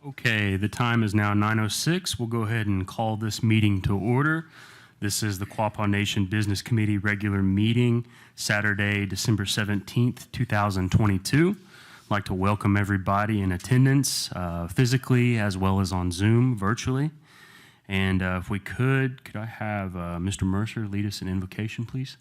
Okay, the time is now 9:06. We'll go ahead and call this meeting to order. This is the Quapaw Nation Business Committee regular meeting, Saturday, December 17th, 2022. I'd like to welcome everybody in attendance, physically as well as on Zoom, virtually. And if we could I have Mr. Mercer lead us in invocation, please?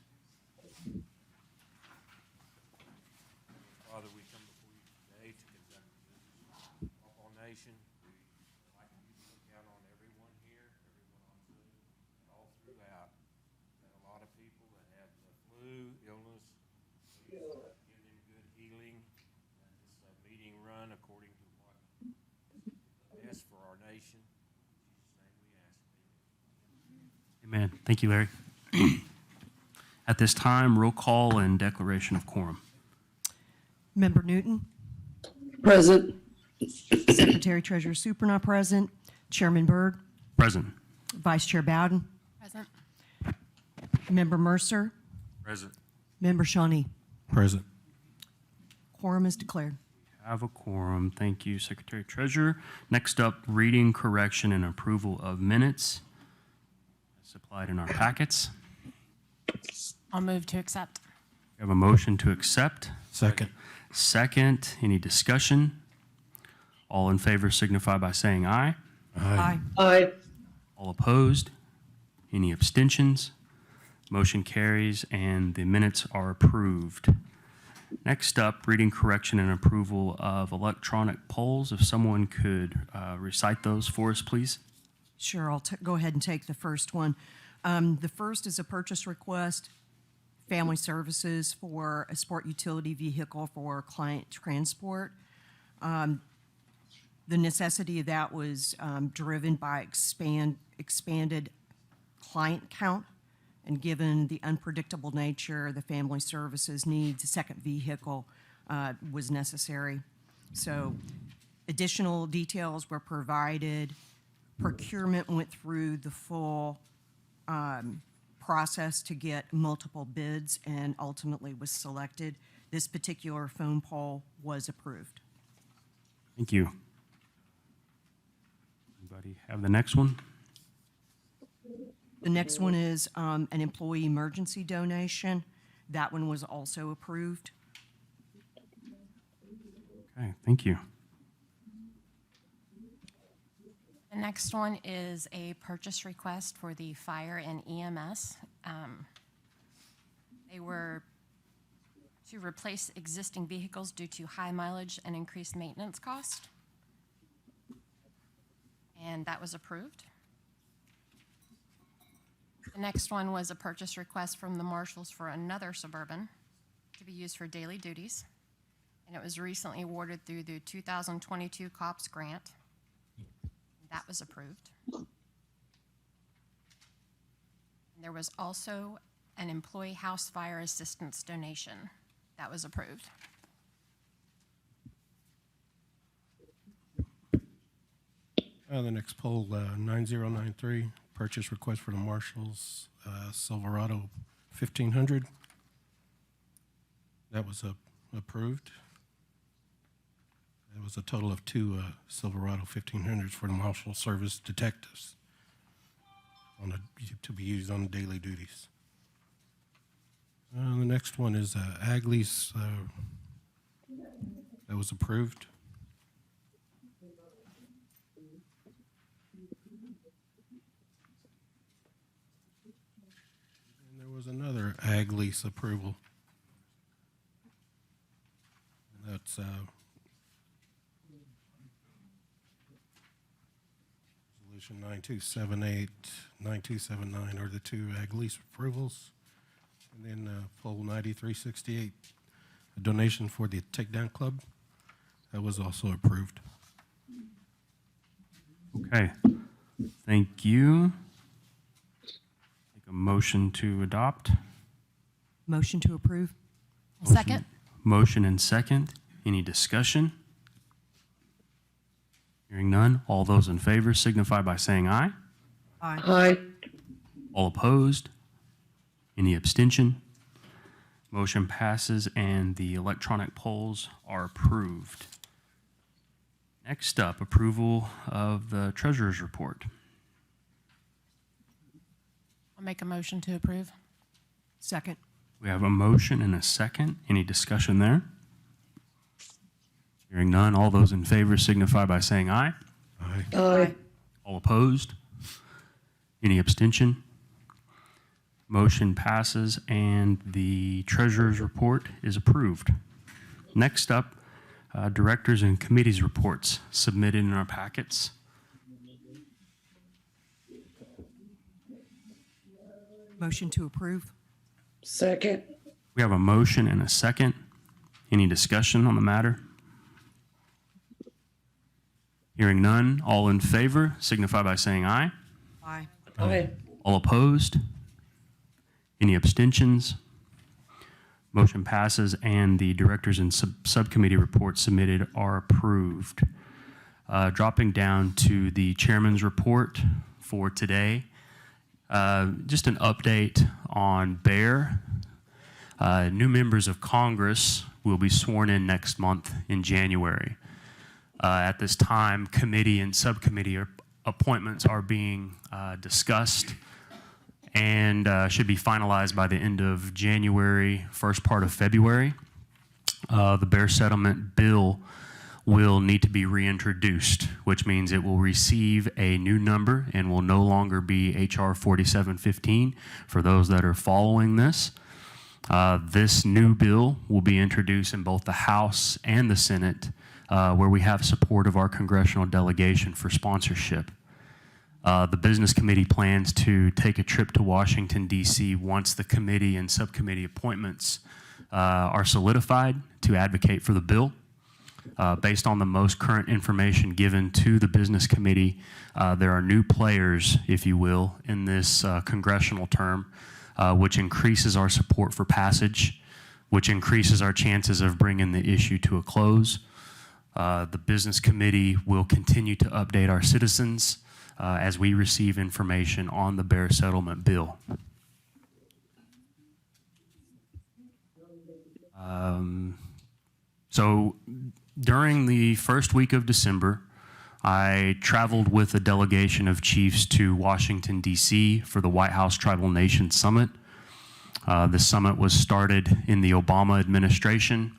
Father, we come before you today to conduct the business of Quapaw Nation. We like you to look out on everyone here, everyone on Zoom, and all throughout. And a lot of people that have the flu, illness, please give them good healing. And this meeting run according to what is best for our nation. In Jesus' name we ask. Amen. Thank you, Larry. At this time, roll call and declaration of quorum. Member Newton, Present. Secretary Treasurer Super present, Chairman Byrd, Present. Vice Chair Bowden, Present. Member Mercer, Present. Member Shawnee. Present. Quorum is declared. Have a quorum. Thank you, Secretary Treasurer. Next up, reading, correction, and approval of minutes supplied in our packets. I'll move to accept. We have a motion to accept. Second. Second, any discussion? All in favor signify by saying aye. Aye. Aye. All opposed? Any abstentions? Motion carries and the minutes are approved. Next up, reading, correction, and approval of electronic polls. If someone could recite those for us, please. Sure, I'll go ahead and take the first one. The first is a purchase request, Family Services, for a sport utility vehicle for client transport. The necessity of that was driven by expanded client count, and given the unpredictable nature of the Family Services needs, a second vehicle was necessary. So additional details were provided. Procurement went through the full process to get multiple bids and ultimately was selected. This particular phone pole was approved. Thank you. Anybody have the next one? The next one is an employee emergency donation. That one was also approved. Okay, thank you. The next one is a purchase request for the fire and EMS. They were to replace existing vehicles due to high mileage and increased maintenance cost. And that was approved. The next one was a purchase request from the Marshals for another Suburban to be used for daily duties. And it was recently awarded through the 2022 COPS grant. That was approved. And there was also an employee house fire assistance donation. That was approved. The next poll, 9093, purchase request for the Marshals Silverado 1500. That was approved. There was a total of two Silverado 1500s for the Marshal Service detectives to be used on daily duties. The next one is ag lease. That was approved. And there was another ag lease approval. And that's Resolution 9278, 9279 are the two ag lease approvals. And then poll 9368, a donation for the Takedown Club. That was also approved. Okay, thank you. Take a motion to adopt. Motion to approve. Second. Motion and second. Any discussion? Hearing none, all those in favor signify by saying aye. Aye. Aye. All opposed? Any abstention? Motion passes and the electronic polls are approved. Next up, approval of the treasurer's report. I'll make a motion to approve. Second. We have a motion and a second. Any discussion there? Hearing none, all those in favor signify by saying aye. Aye. Aye. All opposed? Any abstention? Motion passes and the treasurer's report is approved. Next up, directors and committees reports submitted in our packets. Motion to approve. Second. We have a motion and a second. Any discussion on the matter? Hearing none, all in favor signify by saying aye. Aye. Aye. All opposed? Any abstentions? Motion passes and the directors and subcommittee reports submitted are approved. Dropping down to the chairman's report for today, just an update on BEAR. New members of Congress will be sworn in next month in January. At this time, committee and subcommittee appointments are being discussed and should be finalized by the end of January, first part of February. The Bear Settlement Bill will need to be reintroduced, which means it will receive a new number and will no longer be H.R. 4715 for those that are following this. This new bill will be introduced in both the House and the Senate, where we have support of our congressional delegation for sponsorship. The Business Committee plans to take a trip to Washington, D.C. once the committee and subcommittee appointments are solidified to advocate for the bill. Based on the most current information given to the Business Committee, there are new players, if you will, in this congressional term, which increases our support for passage, which increases our chances of bringing the issue to a close. The Business Committee will continue to update our citizens as we receive information on the Bear Settlement Bill. So during the first week of December, I traveled with a delegation of chiefs to Washington, D.C. for the White House Tribal Nation Summit. This summit was started in the Obama administration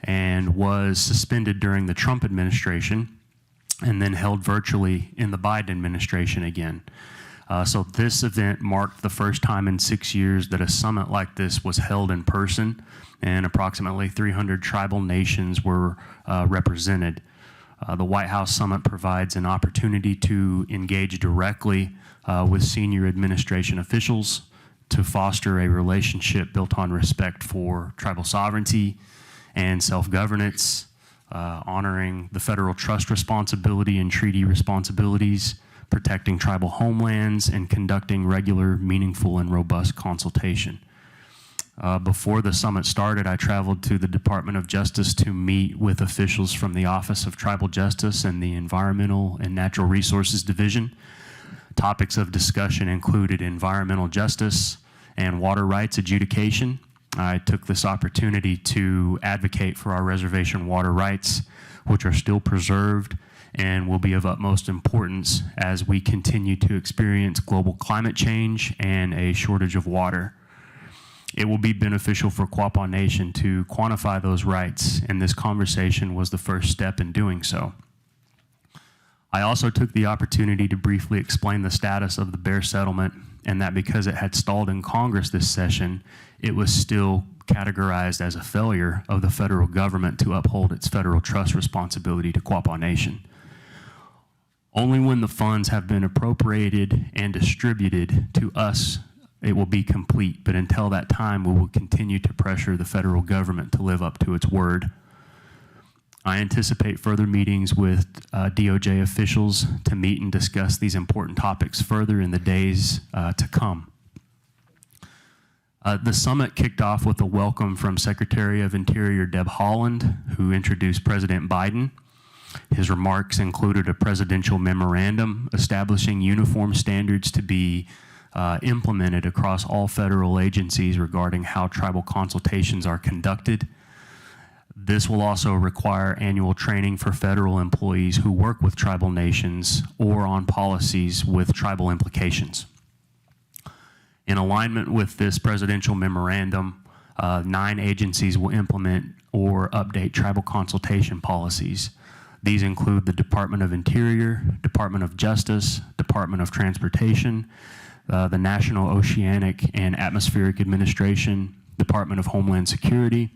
and was suspended during the Trump administration and then held virtually in the Biden administration again. So this event marked the first time in 6 years that a summit like this was held in person, and approximately 300 tribal nations were represented. The White House Summit provides an opportunity to engage directly with senior administration officials to foster a relationship built on respect for tribal sovereignty and self-governance, honoring the federal trust responsibility and treaty responsibilities, protecting tribal homelands, and conducting regular, meaningful, and robust consultation. Before the summit started, I traveled to the Department of Justice to meet with officials from the Office of Tribal Justice and the Environmental and Natural Resources Division. Topics of discussion included environmental justice and water rights adjudication. I took this opportunity to advocate for our reservation water rights, which are still preserved and will be of utmost importance as we continue to experience global climate change and a shortage of water. It will be beneficial for Quapaw Nation to quantify those rights, and this conversation was the first step in doing so. I also took the opportunity to briefly explain the status of the Bear Settlement, and that because it had stalled in Congress this session, it was still categorized as a failure of the federal government to uphold its federal trust responsibility to Quapaw Nation. Only when the funds have been appropriated and distributed to us, it will be complete, but until that time, we will continue to pressure the federal government to live up to its word. I anticipate further meetings with DOJ officials to meet and discuss these important topics further in the days to come. The summit kicked off with a welcome from Secretary of Interior Deb Haaland, who introduced President Biden. His remarks included a presidential memorandum establishing uniform standards to be implemented across all federal agencies regarding how tribal consultations are conducted. This will also require annual training for federal employees who work with tribal nations or on policies with tribal implications. In alignment with this presidential memorandum, 9 agencies will implement or update tribal consultation policies. These include the Department of Interior, Department of Justice, Department of Transportation, the National Oceanic and Atmospheric Administration, Department of Homeland Security,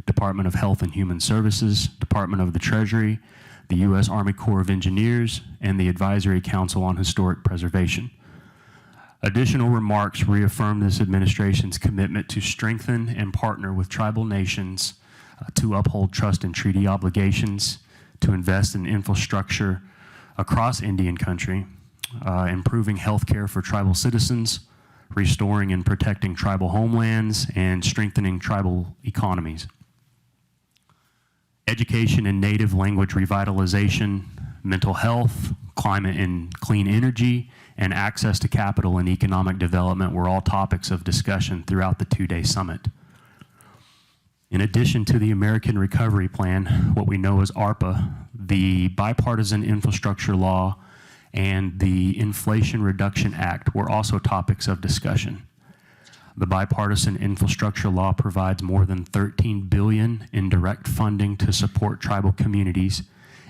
Department of Health and Human Services, Department of the Treasury, the U.S. Army Corps of Engineers, and the Advisory Council on Historic Preservation. Additional remarks reaffirm this administration's commitment to strengthen and partner with tribal nations to uphold trust and treaty obligations, to invest in infrastructure across Indian country, improving health care for tribal citizens, restoring and protecting tribal homelands, and strengthening tribal economies. Education and native language revitalization, mental health, climate and clean energy, and access to capital and economic development were all topics of discussion throughout the 2-day summit. In addition to the American Recovery Plan, what we know as ARPA, the Bipartisan Infrastructure Law, and the Inflation Reduction Act were also topics of discussion. The Bipartisan Infrastructure Law provides more than $13 billion in direct funding to support tribal communities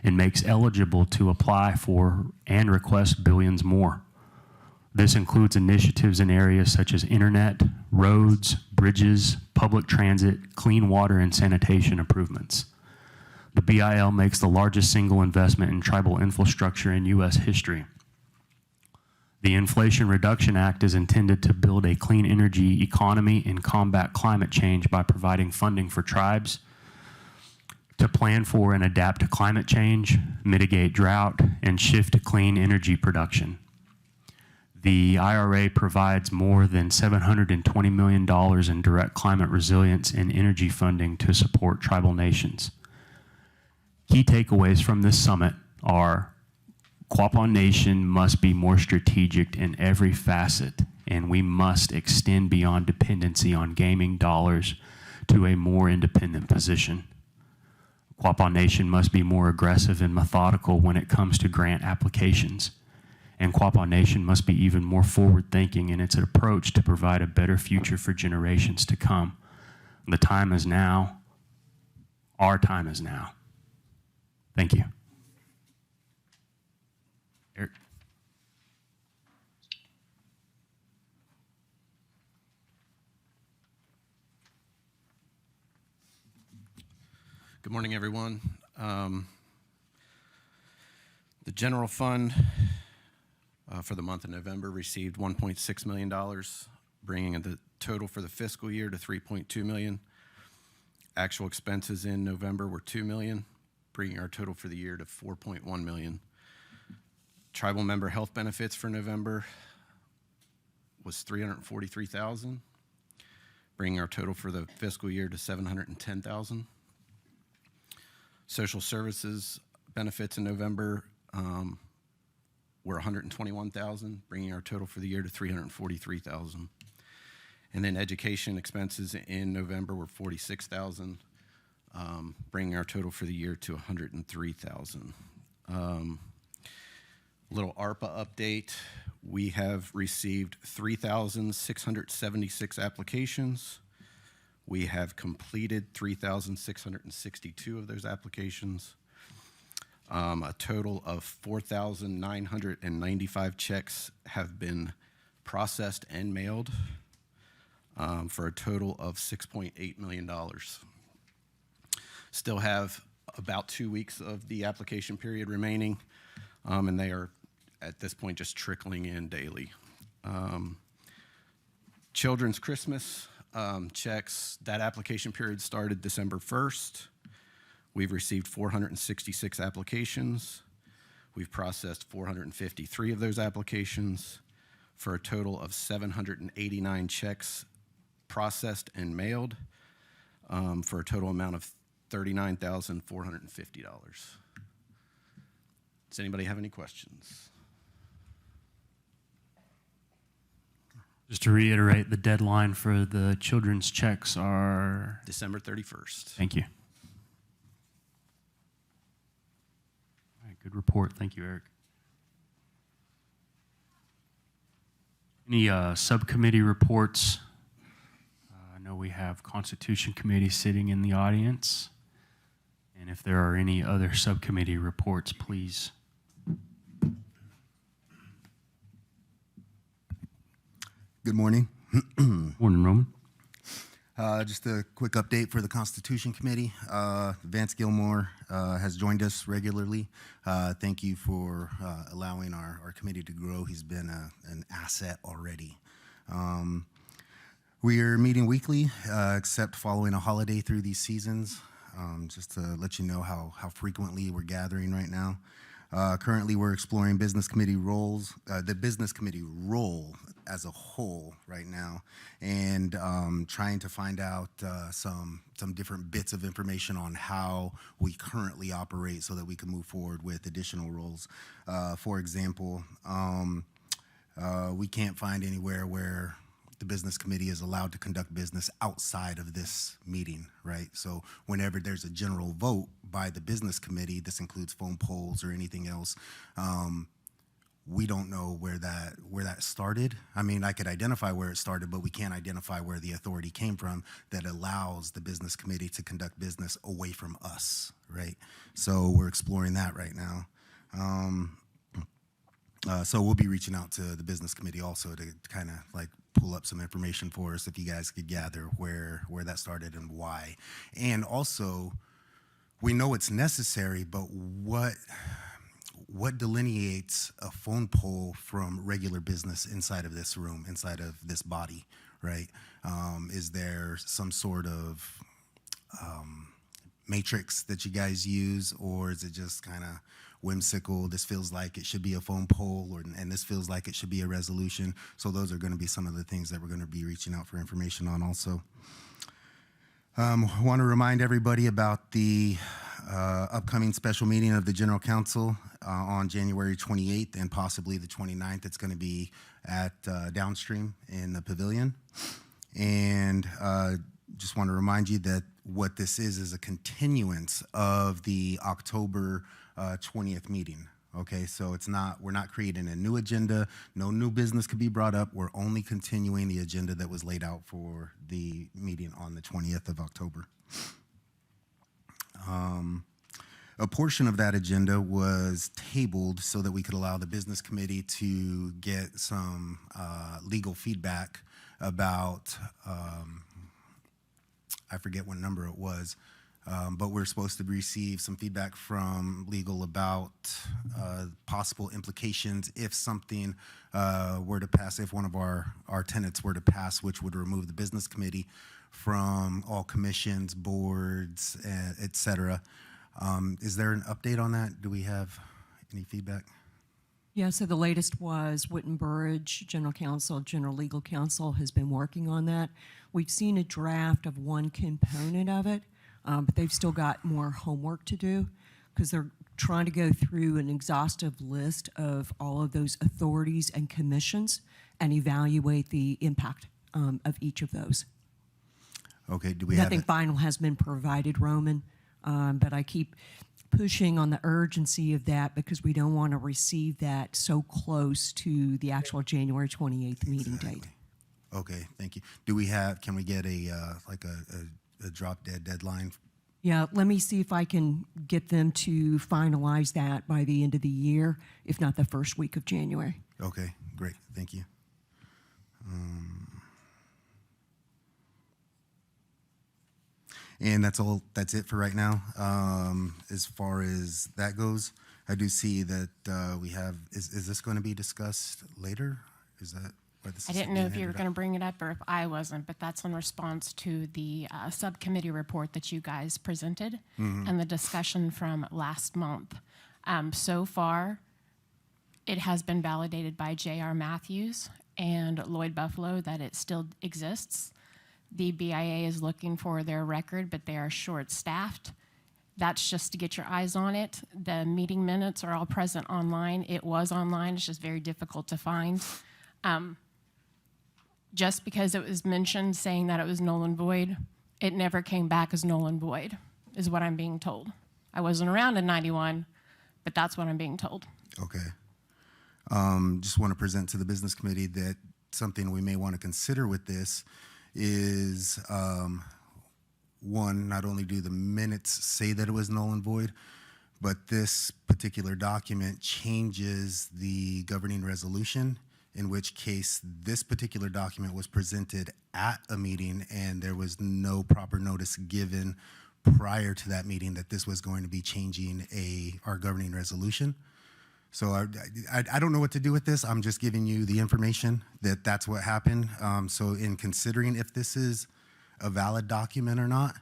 and makes eligible to apply for and request billions more. This includes initiatives in areas such as internet, roads, bridges, public transit, clean water, and sanitation improvements. The BIL makes the largest single investment in tribal infrastructure in U.S. history. The Inflation Reduction Act is intended to build a clean energy economy and combat climate change by providing funding for tribes to plan for and adapt to climate change, mitigate drought, and shift to clean energy production. The IRA provides more than $720 million in direct climate resilience and energy funding to support tribal nations. Key takeaways from this summit are Quapaw Nation must be more strategic in every facet, and we must extend beyond dependency on gaming dollars to a more independent position. Quapaw Nation must be more aggressive and methodical when it comes to grant applications. And Quapaw Nation must be even more forward-thinking in its approach to provide a better future for generations to come. The time is now. Our time is now. Thank you. Eric. Good morning, everyone. The general fund for the month of November received $1.6 million, bringing the total for the fiscal year to $3.2 million. Actual expenses in November were $2 million, bringing our total for the year to $4.1 million. Tribal member health benefits for November was $343,000, bringing our total for the fiscal year to $710,000. Social services benefits in November were $121,000, bringing our total for the year to $343,000. And then education expenses in November were $46,000, bringing our total for the year to $103,000. Little ARPA update. We have received 3,676 applications. We have completed 3,662 of those applications. A total of 4,995 checks have been processed and mailed for a total of $6.8 million. Still have about 2 weeks of the application period remaining, and they are at this point just trickling in daily. Children's Christmas checks, that application period started December 1st. We've received 466 applications. We've processed 453 of those applications for a total of 789 checks processed and mailed for a total amount of $39,450. Does anybody have any questions? Just to reiterate, the deadline for the children's checks are? December 31st. Thank you. Good report. Thank you, Eric. Any subcommittee reports? I know we have Constitution Committee sitting in the audience. And if there are any other subcommittee reports, please. Good morning. Morning, Roman. Just a quick update for the Constitution Committee. Vance Gilmore has joined us regularly. Thank you for allowing our committee to grow. He's been an asset already. We are meeting weekly, except following a holiday through these seasons, just to let you know how frequently we're gathering right now. Currently, we're exploring business committee roles, the business committee role as a whole right now, and trying to find out some different bits of information on how we currently operate so that we can move forward with additional roles. For example, we can't find anywhere where the business committee is allowed to conduct business outside of this meeting, right? So whenever there's a general vote by the business committee, this includes phone polls or anything else, we don't know where that started. I mean, I could identify where it started, but we can't identify where the authority came from that allows the business committee to conduct business away from us, right? So we're exploring that right now. So we'll be reaching out to the business committee also to kind of like pull up some information for us if you guys could gather where that started and why. And also, we know it's necessary, but what delineates a phone poll from regular business inside of this room, inside of this body, right? Is there some sort of matrix that you guys use, or is it just kind of whimsical? This feels like it should be a phone poll, and this feels like it should be a resolution. So those are going to be some of the things that we're going to be reaching out for information on also. I want to remind everybody about the upcoming special meeting of the General Council on January 28th and possibly the 29th. It's going to be at Downstream in the Pavilion. And just want to remind you that what this is a continuance of the October 20th meeting. Okay, so we're not creating a new agenda. No new business could be brought up. We're only continuing the agenda that was laid out for the meeting on the 20th of October. A portion of that agenda was tabled so that we could allow the business committee to get some legal feedback about, I forget what number it was, but we're supposed to receive some feedback from legal about possible implications if something were to pass, if one of our tenants were to pass, which would remove the business committee from all commissions, boards, et cetera. Is there an update on that? Do we have any feedback? Yeah, so the latest was Wittenberg General Counsel, General Legal Counsel has been working on that. We've seen a draft of one component of it, but they've still got more homework to do because they're trying to go through an exhaustive list of all of those authorities and commissions and evaluate the impact of each of those. Okay, do we have Nothing it? final has been provided, Roman, but I keep pushing on the urgency of that because we don't want to receive that so close to the actual January 28th meeting date. Okay, thank you. Can we get a drop dead deadline? Yeah, let me see if I can get them to finalize that by the end of the year, if not the first week of January. Okay, great, thank you. And that's it for right now. As far as that goes, I do see that we have, is this going to be discussed later? Is that why this I is didn't know being if you were handed going to bring it up or if I wasn't, but that's in response to the subcommittee report that you guys presented and the discussion from last month. So far, it has been validated by J.R. Matthews and Lloyd Buffalo that it still exists. The BIA is looking for their record, but they are short-staffed. That's just to get your eyes on it. The meeting minutes are all present online. It was online. It's just very difficult to find. Just because it was mentioned saying that it was null and void, it never came back as null and void, is what I'm being told. I wasn't around in 91, but that's what I'm being told. Okay. Just want to present to the business committee that something we may want to consider with this is, one, not only do the minutes say that it was null and void, but this particular document changes the governing resolution, in which case this particular document was presented at a meeting and there was no proper notice given prior to that meeting that this was going to be changing our governing resolution. So I don't know what to do with this. I'm just giving you the information that that's what happened. So in considering if this is a valid document or not,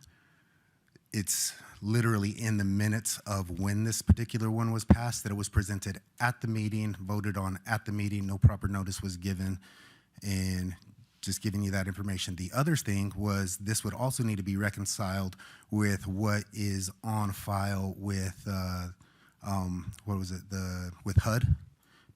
it's literally in the minutes of when this particular one was passed, that it was presented at the meeting, voted on at the meeting, no proper notice was given, and just giving you that information. The other thing was this would also need to be reconciled with what is on file with, with HUD,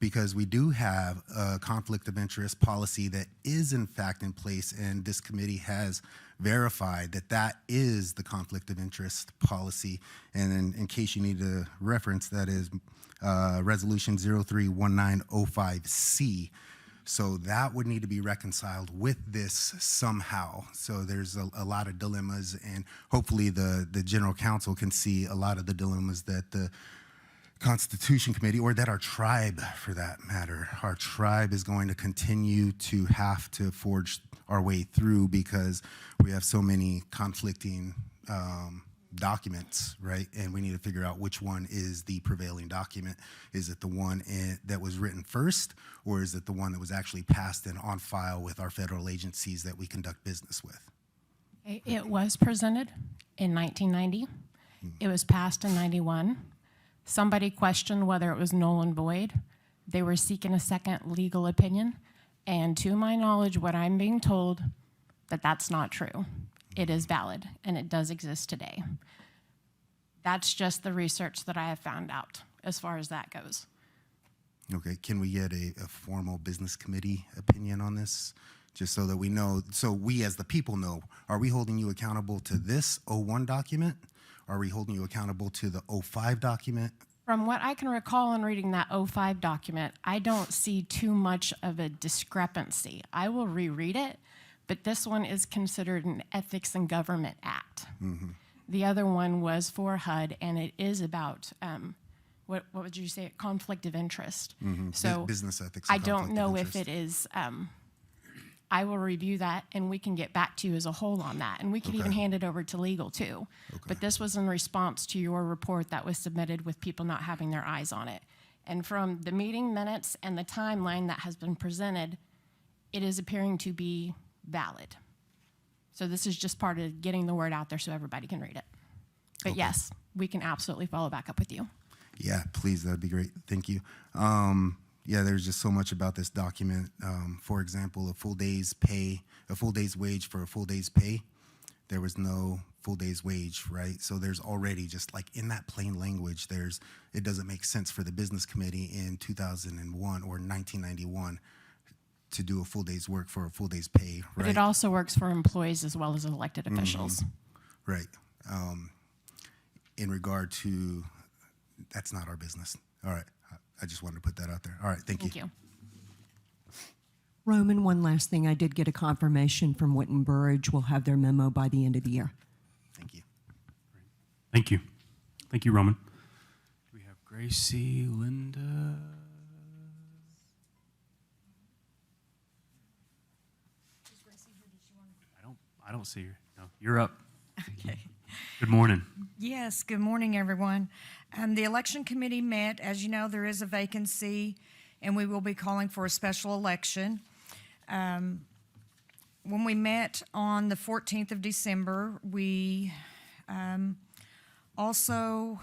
because we do have a conflict of interest policy that is in fact in place, and this committee has verified that that is the conflict of interest policy. And then in case you need to reference, that is Resolution 031905C. So that would need to be reconciled with this somehow. So there's a lot of dilemmas, and hopefully the general counsel can see a lot of the dilemmas that the Constitution Committee, or that our tribe for that matter, our tribe is going to continue to have to forge our way through, because we have so many conflicting documents, right? And we need to figure out which one is the prevailing document. Is it the one that was written first, or is it the one that was actually passed and on file with our federal agencies that we conduct business with? It was presented in 1990. It was passed in 91. Somebody questioned whether it was null and void. They were seeking a second legal opinion. And to my knowledge, what I'm being told, that's not true. It is valid, and it does exist today. That's just the research that I have found out as far as that goes. Okay, can we get a formal business committee opinion on this? Just so that we know, so we as the people know, are we holding you accountable to this 01 document? Are we holding you accountable to the 05 document? From what I can recall in reading that 05 document, I don't see too much of a discrepancy. I will reread it, but this one is considered an Ethics and Government Act. Mm-hmm. The other one was for HUD, and it is about, what would you say, conflict of interest. Mm-hmm. So business ethics. I don't know if it is, I will review that, and we can get back to you as a whole on that. And we can even hand it over to legal, too. Okay. But this was in response to your report that was submitted with people not having their eyes on it. And from the meeting minutes and the timeline that has been presented, it is appearing to be valid. So this is just part of getting the word out there so everybody can read it. But yes, we can absolutely follow back up with you. Yeah, please, that'd be great. Thank you. Yeah, there's just so much about this document. For example, a full day's pay, a full day's wage for a full day's pay. There was no full day's wage, right? So there's already, just like in that plain language, it doesn't make sense for the business committee in 2001 or 1991 to do a full day's work for a full day's pay, right? But it also works for employees as well as elected officials. Right. In regard to, that's not our business. All right. I just wanted to put that out there. All right, thank you. Thank you. Roman, one last thing. I did get a confirmation from Witten Burridge. We'll have their memo by the end of the year. Thank you. Thank you. Thank you, Roman. Do we have Gracie, Linda? I don't see her. No, you're up. Okay. Good morning. Yes, good morning, everyone. The election committee met. As you know, there is a vacancy, and we will be calling for a special election. When we met on the 14th of December, we also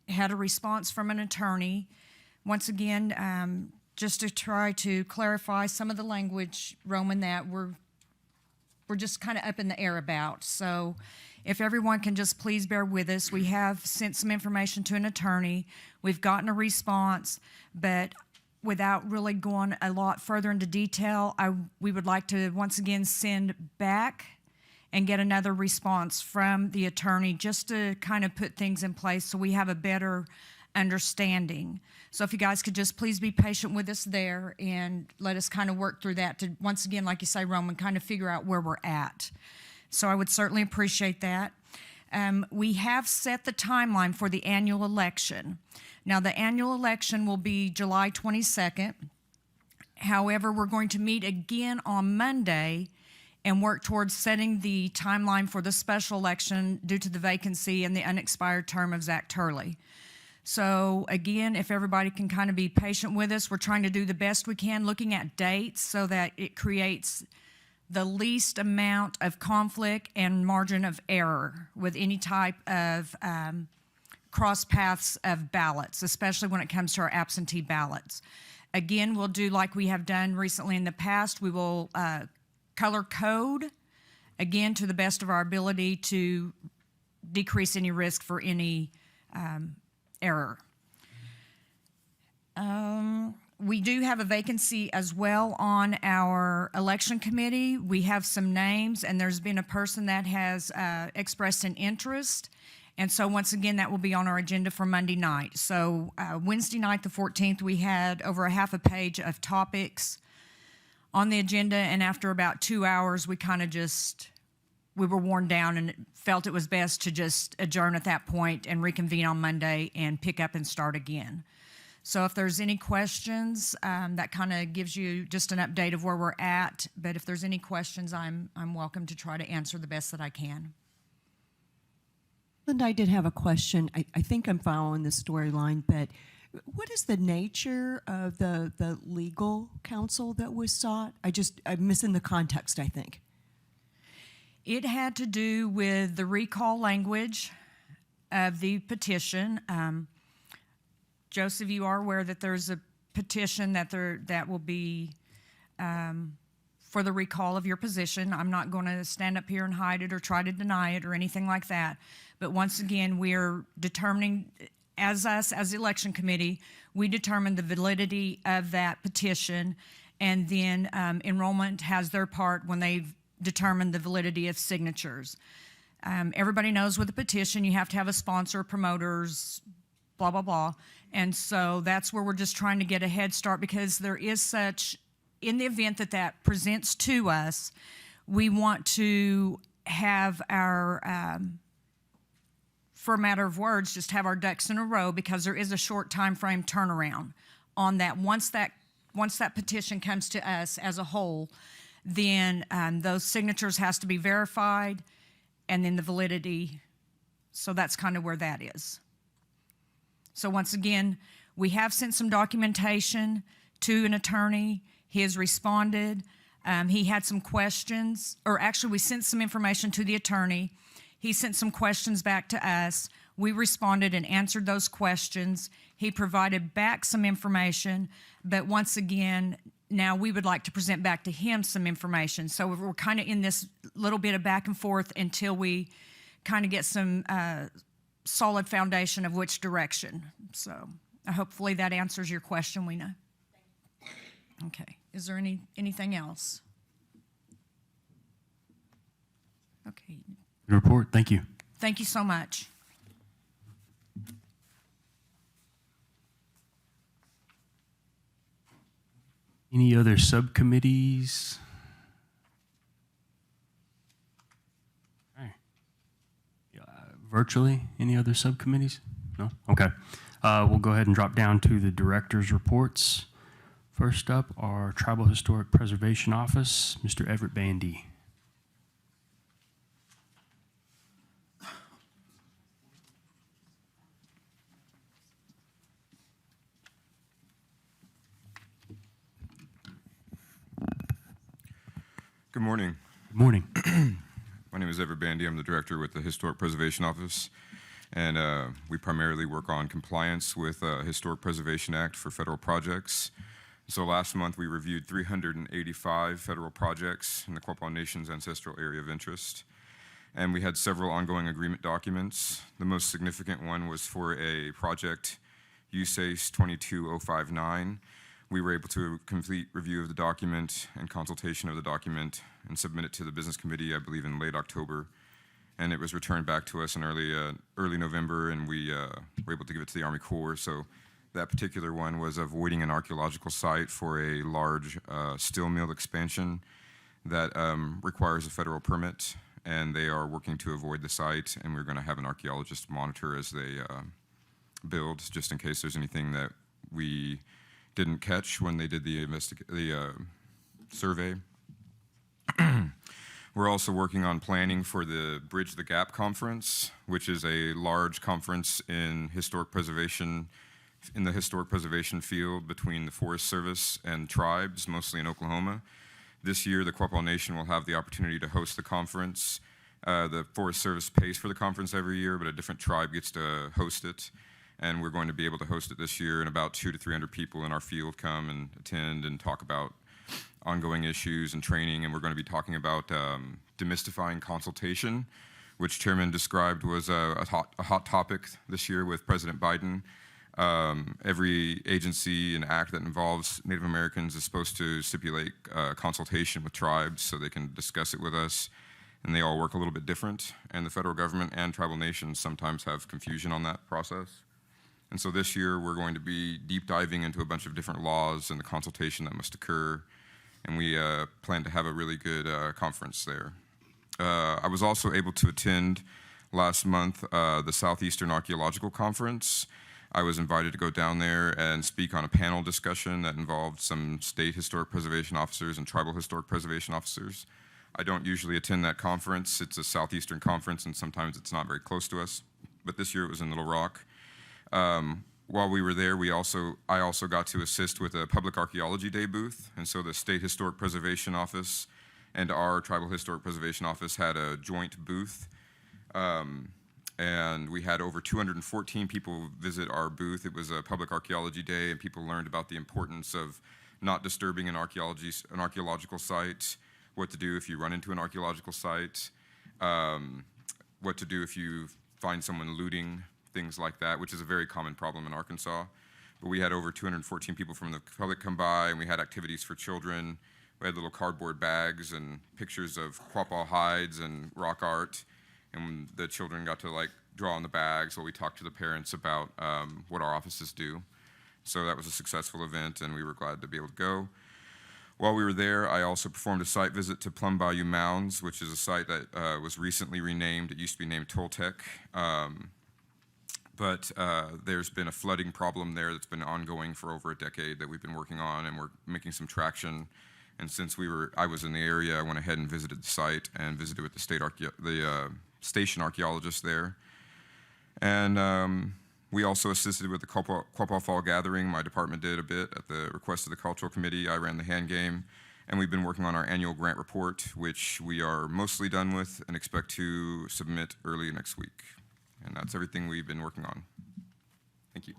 had a response from an attorney. Once again, just to try to clarify some of the language, Roman, that we're just kind of up in the air about. So if everyone can just please bear with us. We have sent some information to an attorney. We've gotten a response, but without really going a lot further into detail, we would like to once again send back and get another response from the attorney just to kind of put things in place so we have a better understanding. So if you guys could just please be patient with us there and let us kind of work through that to, once again, like you say, Roman, kind of figure out where we're at. So I would certainly appreciate that. We have set the timeline for the annual election. Now, the annual election will be July 22nd. However, we're going to meet again on Monday and work towards setting the timeline for the special election due to the vacancy and the unexpired term of Zach Turley. So again, if everybody can kind of be patient with us, we're trying to do the best we can looking at dates so that it creates the least amount of conflict and margin of error with any type of cross paths of ballots, especially when it comes to our absentee ballots. Again, we'll do like we have done recently in the past. We will color code, again, to the best of our ability to decrease any risk for any error. We do have a vacancy as well on our election committee. We have some names, and there's been a person that has expressed an interest. And so once again, that will be on our agenda for Monday night. So Wednesday night, the 14th, we had over a half a page of topics on the agenda, and after about 2 hours, we kind of just, we were worn down and felt it was best to just adjourn at that point and reconvene on Monday and pick up and start again. So if there's any questions, that kind of gives you just an update of where we're at. But if there's any questions, I'm welcome to try to answer the best that I can. Linda, I did have a question. I think I'm following the storyline, but what is the nature of the legal counsel that was sought? I'm missing the context, I think. It had to do with the recall language of the petition. Joseph, you are aware that there's a petition that will be for the recall of your position. I'm not going to stand up here and hide it or try to deny it or anything like that. But once again, we're determining, as us, as the election committee, we determine the validity of that petition, and then enrollment has their part when they've determined the validity of signatures. Everybody knows with a petition, you have to have a sponsor, promoters, blah, blah, blah. And so that's where we're just trying to get a head start, because there is such, in the event that that presents to us, we want to have our, for a matter of words, just have our ducks in a row, because there is a short time frame turnaround on that. Once that petition comes to us as a whole, then those signatures has to be verified, and then the validity. So that's kind of where that is. So once again, we have sent some documentation to an attorney. He has responded. He had some questions, or actually we sent some information to the attorney. He sent some questions back to us. We responded and answered those questions. He provided back some information, but once again, now we would like to present back to him some information. So we're kind of in this little bit of back and forth until we kind of get some solid foundation of which direction. So hopefully that answers your question, Weena. Okay. Is there anything else? Okay. Good report. Thank you. Thank you so much. Any other subcommittees? Okay. Virtually, any other subcommittees? No? Okay. We'll go ahead and drop down to the director's reports. First up, our Tribal Historic Preservation Office, Mr. Everett Bandy. Good morning. Good morning. My name is Everett Bandy. I'm the director with the Historic Preservation Office, and we primarily work on compliance with Historic Preservation Act for federal projects. So last month we reviewed 385 federal projects in the Quapaw Nation's ancestral area of interest, and we had several ongoing agreement documents. The most significant one was for a project, USACE 22059, We were able to complete review of the document and consultation of the document and submit it to the business committee, I believe, in late October. And it was returned back to us in early November, and we were able to give it to the Army Corps. So that particular one was avoiding an archaeological site for a large steel mill expansion that requires a federal permit, and they are working to avoid the site, and we're going to have an archaeologist monitor as they build, just in case there's anything that we didn't catch when they did the survey. We're also working on planning for the Bridge the Gap conference, which is a large conference in historic preservation, in the historic preservation field between the Forest Service and tribes, mostly in Oklahoma. This year, the Quapaw Nation will have the opportunity to host the conference. The Forest Service pays for the conference every year, but a different tribe gets to host it. And we're going to be able to host it this year, and about 200 to 300 people in our field come and attend and talk about ongoing issues and training. And we're going to be talking about demystifying consultation, which Chairman described was a hot topic this year with President Biden. Every agency and act that involves Native Americans is supposed to stipulate consultation with tribes so they can discuss it with us. And they all work a little bit different. And the federal government and tribal nations sometimes have confusion on that process. And so this year we're going to be deep diving into a bunch of different laws and the consultation that must occur. And we plan to have a really good conference there. I was also able to attend last month the Southeastern Archaeological Conference. I was invited to go down there and speak on a panel discussion that involved some state historic preservation officers and tribal historic preservation officers. I don't usually attend that conference. It's a Southeastern conference, and sometimes it's not very close to us. But this year it was in Little Rock. While we were there, I also got to assist with a Public Archaeology Day booth. And so the State Historic Preservation Office and our Tribal Historic Preservation Office had a joint booth. And we had over 214 people visit our booth. It was a Public Archaeology Day, and people learned about the importance of not disturbing an archaeological site, what to do if you run into an archaeological site, what to do if you find someone looting, things like that, which is a very common problem in Arkansas. But we had over 214 people from the public come by, and we had activities for children. We had little cardboard bags and pictures of Quapaw hides and rock art, and the children got to draw on the bags while we talked to the parents about what our offices do. So that was a successful event, and we were glad to be able to go. While we were there, I also performed a site visit to Plum Bayou Mounds, which is a site that was recently renamed. It used to be named Toltec. But there's been a flooding problem there that's been ongoing for over a decade that we've been working on, and we're making some traction. And since I was in the area, I went ahead and visited the site and visited with the station archaeologist there. And we also assisted with the Quapaw Fall Gathering. My department did a bit at the request of the Cultural Committee. I ran the hand game. And we've been working on our annual grant report, which we are mostly done with and expect to submit early next week. And that's everything we've been working on. Thank you.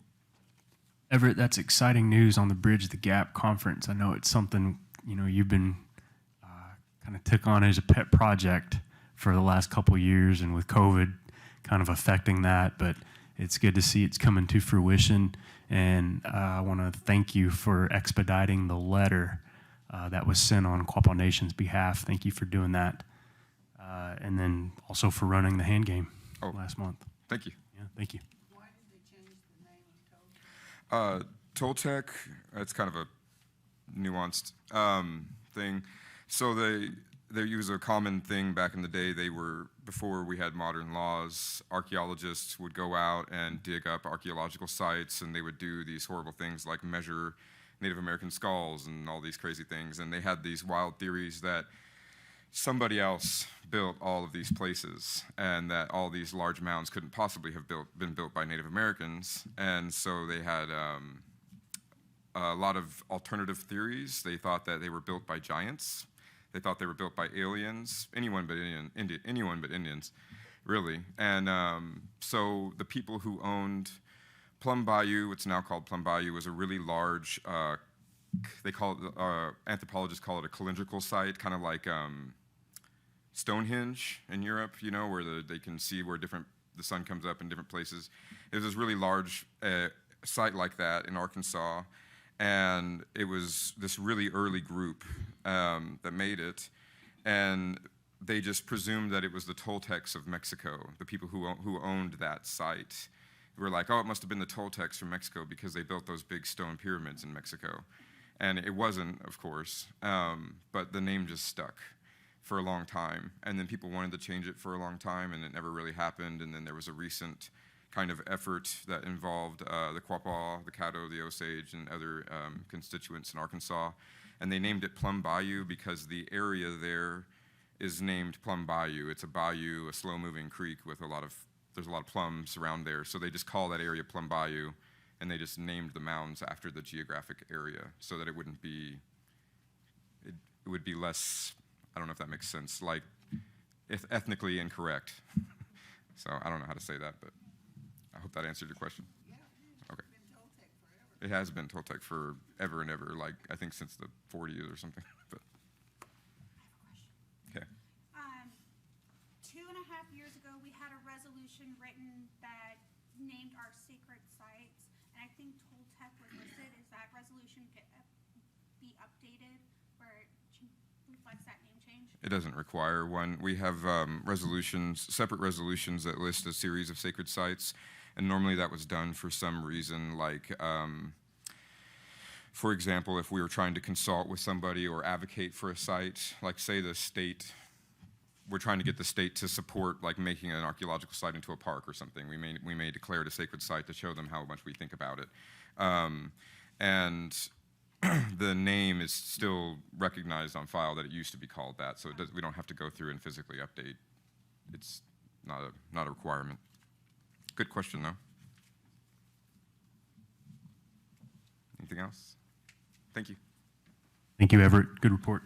Everett, that's exciting news on the Bridge the Gap conference. I know it's something, you've been kind of took on as a pet project for the last couple of years, and with COVID kind of affecting that, but it's good to see it's coming to fruition. And I want to thank you for expediting the letter that was sent on Quapaw Nation's behalf. Thank you for doing that. And then also for running the hand game last month. Thank you. Yeah, thank you. Why did they change the name of Toltec, it's kind of a nuanced thing. So they use a common thing back in the day. Before we had modern laws, archaeologists would go out and dig up archaeological sites, and they would do these horrible things like measure Native American skulls and all these crazy things. And they had these wild theories that somebody else built all of these places, and that all these large mounds couldn't possibly have been built by Native Americans. And so they had a lot of alternative theories. They thought that they were built by giants. They thought they were built by aliens, anyone but Indians, really. And so the people who owned Plum Bayou, what's now called Plum Bayou, was a really large, they call it, anthropologists call it a calendrical site, kind of like Stonehenge in Europe, where they can see where the sun comes up in different places. There's this really large site like that in Arkansas, And it was this really early group that made it, and they just presumed that it was the Toltecs of Mexico, the people who owned that site. We were like, oh, it must have been the Toltecs from Mexico because they built those big stone pyramids in Mexico. And it wasn't, of course, but the name just stuck for a long time. And then people wanted to change it for a long time, and it never really happened. And then there was a recent kind of effort that involved the Quapaw, the Caddo, the Osage, and other constituents in Arkansas. And they named it Plum Bayou because the area there is named Plum Bayou. It's a bayou, a slow-moving creek with there's a lot of plums around there. So they just call that area Plum Bayou, and they just named the mounds after the geographic area so that it would be less, I don't know if that makes sense, like ethnically incorrect. So I don't know how to say that, but I hope that answered your question. Okay. It has been Toltec forever and ever, like I think since the 40s or something. But okay. 2.5 years ago, we had a resolution written that named our sacred sites, and I think Toltec was listed. Is that resolution be updated where it reflects that name change? It doesn't require one. We have separate resolutions that list a series of sacred sites, and normally that was done for some reason, like, for example, if we were trying to consult with somebody or advocate for a site, like say the state, we're trying to get the state to support like making an archaeological site into a park or something. We may declare it a sacred site to show them how much we think about it. And the name is still recognized on file that it used to be called that, so we don't have to go through and physically update. It's not a requirement. Good question, though. Anything else? Thank you. Thank you, Everett. Good report.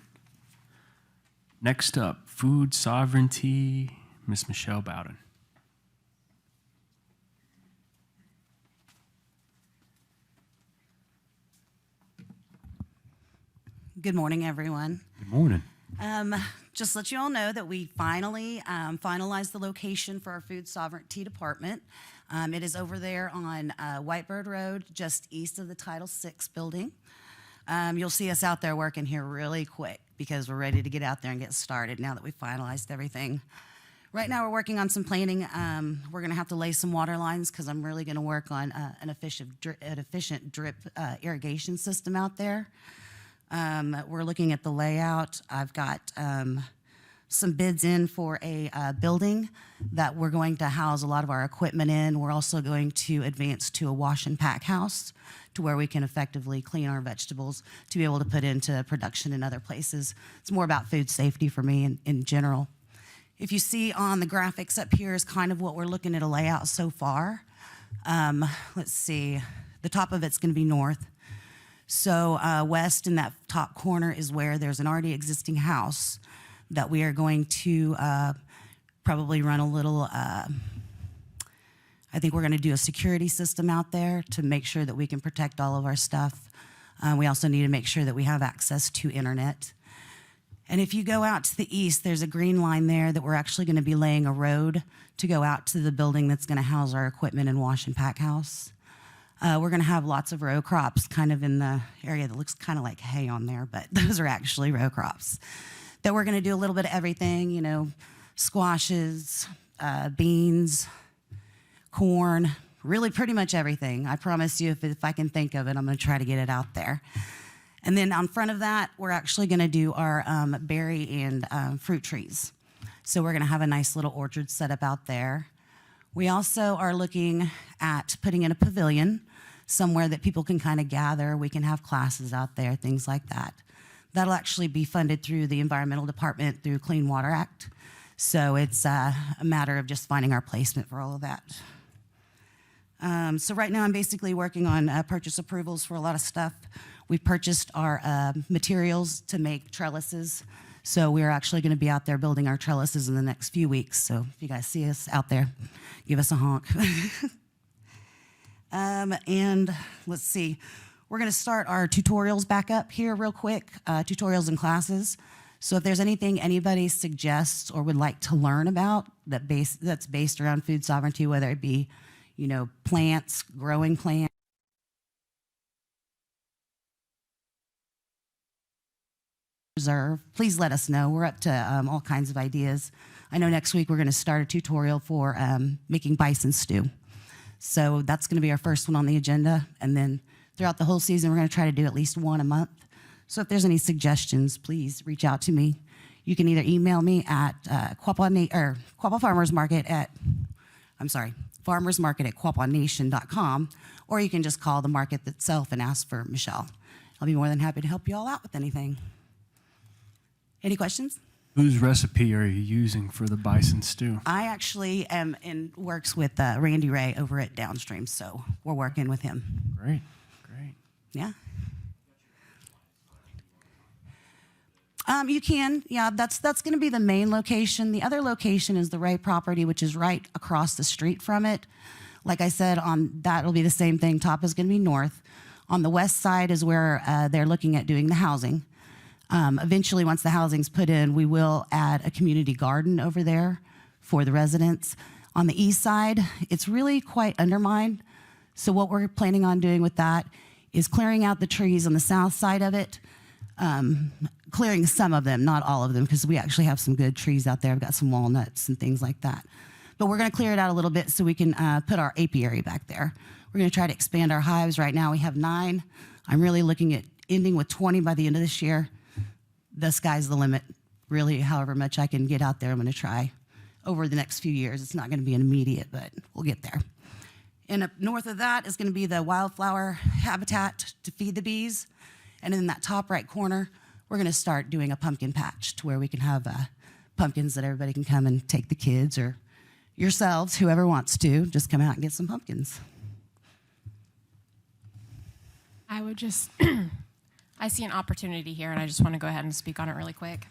Next up, food sovereignty, Ms. Michelle Bowden. Good morning, everyone. Good morning. Just let you all know that we finally finalized the location for our food sovereignty department. It is over there on Whitebird Road, just east of the Title VI building. You'll see us out there working here really quick because we're ready to get out there and get started now that we've finalized everything. Right now we're working on some planning. We're going to have to lay some water lines because I'm really going to work on an efficient drip irrigation system out there. We're looking at the layout. I've got some bids in for a building that we're going to house a lot of our equipment in. We're also going to advance to a wash and pack house to where we can effectively clean our vegetables to be able to put into production in other places. It's more about food safety for me in general. If you see on the graphics up here is kind of what we're looking at a layout so far. Let's see, the top of it's going to be north. So west in that top corner is where there's an already existing house that we are going to probably run a little, I think we're going to do a security system out there to make sure that we can protect all of our stuff. We also need to make sure that we have access to internet. And if you go out to the east, there's a green line there that we're actually going to be laying a road to go out to the building that's going to house our equipment and wash and pack house. We're going to have lots of row crops kind of in the area that looks kind of like hay on there, but those are actually row crops. That we're going to do a little bit of everything, you know, squashes, beans, corn, really pretty much everything. I promise you, if I can think of it, I'm going to try to get it out there. And then on front of that, we're actually going to do our berry and fruit trees. So we're going to have a nice little orchard set up out there. We also are looking at putting in a pavilion somewhere that people can kind of gather. We can have classes out there, things like that. That'll actually be funded through the Environmental Department through Clean Water Act. So it's a matter of just finding our placement for all of that. So right now I'm basically working on purchase approvals for a lot of stuff. We purchased our materials to make trellises. So we're actually going to be out there building our trellises in the next few weeks. So if you guys see us out there, give us a honk. And let's see. We're going to start our tutorials back up here real quick, tutorials and classes. So if there's anything anybody suggests or would like to learn about that's based around food sovereignty, whether it be, you know, plants, growing plants, reserve, please let us know. We're up to all kinds of ideas. I know next week we're going to start a tutorial for making bison stew. So that's going to be our first one on the agenda. And then throughout the whole season, we're going to try to do at least one a month. So if there's any suggestions, please reach out to me. You can either email me at Quapaw Farmers Market at, Farmers Market at QuapawNation.com, or you can just call the market itself and ask for Michelle. I'll be more than happy to help you all out with anything. Any questions? Whose recipe are you using for the bison stew? I actually am in works with Randy Ray over at Downstream, so we're working with him. Great, great. Yeah. You can, yeah, that's going to be the main location. The other location is the Ray property, which is right across the street from it. Like I said, on that will be the same thing. Top is going to be north. On the west side is where they're looking at doing the housing. Eventually, once the housing's put in, we will add a community garden over there for the residents. On the east side, it's really quite undermined. So what we're planning on doing with that is clearing out the trees on the south side of it, clearing some of them, not all of them, because we actually have some good trees out there. We've got some walnuts and things like that. But we're going to clear it out a little bit so we can put our apiary back there. We're going to try to expand our hives. Right now we have 9. I'm really looking at ending with 20 by the end of this year. The sky's the limit. Really, however much I can get out there, I'm going to try over the next few years. It's not going to be an immediate, but we'll get there. And up north of that is going to be the wildflower habitat to feed the bees. And in that top right corner, we're going to start doing a pumpkin patch to where we can have pumpkins that everybody can come and take the kids or yourselves, whoever wants to, just come out and get some pumpkins. I would just, I see an opportunity here, and I just want to go ahead and speak on it really quick.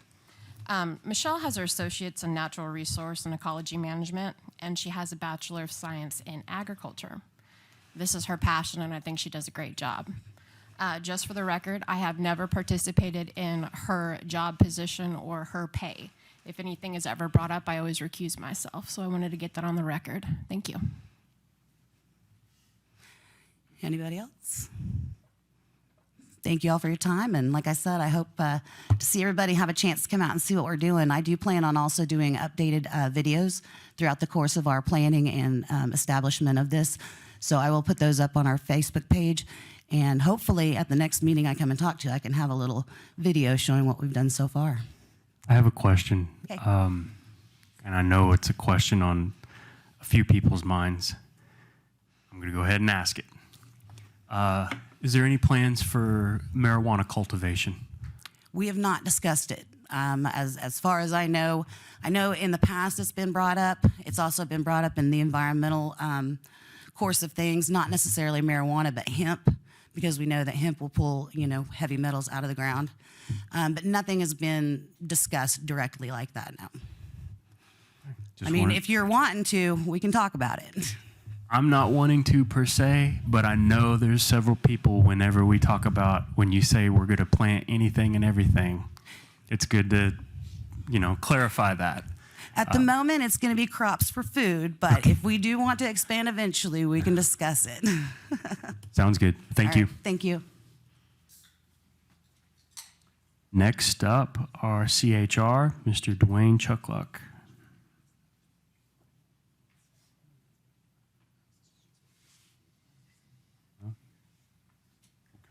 Michelle has her associates in natural resource and ecology management, and she has a Bachelor of Science in agriculture. This is her passion, and I think she does a great job. Just for the record, I have never participated in her job position or her pay. If anything is ever brought up, I always recuse myself, so I wanted to get that on the record. Thank you. Anybody else? Thank you all for your time, and like I said, I hope to see everybody have a chance to come out and see what we're doing. I do plan on also doing updated videos throughout the course of our planning and establishment of this, so I will put those up on our Facebook page, and hopefully at the next meeting I come and talk to you, I can have a little video showing what we've done so far. I have a question, Okay. and I know it's a question on a few people's minds. I'm going to go ahead and ask it. Is there any plans for marijuana cultivation? We have not discussed it. As far as I know in the past it's been brought up. It's also been brought up in the environmental course of things, not necessarily marijuana, but hemp, because we know that hemp will pull, heavy metals out of the ground. But nothing has been discussed directly like that, no. If you're wanting to, we can talk about it. I'm not wanting to per se, but I know there's several people whenever we talk about, when you say we're going to plant anything and everything, it's good to, clarify that. At the moment, it's going to be crops for food, but if we do want to expand eventually, we can discuss it. Sounds good. Thank you. Thank you. Next up, our CHR, Mr. Dwayne Chuckluck.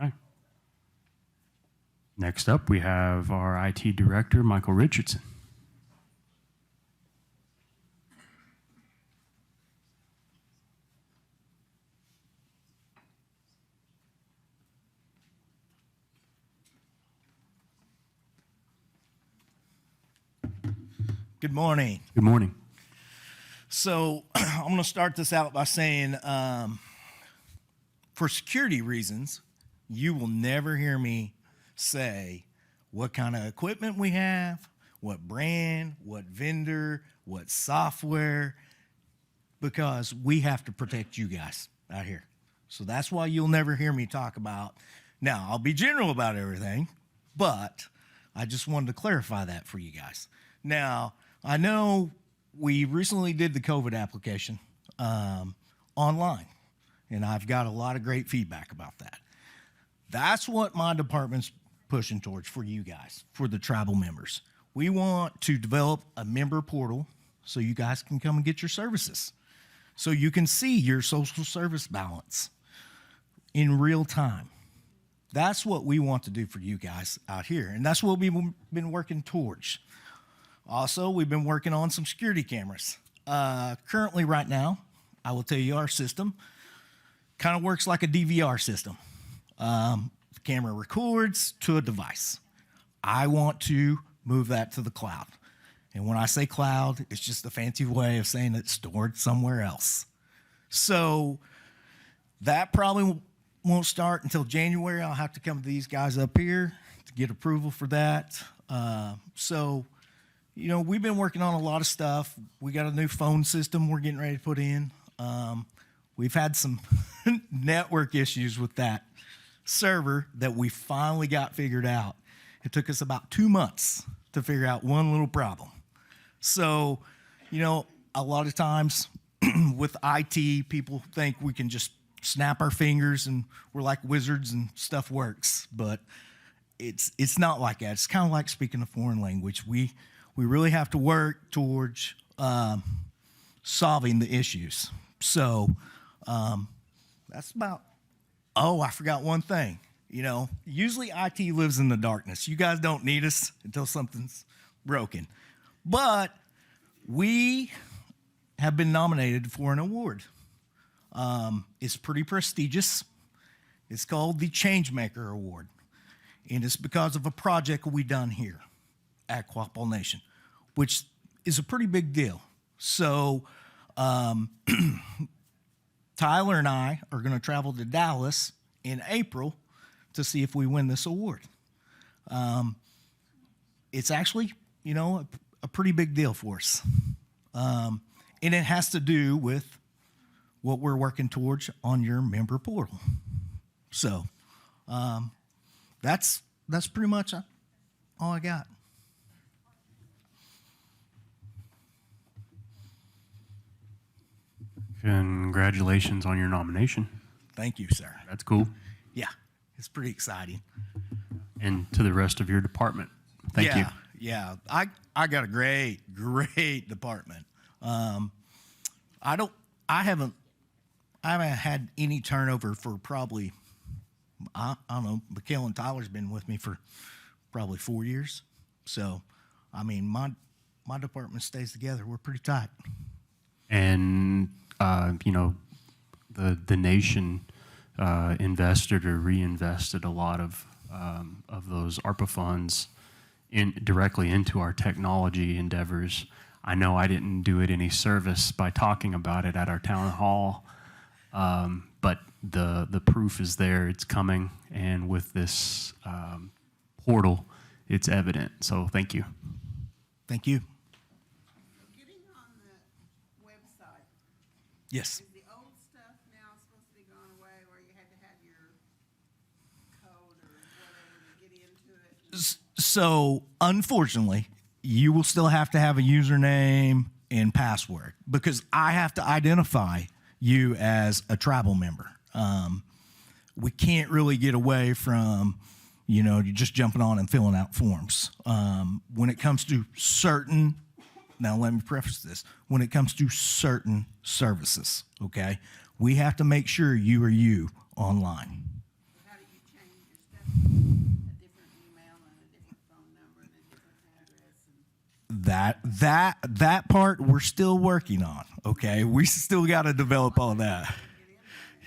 Okay. Next up, we have our IT Director, Michael Richardson. Good morning. Good morning. So I'm going to start this out by saying, for security reasons, you will never hear me say what kind of equipment we have, what brand, what vendor, what software, because we have to protect you guys out here. So that's why you'll never hear me talk about. Now, I'll be general about everything, but I just wanted to clarify that for you guys. Now, I know we recently did the COVID application online, and I've got a lot of great feedback about that. That's what my department's pushing towards for you guys, for the tribal members. We want to develop a member portal so you guys can come and get your services, so you can see your social service balance in real time. That's what we want to do for you guys out here, and that's what we've been working towards. Also, we've been working on some security cameras. Currently, right now, I will tell you our system kind of works like a DVR system. The camera records to a device. I want to move that to the cloud. And when I say cloud, it's just a fancy way of saying it's stored somewhere else. So that probably won't start until January. I'll have to come to these guys up here to get approval for that. We've been working on a lot of stuff. We got a new phone system we're getting ready to put in. We've had some network issues with that server that we finally got figured out. It took us about 2 months to figure out one little problem. So, a lot of times with IT, people think we can just snap our fingers and we're like wizards and stuff works, but it's not like that. It's kind of like speaking a foreign language. We really have to work towards solving the issues. So that's about. Oh, I forgot one thing. Usually IT lives in the darkness. You guys don't need us until something's broken. But we have been nominated for an award. It's pretty prestigious. It's called the Changemaker Award. And it's because of a project we done here at Quapaw Nation, which is a pretty big deal. So Tyler and I are going to travel to Dallas in April to see if we win this award. It's actually, a pretty big deal for us. And it has to do with what we're working towards on your member portal. So that's pretty much all I got. Congratulations on your nomination. Thank you, sir. That's cool. Yeah, it's pretty exciting. And to the rest of your department, thank you. Yeah, I got a great department. I haven't had any turnover for probably, I don't know, Mikhail and Tyler's been with me for probably 4 years. So, my department stays together. We're pretty tight. And, the nation invested or reinvested a lot of those ARPA funds directly into our technology endeavors. I know I didn't do it any service by talking about it at our town hall, but the proof is there. It's coming, and with this portal, it's evident. So thank you. Thank you. Getting on the website, Yes. is the old stuff now supposed to be gone away where you had to have your code or whatever to get into it? So, unfortunately, you will still have to have a username and password because I have to identify you as a tribal member. We can't really get away from, you just jumping on and filling out forms. When it comes to certain, now let me preface this, when it comes to certain services, okay, we have to make sure you are you online. How do you change your stuff? A different email and a different phone number and a different address? That part we're still working on, okay? We still got to develop all that.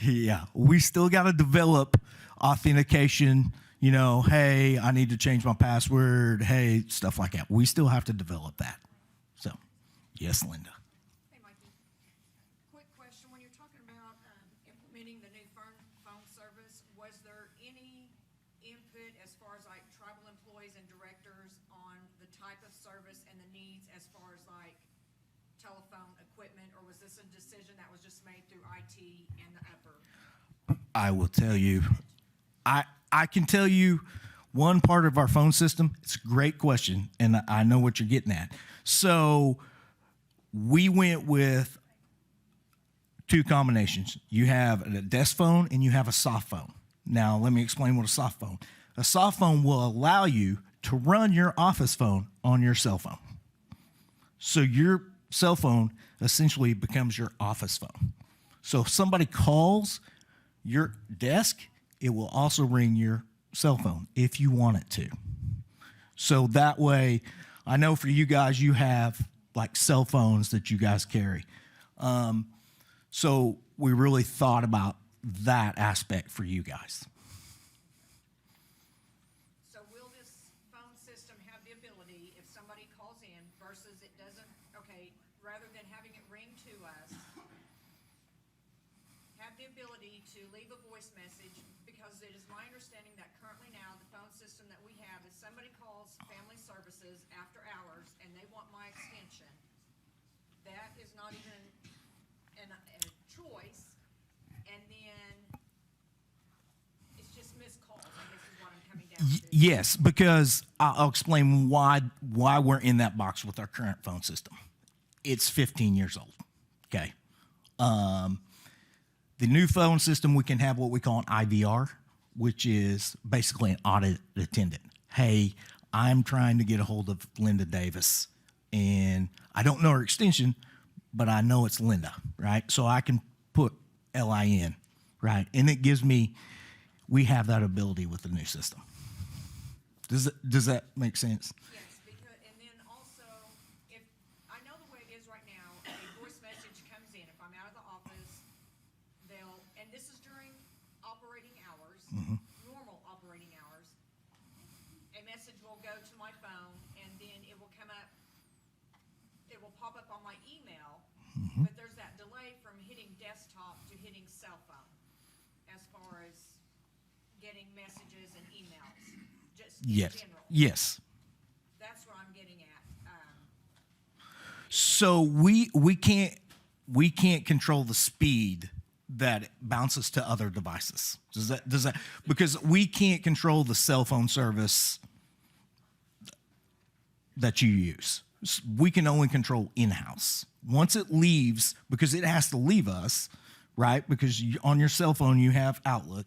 Yeah, we still got to develop authentication, hey, I need to change my password, hey, stuff like that. We still have to develop that. So, yes, Linda. Hey, Mikey. Quick question. When you're talking about implementing the new phone service, was there any input as far as like tribal employees and directors on the type of service and the needs as far as like telephone equipment, or was this a decision that was just made through IT and the upper? I will tell you, I can tell you one part of our phone system. It's a great question, and I know what you're getting at. So we went with two combinations. You have a desk phone and you have a soft phone. Now, let me explain what a soft phone. A soft phone will allow you to run your office phone on your cell phone. So your cell phone essentially becomes your office phone. So if somebody calls your desk, it will also ring your cell phone if you want it to. So that way, I know for you guys, you have like cell phones that you guys carry. So we really thought about that aspect for you guys. So will this phone system have the ability, if somebody calls in versus it doesn't, okay, rather than having it ring to us, have the ability to leave a voice message? Because it is my understanding that currently now, the phone system that we have is somebody calls family services after hours and they want my extension. That is not even a choice, and then it's just missed calls, I guess is what I'm coming down to. Yes, because I'll explain why we're in that box with our current phone system. It's 15 years old, okay? The new phone system, we can have what we call an IVR, which is basically an audit attendant. Hey, I'm trying to get a hold of Linda Davis, and I don't know her extension, but I know it's Linda, right? So I can put LIN, right? And it gives me, we have that ability with the new system. Does that make sense? Yes, because, and then also, if, I know the way it is right now, a voice message comes in, if I'm out of the office, they'll, and this is during operating hours, normal operating hours, a message will go to my phone, and then it will come up, it will pop up on my email, but there's that delay from hitting desktop to hitting cell phone, as far as getting messages and emails, just in Yes. general. Yes. That's what I'm getting at. So we can't control the speed that it bounces to other devices. Does that because we can't control the cell phone service that you use. We can only control in-house. Once it leaves, because it has to leave us, right? Because on your cell phone you have Outlook.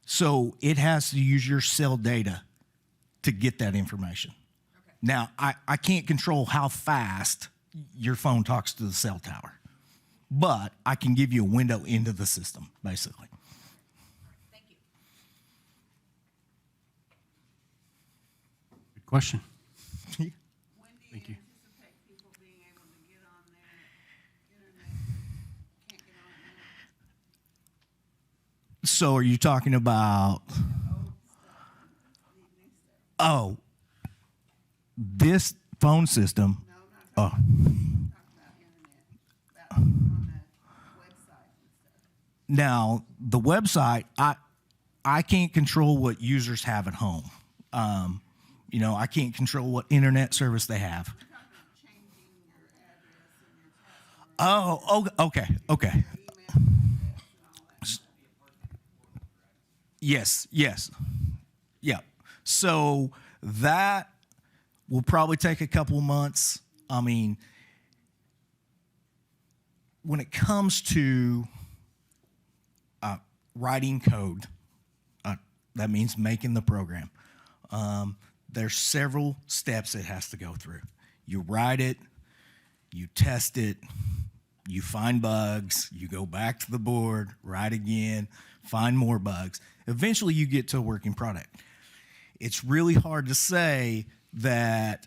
So it has to use your cell data to get that information. Okay. Now, I can't control how fast your phone talks to the cell tower, but I can give you a window into the system, basically. Thank you. Good question. When do you Thank you. anticipate people being able to get on their internet? Can't get on it now. So are you talking about, Old stuff and the new stuff. oh, this phone system? No, not Oh, talking about internet, about on the website and stuff. now the website, I can't control what users have at home. I can't control what internet service they have. I'm talking about changing your address and your password. Oh, okay. Email address and all that. Yes. Yeah. So that will probably take a couple months. I mean, when it comes to writing code, that means making the program. There's several steps it has to go through. You write it, you test it, you find bugs, you go back to the board, write again, find more bugs. Eventually you get to a working product. It's really hard to say that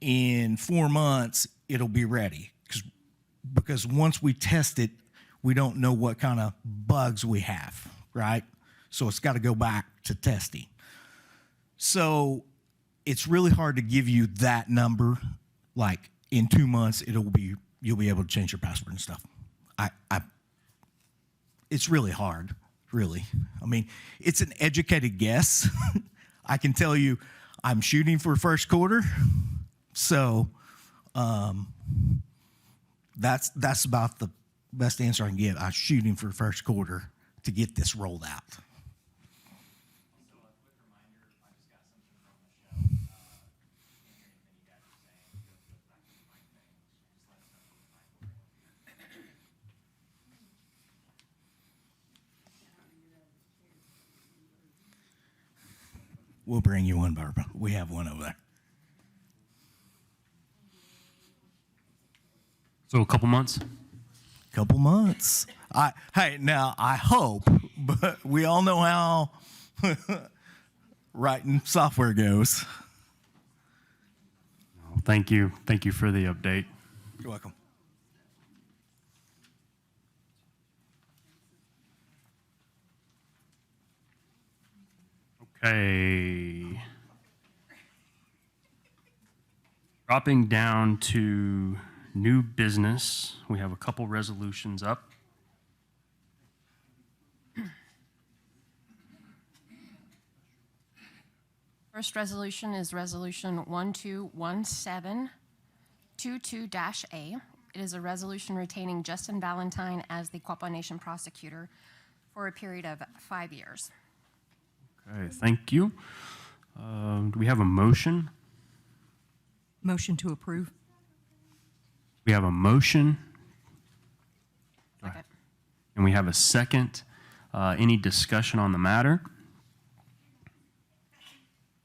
in 4 months it'll be ready because once we test it, we don't know what kind of bugs we have, right? So it's got to go back to testing. So it's really hard to give you that number, like in 2 months you'll be able to change your password and stuff. It's really hard, really. I mean, it's an educated guess. I can tell you I'm shooting for first quarter. So that's about the best answer I can give. I'm shooting for first quarter to get this rolled out. We'll bring you one, Barbara. We have one over there. So a couple months? Couple months. Hey, now I hope, but we all know how writing software goes. Thank you. Thank you for the update. You're welcome. Okay. Dropping down to new business, we have a couple resolutions up. First resolution is Resolution 121722-A. It is a resolution retaining Justin Valentine as the Quapaw Nation prosecutor for a period of 5 years. Okay, thank you. Do we have a motion? Motion to approve. We have a motion, Second. and we have a second. Any discussion on the matter?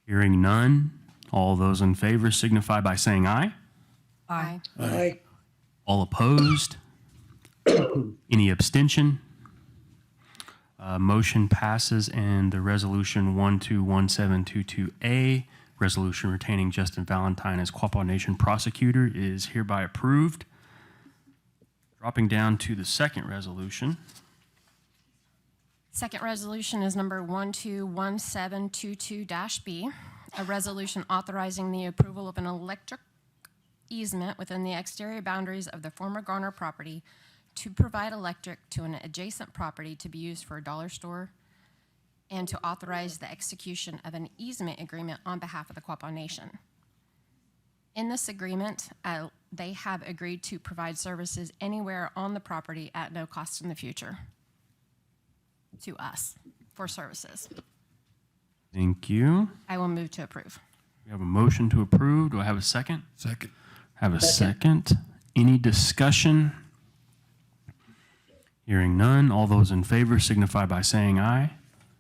Hearing none. All those in favor signify by saying aye. Aye. Aye. All opposed? Any abstention? Motion passes, and the resolution 121722A, resolution retaining Justin Valentine as Quapaw Nation prosecutor, is hereby approved. Dropping down to the second resolution. Second resolution is number 121722-B, a resolution authorizing the approval of an electric easement within the exterior boundaries of the former Garner property to provide electric to an adjacent property to be used for a dollar store, and to authorize the execution of an easement agreement on behalf of the Quapaw Nation. In this agreement, they have agreed to provide services anywhere on the property at no cost in the future to us for services. Thank you. I will move to approve. We have a motion to approve. Do I have a second? Second. Have a second. Any discussion? Hearing none. All those in favor signify by saying aye.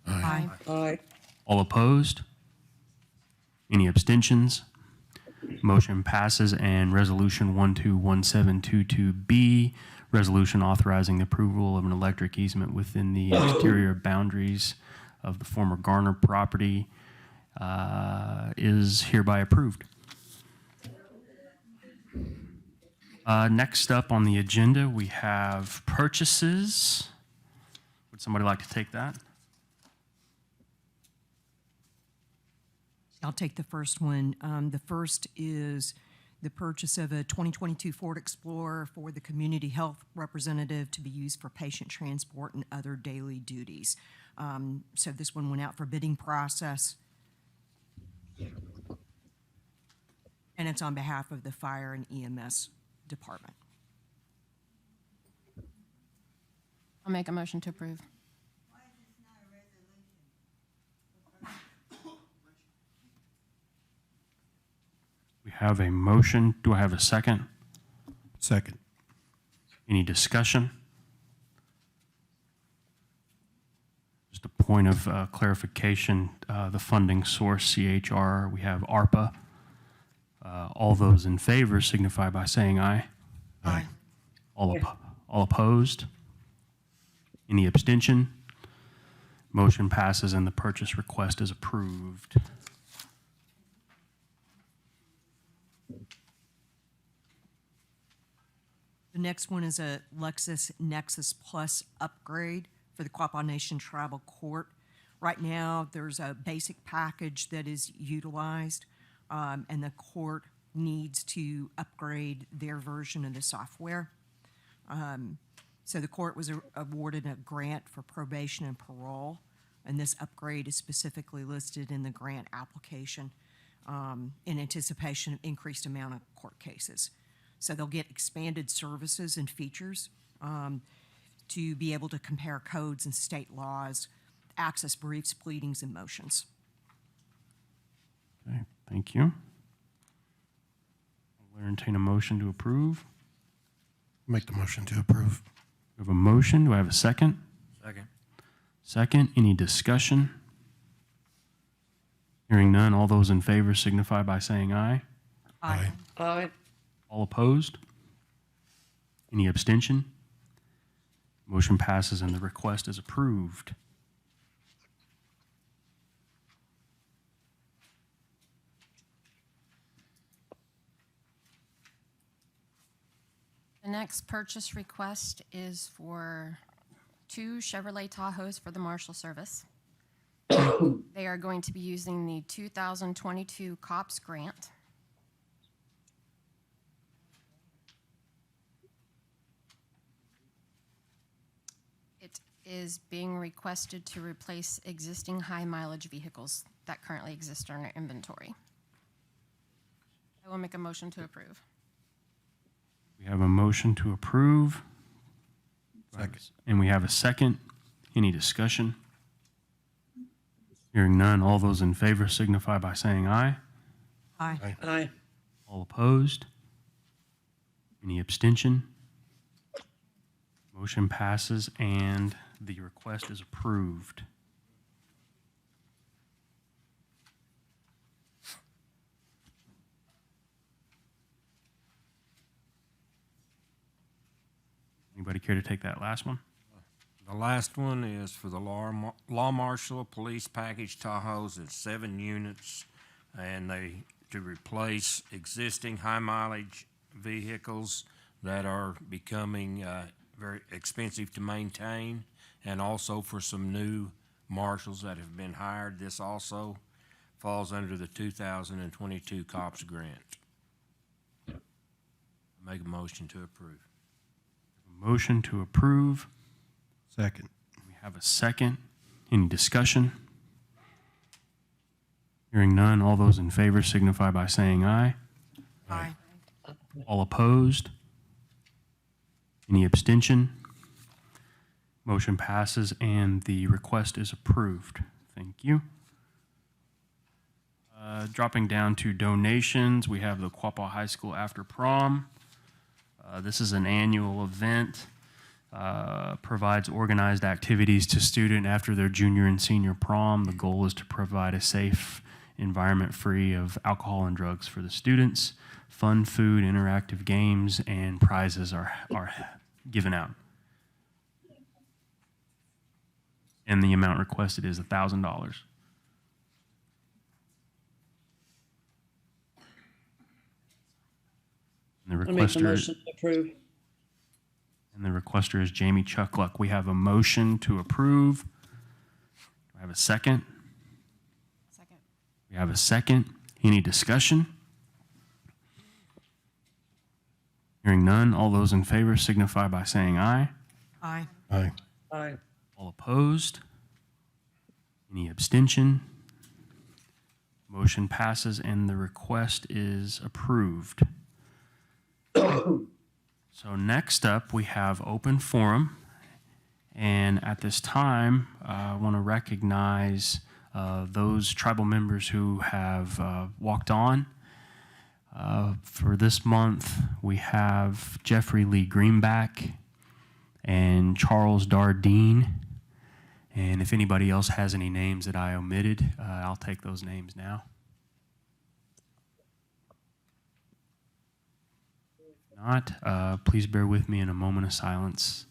Aye. Aye. All opposed? Any abstentions? Motion passes, and resolution 121722B, resolution authorizing the approval of an electric easement within the exterior boundaries of the former Garner property, is hereby approved. Next up on the agenda, we have purchases. Would somebody like to take that? I'll take the first one. The first is the purchase of a 2022 Ford Explorer for the community health representative to be used for patient transport and other daily duties. So this one went out for bidding process. And it's on behalf of the fire and EMS department. I'll make a motion to approve. We have a motion. Do I have a second? Second. Any discussion? Just a point of clarification, the funding source, CHR, we have ARPA. All those in favor signify by saying aye. Aye. All opposed? Any abstention? Motion passes, and the purchase request is approved. The next one is a Lexus Nexus Plus upgrade for the Quapaw Nation Tribal Court. Right now, there's a basic package that is utilized, and the court needs to upgrade their version of the software. So the court was awarded a grant for probation and parole, and this upgrade is specifically listed in the grant application in anticipation of increased amount of court cases. So they'll get expanded services and features to be able to compare codes and state laws, access briefs, pleadings, and motions. Okay, thank you. I'll entertain a motion to approve. Make the motion to approve. We have a motion. Do I have a second? Second. Second. Any discussion? Hearing none, all those in favor signify by saying aye. Aye. Aye. All opposed? Any abstention? Motion passes and the request is approved. The next purchase request is for 2 Chevrolet Tahoes for the Marshal Service. They are going to be using the 2022 COPS grant. It is being requested to replace existing high mileage vehicles that currently exist in our inventory. I will make a motion to approve. We have a motion to approve. Second. And we have a second. Any discussion? Hearing none, all those in favor signify by saying aye. Aye. Aye. All opposed? Any abstention? Motion passes and the request is approved. Anybody care to take that last one? The last one is for the Law Marshal Police Package Tahoes. It's 7 units, and to replace existing high mileage vehicles that are becoming very expensive to maintain, and also for some new marshals that have been hired. This also falls under the 2022 COPS grant. Make a motion to approve. Motion to approve. Second. We have a second. Any discussion? Hearing none, all those in favor signify by saying aye. Aye. All opposed? Any abstention? Motion passes and the request is approved. Thank you. Dropping down to donations, we have the Quapaw High School After Prom. This is an annual event, provides organized activities to students after their junior and senior prom. The goal is to provide a safe environment free of alcohol and drugs for the students. Fun, food, interactive games, and prizes are given out. And the amount requested is $1,000. And the I make the requester, motion to approve. and the requester is Jamie Chuckluck. We have a motion to approve. Do I have a second? Second. We have a second. Any discussion? Hearing none, all those in favor signify by saying aye. Aye. Aye. Aye. All opposed? Any abstention? Motion passes and the request is approved. So next up, we have open forum. And at this time, I want to recognize those tribal members who have walked on. For this month, we have Jeffrey Lee Greenback and Charles Dardeen. And if anybody else has any names that I omitted, I'll take those names now. If not, please bear with me in a moment of silence.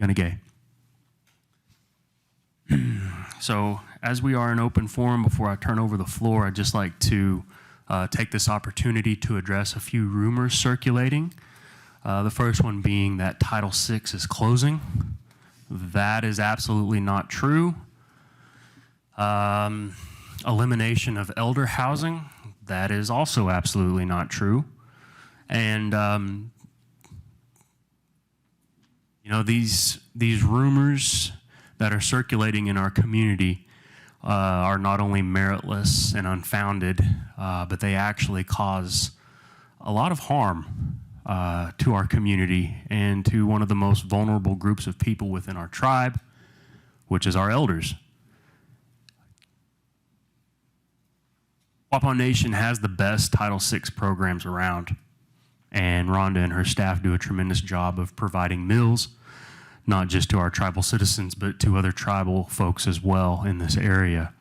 Gonna gay. So as we are in open forum, before I turn over the floor, I'd just like to take this opportunity to address a few rumors circulating. The first one being that Title VI is closing. That is absolutely not true. Elimination of elder housing, that is also absolutely not true. And you know, these rumors that are circulating in our community are not only meritless and unfounded, but they actually cause a lot of harm to our community and to one of the most vulnerable groups of people within our tribe, which is our elders. Quapaw Nation has the best Title VI programs around, and Rhonda and her staff do a tremendous job of providing meals, not just to our tribal citizens, but to other tribal folks as well in this area.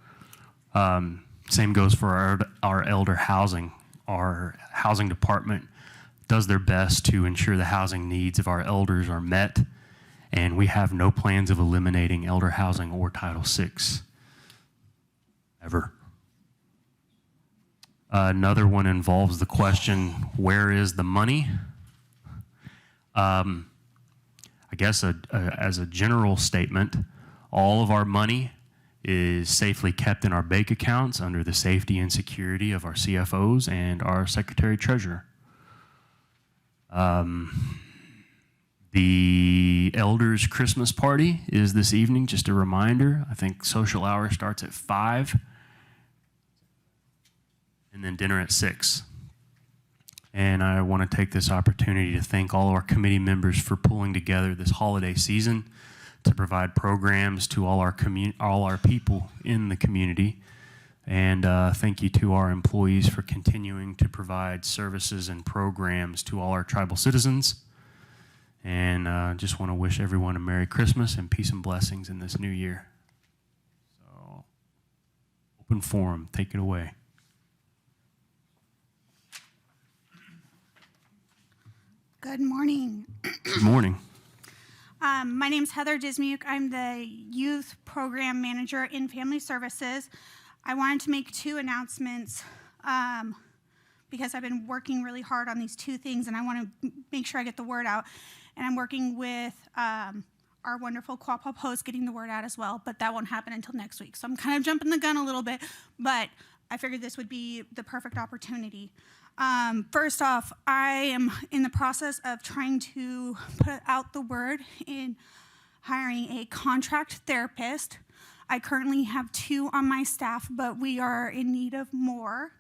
Same goes for our elder housing. Our housing department does their best to ensure the housing needs of our elders are met, and we have no plans of eliminating elder housing or Title VI, ever. Another one involves the question, where is the money? I guess as a general statement, all of our money is safely kept in our bank accounts under the safety and security of our CFOs and our Secretary Treasurer. The Elders Christmas party is this evening, just a reminder. I think social hour starts at 5, and then dinner at 6. And I want to take this opportunity to thank all of our committee members for pulling together this holiday season to provide programs to all our people in the community. And thank you to our employees for continuing to provide services and programs to all our tribal citizens. And just want to wish everyone a Merry Christmas and peace and blessings in this new year. So, open forum, take it away. Good morning. Good morning. My name's Heather Dismuke. I'm the Youth Program Manager in Family Services. I wanted to make 2 announcements because I've been working really hard on these 2 things, and I want to make sure I get the word out. And I'm working with our wonderful Quapaw Post getting the word out as well, but that won't happen until next week. So I'm kind of jumping the gun a little bit, but I figured this would be the perfect opportunity. First off, I am in the process of trying to put out the word in hiring a contract therapist. I currently have 2 on my staff, but we are in need of more.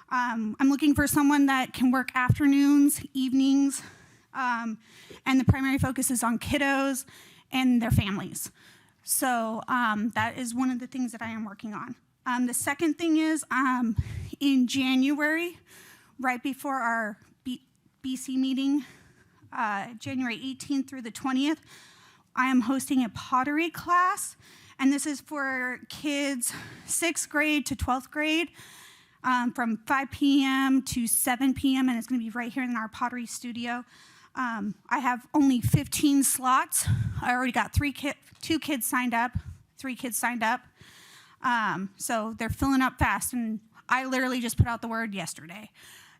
I'm looking for someone that can work afternoons, evenings, and the primary focus is on kiddos and their families. So that is one of the things that I am working on. The second thing is in January, right before our BC meeting, January 18th through the 20th, I am hosting a pottery class, and this is for kids 6th grade to 12th grade from 5 p.m. to 7 p.m., and it's going to be right here in our pottery studio. I have only 15 slots. I already got 2 kids signed up, 3 kids signed up. So they're filling up fast, and I literally just put out the word yesterday.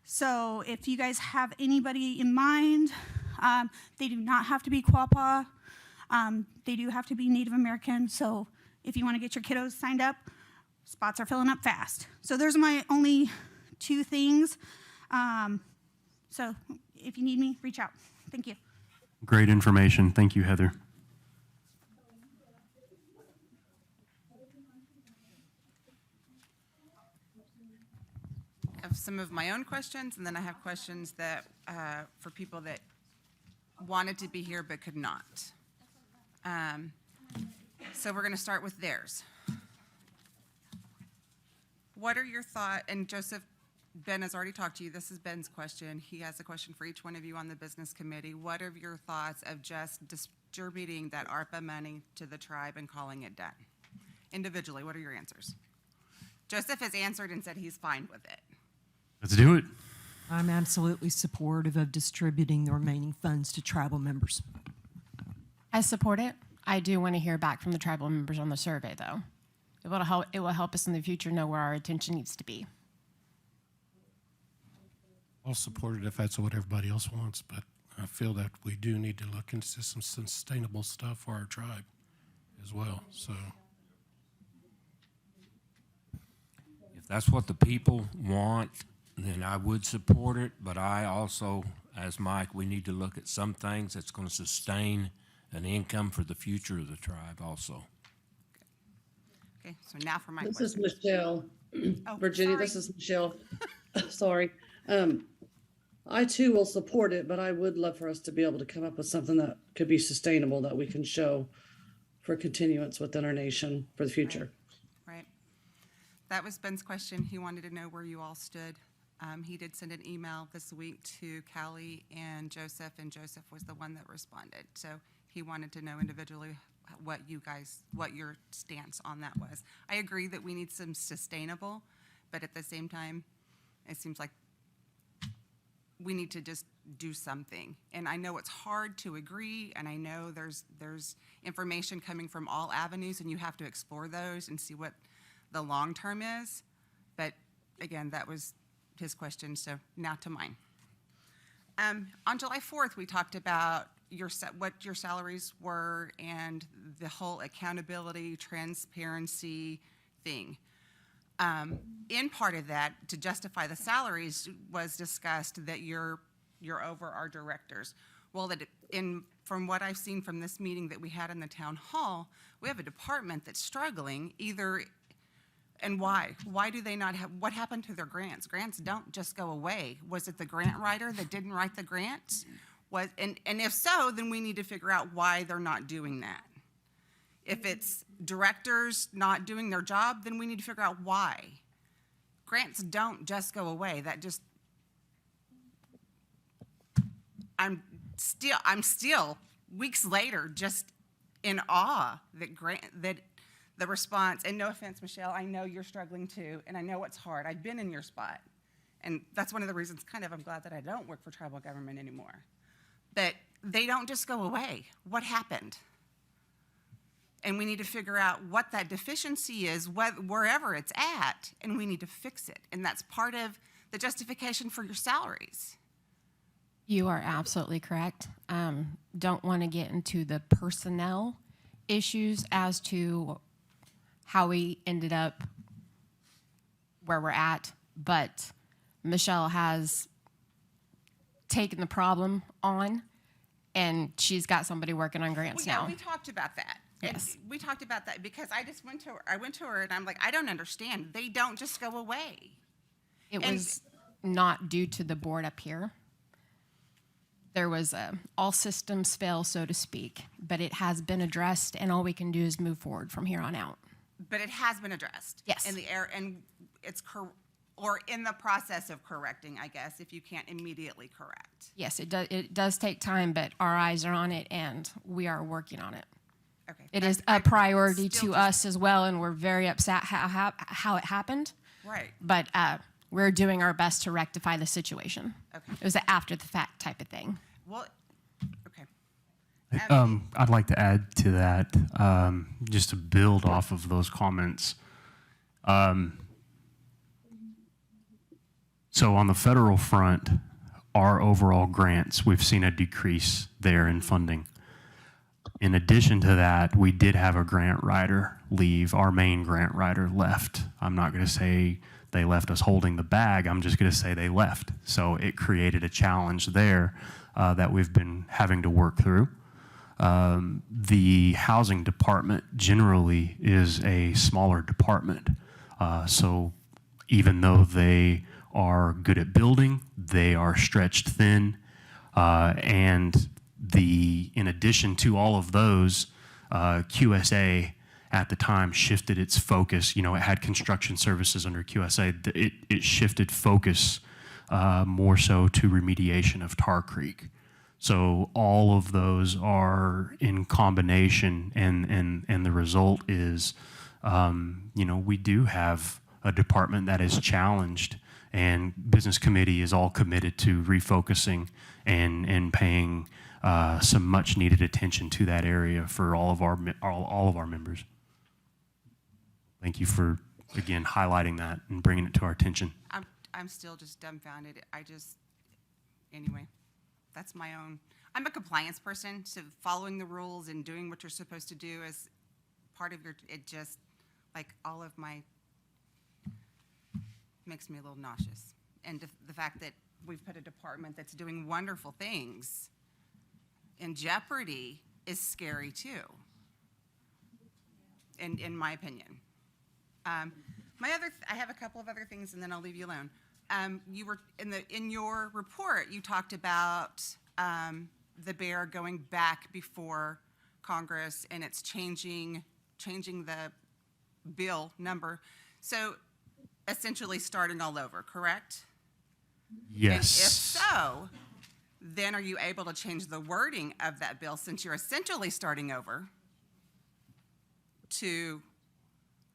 So if you guys have anybody in mind, they do not have to be Quapaw. They do have to be Native American. So if you want to get your kiddos signed up, spots are filling up fast. So those are my only 2 things. So if you need me, reach out. Thank you. Great information. Thank you, Heather. I have some of my own questions, and then I have questions that for people that wanted to be here but could not. So we're going to start with theirs. What are your thoughts? And Joseph, Ben has already talked to you. This is Ben's question. He has a question for each one of you on the business committee. What are your thoughts of just distributing that ARPA money to the tribe and calling it done? Individually, what are your answers? Joseph has answered and said he's fine with it. Let's do it. I'm absolutely supportive of distributing the remaining funds to tribal members. I support it. I do want to hear back from the tribal members on the survey, though. It will help us in the future know where our attention needs to be. I'll support it if that's what everybody else wants, but I feel that we do need to look into some sustainable stuff for our tribe as well, so. If that's what the people want, then I would support it, but I also, as Mike, we need to look at some things that's going to sustain an income for the future of the tribe also. Okay, so now for my This question. is Michelle. Oh, Virginia, sorry. this is Michelle. Sorry. I too will support it, but I would love for us to be able to come up with something that could be sustainable that we can show for continuance within our nation for the future. Right. that was Ben's question. He wanted to know where you all stood. He did send an email this week to Callie and Joseph was the one that responded. So he wanted to know individually what your stance on that was. I agree that we need some sustainable, but at the same time, it seems like we need to just do something. And I know it's hard to agree, and I know there's information coming from all avenues, and you have to explore those and see what the long term is. But again, that was his question, so now to mine. On July 4th, we talked about what your salaries were and the whole accountability, transparency thing. In part of that, to justify the salaries, was discussed that you're over our directors. Well, from what I've seen from this meeting that we had in the town hall, we have a department that's struggling either. And why? Why do they not have, what happened to their grants? Grants don't just go away. Was it the grant writer that didn't write the grants? And if so, then we need to figure out why they're not doing that. If it's directors not doing their job, then we need to figure out why. Grants don't just go away. I'm still weeks later just in awe that the response, and no offense, Michelle, I know you're struggling too, and I know it's hard. I've been in your spot. And that's one of the reasons I'm glad that I don't work for tribal government anymore. But they don't just go away. What happened? And we need to figure out what that deficiency is, wherever it's at, and we need to fix it. And that's part of the justification for your salaries. You are absolutely correct. Don't want to get into the personnel issues as to how we ended up where we're at, but Michelle has taken the problem on, and she's got somebody working on grants now. We talked about that. Yes. And we talked about that because I went to her and I'm like, I don't understand. They don't just go away. It was not due to the board up here. There was all systems fail, so to speak, but it has been addressed, and all we can do is move forward from here on out. But it has been addressed. Yes. In the air, and it's or in the process of correcting, I guess, if you can't immediately correct. Yes, it does take time, but our eyes are on it, and we are working on it. Okay. It is a priority to us as well, and we're very upset how it happened. Right. But we're doing our best to rectify the situation. Okay. It was an after-the-fact type of thing. Well, okay. I'd like to add to that, just to build off of those comments. So on the federal front, our overall grants, we've seen a decrease there in funding. In addition to that, we did have a grant writer leave. Our main grant writer left. I'm not going to say they left us holding the bag. I'm just going to say they left. So it created a challenge there that we've been having to work through. The housing department generally is a smaller department. So even though they are good at building, they are stretched thin. And in addition to all of those, QSA at the time shifted its focus. You know, it had construction services under QSA. It shifted focus more so to remediation of Tar Creek. So all of those are in combination, and the result is, you know, we do have a department that is challenged, and business committee is all committed to refocusing and paying some much needed attention to that area for all of our members. Thank you for, again, highlighting that and bringing it to our attention. I'm still just dumbfounded. Anyway, that's my own. I'm a compliance person, so following the rules and doing what you're supposed to do is part of it just, like, all of my, makes me a little nauseous. And the fact that we've put a department that's doing wonderful things in jeopardy is scary too, in my opinion. I have a couple of other things, and then I'll leave you alone. You were in your report, you talked about the bear going back before Congress, and it's changing the bill number. So essentially starting all over, correct? Yes. And if so, then are you able to change the wording of that bill since you're essentially starting over to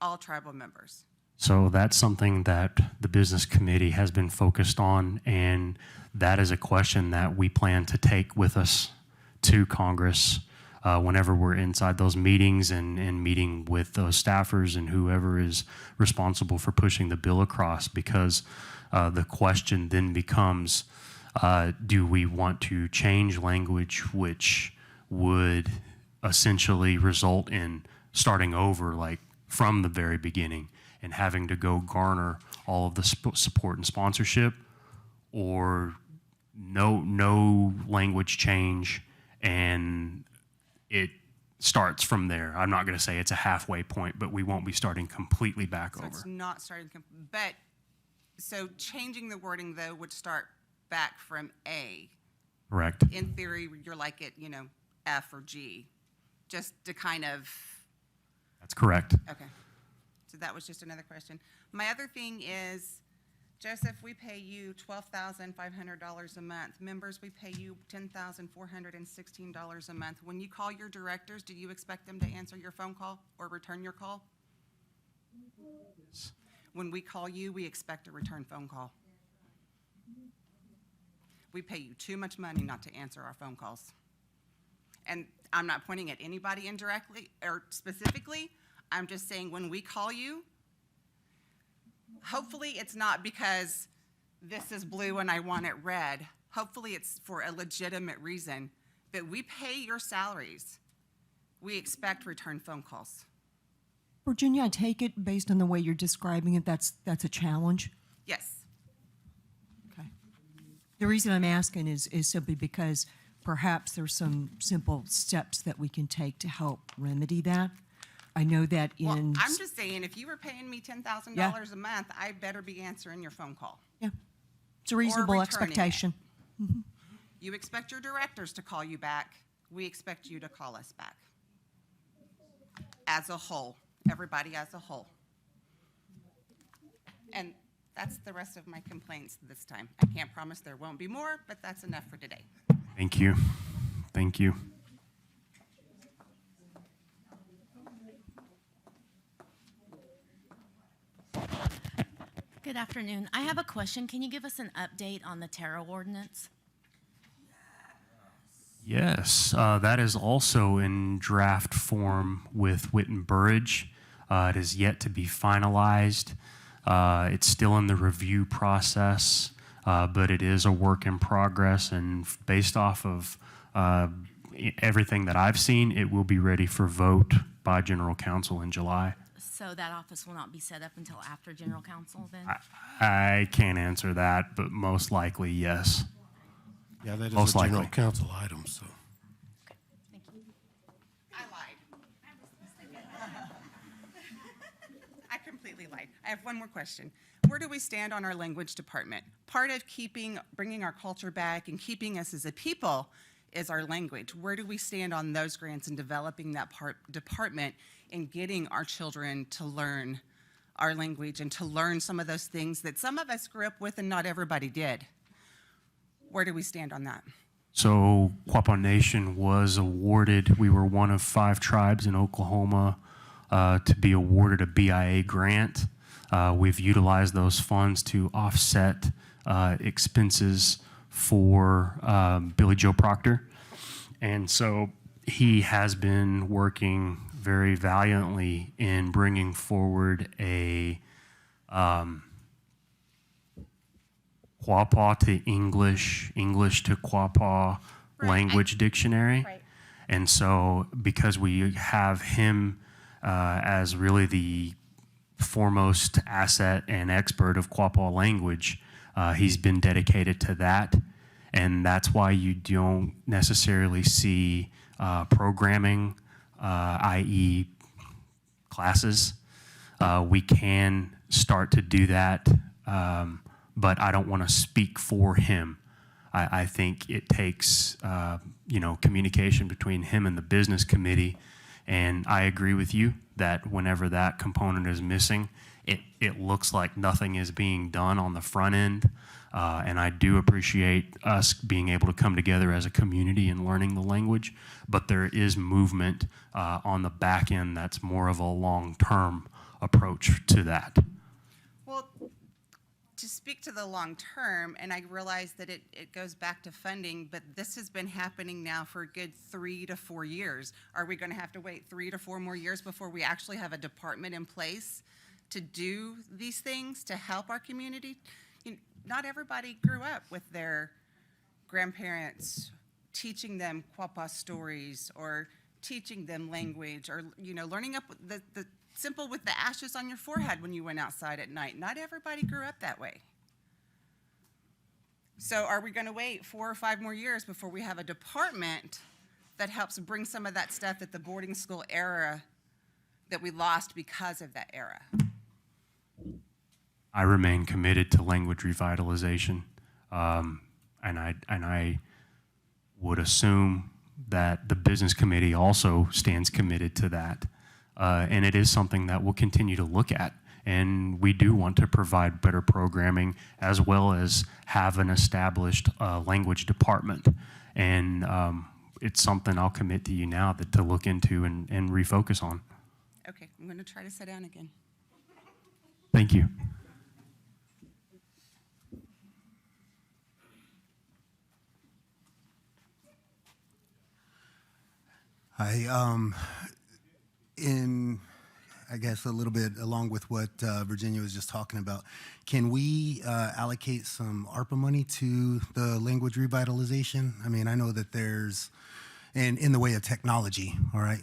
all tribal members? So that's something that the business committee has been focused on, and that is a question that we plan to take with us to Congress whenever we're inside those meetings and meeting with those staffers and whoever is responsible for pushing the bill across, because the question then becomes, do we want to change language which would essentially result in starting over like from the very beginning and having to go garner all of the support and sponsorship, or no language change and it starts from there? I'm not going to say it's a halfway point, but we won't be starting completely back So over. it's not starting, but, so changing the wording though would start back from A. Correct. In theory, you're like at, F or G, just to kind of, That's correct. okay. So that was just another question. My other thing is, Joseph, we pay you $12,500 a month. Members, we pay you $10,416 a month. When you call your directors, do you expect them to answer your phone call or return your call? When we call you, we expect a return phone call. We pay you too much money not to answer our phone calls. And I'm not pointing at anybody indirectly or specifically. I'm just saying when we call you, hopefully it's not because this is blue and I want it red. Hopefully it's for a legitimate reason. But we pay your salaries. We expect return phone calls. Virginia, I take it based on the way you're describing it, that's a challenge? Yes. Okay. The reason I'm asking is simply because perhaps there's some simple steps that we can take to help remedy that. I know that in... Well, I'm just saying, if you were paying me $10,000 a month, I better be answering your phone call. Yeah, it's a reasonable returning it. expectation. You expect your directors to call you back. We expect you to call us back. As a whole, everybody as a whole. And that's the rest of my complaints this time. I can't promise there won't be more, but that's enough for today. Thank you. Thank you. Good afternoon. I have a question. Can you give us an update on the Terra ordinance? Yes, that is also in draft form with Witten Burridge. It is yet to be finalized. It's still in the review process, but it is a work in progress, and based off of everything that I've seen, it will be ready for vote by General Council in July. So that office will not be set up until after General Council then? I can't answer that, but most likely, yes. Yeah, that is Most a general likely. council item, so. Thank you. I lied. I completely lied. I have one more question. Where do we stand on our language department? Part of bringing our culture back and keeping us as a people is our language. Where do we stand on those grants and developing that department and getting our children to learn our language and to learn some of those things that some of us grew up with and not everybody did? Where do we stand on that? So Quapaw Nation was awarded, we were one of 5 tribes in Oklahoma to be awarded a BIA grant. We've utilized those funds to offset expenses for Billy Joe Proctor. And so he has been working very valiantly in bringing forward a Quapaw to English, English to Quapaw language dictionary. Right. And so because we have him as really the foremost asset and expert of Quapaw language, he's been dedicated to that. And that's why you don't necessarily see programming, i.e. classes. We can start to do that, but I don't want to speak for him. I think it takes, communication between him and the business committee And I agree with you that whenever that component is missing, it looks like nothing is being done on the front end. And I do appreciate us being able to come together as a community and learning the language, but there is movement on the back end that's more of a long-term approach to that. Well, to speak to the long term, and I realize that it goes back to funding, but this has been happening now for a good 3 to 4 years. Are we going to have to wait 3 to 4 more years before we actually have a department in place to do these things to help our community? Not everybody grew up with their grandparents teaching them Quapaw stories or teaching them language or, learning up the simple with the ashes on your forehead when you went outside at night. Not everybody grew up that way. So are we going to wait 4 or 5 more years before we have a department that helps bring some of that stuff that the boarding school era that we lost because of that era? I remain committed to language revitalization, and I would assume that the business committee also stands committed to that, and it is something that we'll continue to look at. And we do want to provide better programming as well as have an established language department. And it's something I'll commit to you now to look into and refocus on. Okay, I'm going to try to sit down again. Thank you. I guess a little bit along with what Virginia was just talking about, can we allocate some ARPA money to the language revitalization? I mean, I know that there's, and in the way of technology, all right?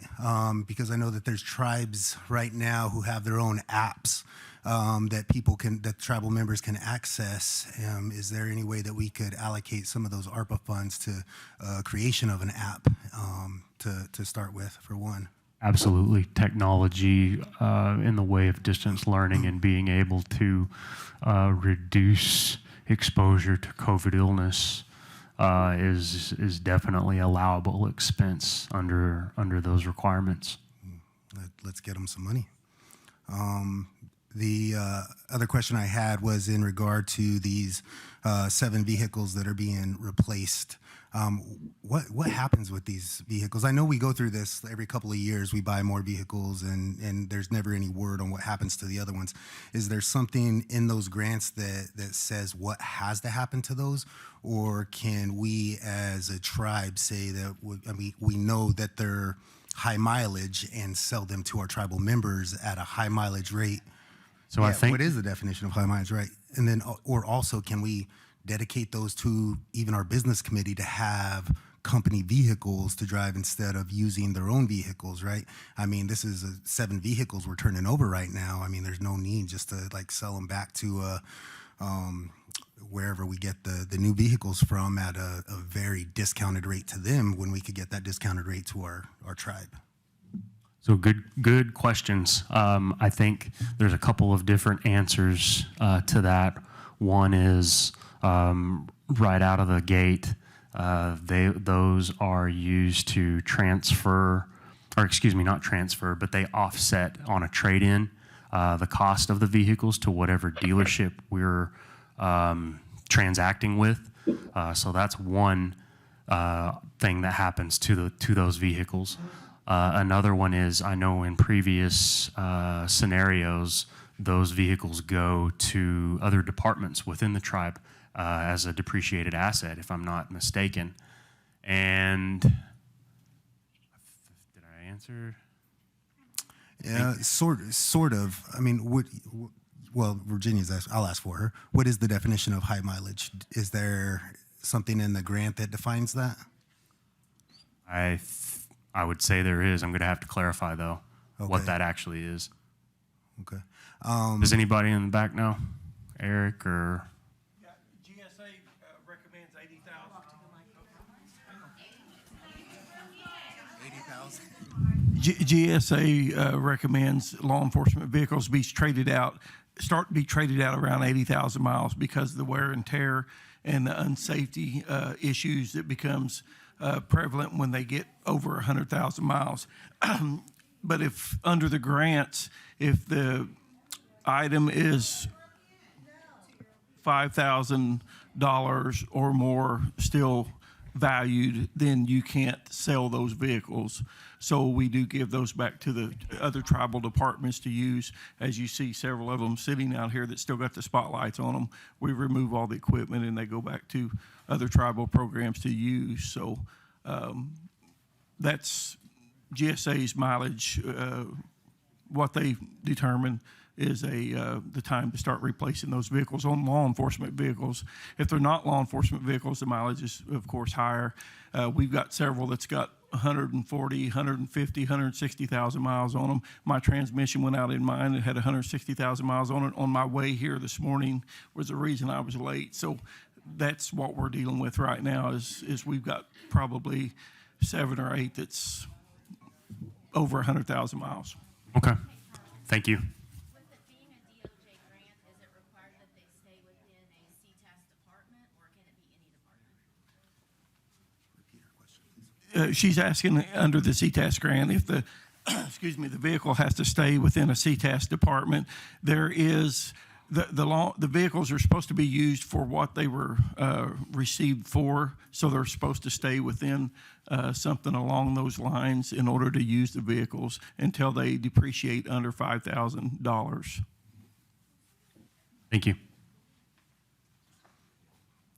Because I know that there's tribes right now who have their own apps that tribal members can access. Is there any way that we could allocate some of those ARPA funds to creation of an app to start with, for one? Absolutely. Technology in the way of distance learning and being able to reduce exposure to COVID illness is definitely a allowable expense under those requirements. Let's get them some money. The other question I had was in regard to these 7 vehicles that are being replaced. What happens with these vehicles? I know we go through this every couple of years. We buy more vehicles, and there's never any word on what happens to the other ones. Is there something in those grants that says what has to happen to those? Or can we as a tribe say that we know that they're high mileage and sell them to our tribal members at a high mileage rate? So I think, what is the definition of high mileage, right? And then, or also, can we dedicate those to even our business committee to have company vehicles to drive instead of using their own vehicles, right? I mean, this is 7 vehicles we're turning over right now. I mean, there's no need just to sell them back to wherever we get the new vehicles from at a very discounted rate to them when we could get that discounted rate to our tribe. So good questions. I think there's a couple of different answers to that. One is right out of the gate, those are used to transfer, or excuse me, not transfer, but they offset on a trade-in the cost of the vehicles to whatever dealership we're transacting with. So that's one thing that happens to those vehicles. Another one is, I know in previous scenarios, those vehicles go to other departments within the tribe as a depreciated asset, if I'm not mistaken. And did I answer? Yeah, sort of. I mean, well, Virginia's asked, I'll ask for her. What is the definition of high mileage? Is there something in the grant that defines that? I would say there is. I'm going to have to clarify, though, what Okay. that actually is. Okay. Does anybody in the back know? Eric or? Yeah, GSA recommends 80,000. 80,000. GSA recommends law enforcement vehicles start to be traded out around 80,000 miles because of the wear and tear and the unsafety issues that becomes prevalent when they get over 100,000 miles. but if, under the grants, if the item is $5,000 or more still valued, then you can't sell those vehicles. So we do give those back to the other tribal departments to use. As you see several of them sitting out here that still got the spotlights on them, we remove all the equipment and they go back to other tribal programs to use. So that's GSA's mileage. What they determine is the time to start replacing those vehicles on law enforcement vehicles. If they're not law enforcement vehicles, the mileage is, of course, higher. We've got several that's got 140, 150, 160,000 miles on them. My transmission went out in mine. It had 160,000 miles on it. On my way here this morning was the reason I was late. So that's what we're dealing with right now is we've got probably 7 or 8 that's over 100,000 miles. Okay. Thank you. With it being a DOJ grant, is it required that they stay within a CTAS department, or can it be any department? She's asking under the CTAS grant if the, excuse me, the vehicle has to stay within a CTAS department. There is, the vehicles are supposed to be used for what they were received for, so they're supposed to stay within something along those lines in order to use the vehicles until they depreciate under $5,000. Thank you.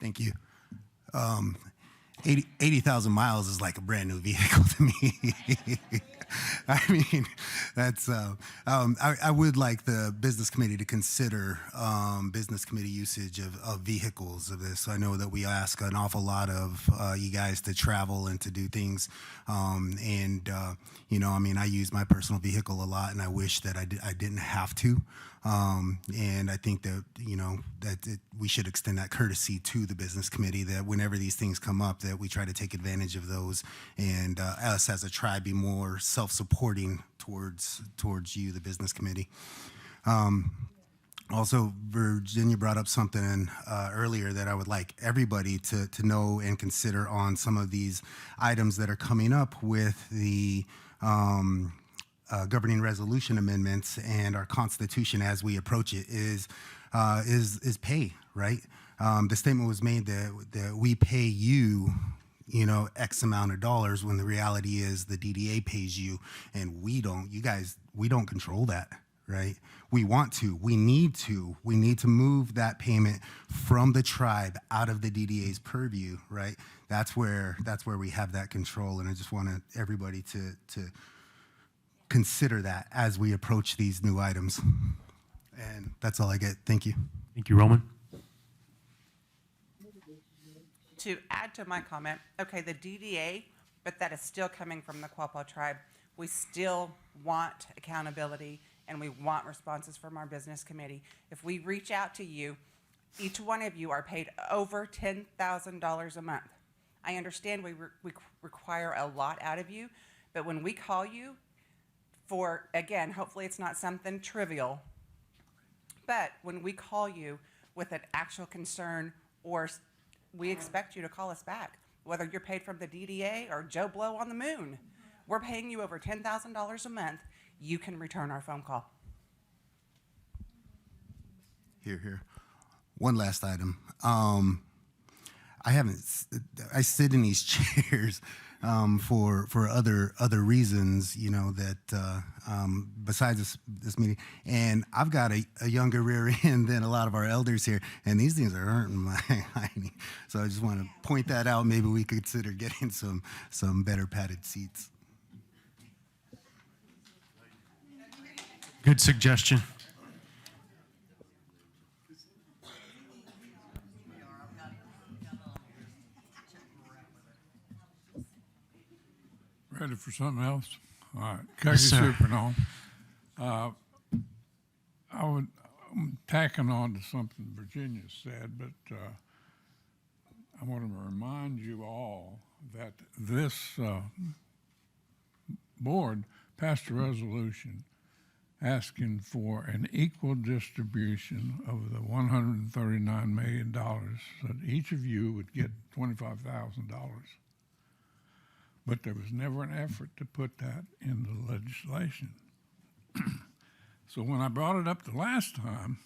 Thank you. 80,000 miles is like a brand new vehicle to me. I mean, that's, I would like the business committee to consider business committee usage of vehicles of this. I know that we ask an awful lot of you guys to travel and to do things. You know, I mean, I use my personal vehicle a lot and I wish that I didn't have to. And I think that, you know, we should extend that courtesy to the business committee, that whenever these things come up, that we try to take advantage of those, and us as a tribe be more self-supporting towards you, the business committee. Also, Virginia brought up something earlier that I would like everybody to know and consider on some of these items that are coming up with the governing resolution amendments and our Constitution as we approach it is pay, right? The statement was made that we pay you, you know, X amount of dollars, when the reality is the DDA pays you, and we don't. You guys, we don't control that, right? We want to. We need to. We need to move that payment from the tribe out of the DDA's purview, right? That's where we have that control, and I just want everybody to consider that as we approach these new items. And that's all I get. Thank you. Thank you, Roman. To add to my comment, okay, the DDA, but that is still coming from the Quapaw tribe. We still want accountability and we want responses from our business committee. If we reach out to you, each one of you are paid over $10,000 a month. I understand we require a lot out of you, but when we call you for, again, hopefully it's not something trivial, but when we call you with an actual concern, or we expect you to call us back, whether you're paid from the DDA or Joe Blow on the moon. We're paying you over $10,000 a month. You can return our phone call. Here. One last item. I sit in these chairs for other reasons, you know, that besides this meeting, and I've got a younger rear end than a lot of our elders here, and these things are hurting my hiney. So I just want to point that out. Maybe we could consider getting some better padded seats. Good suggestion. Ready for something else? All right. Yes, sir. Super on. I'm tacking on to something Virginia said, but I want to remind you all that this board passed a resolution asking for an equal distribution of the $139 million, so that each of you would get $25,000. but there was never an effort to put that in the legislation. So when I brought it up the last time,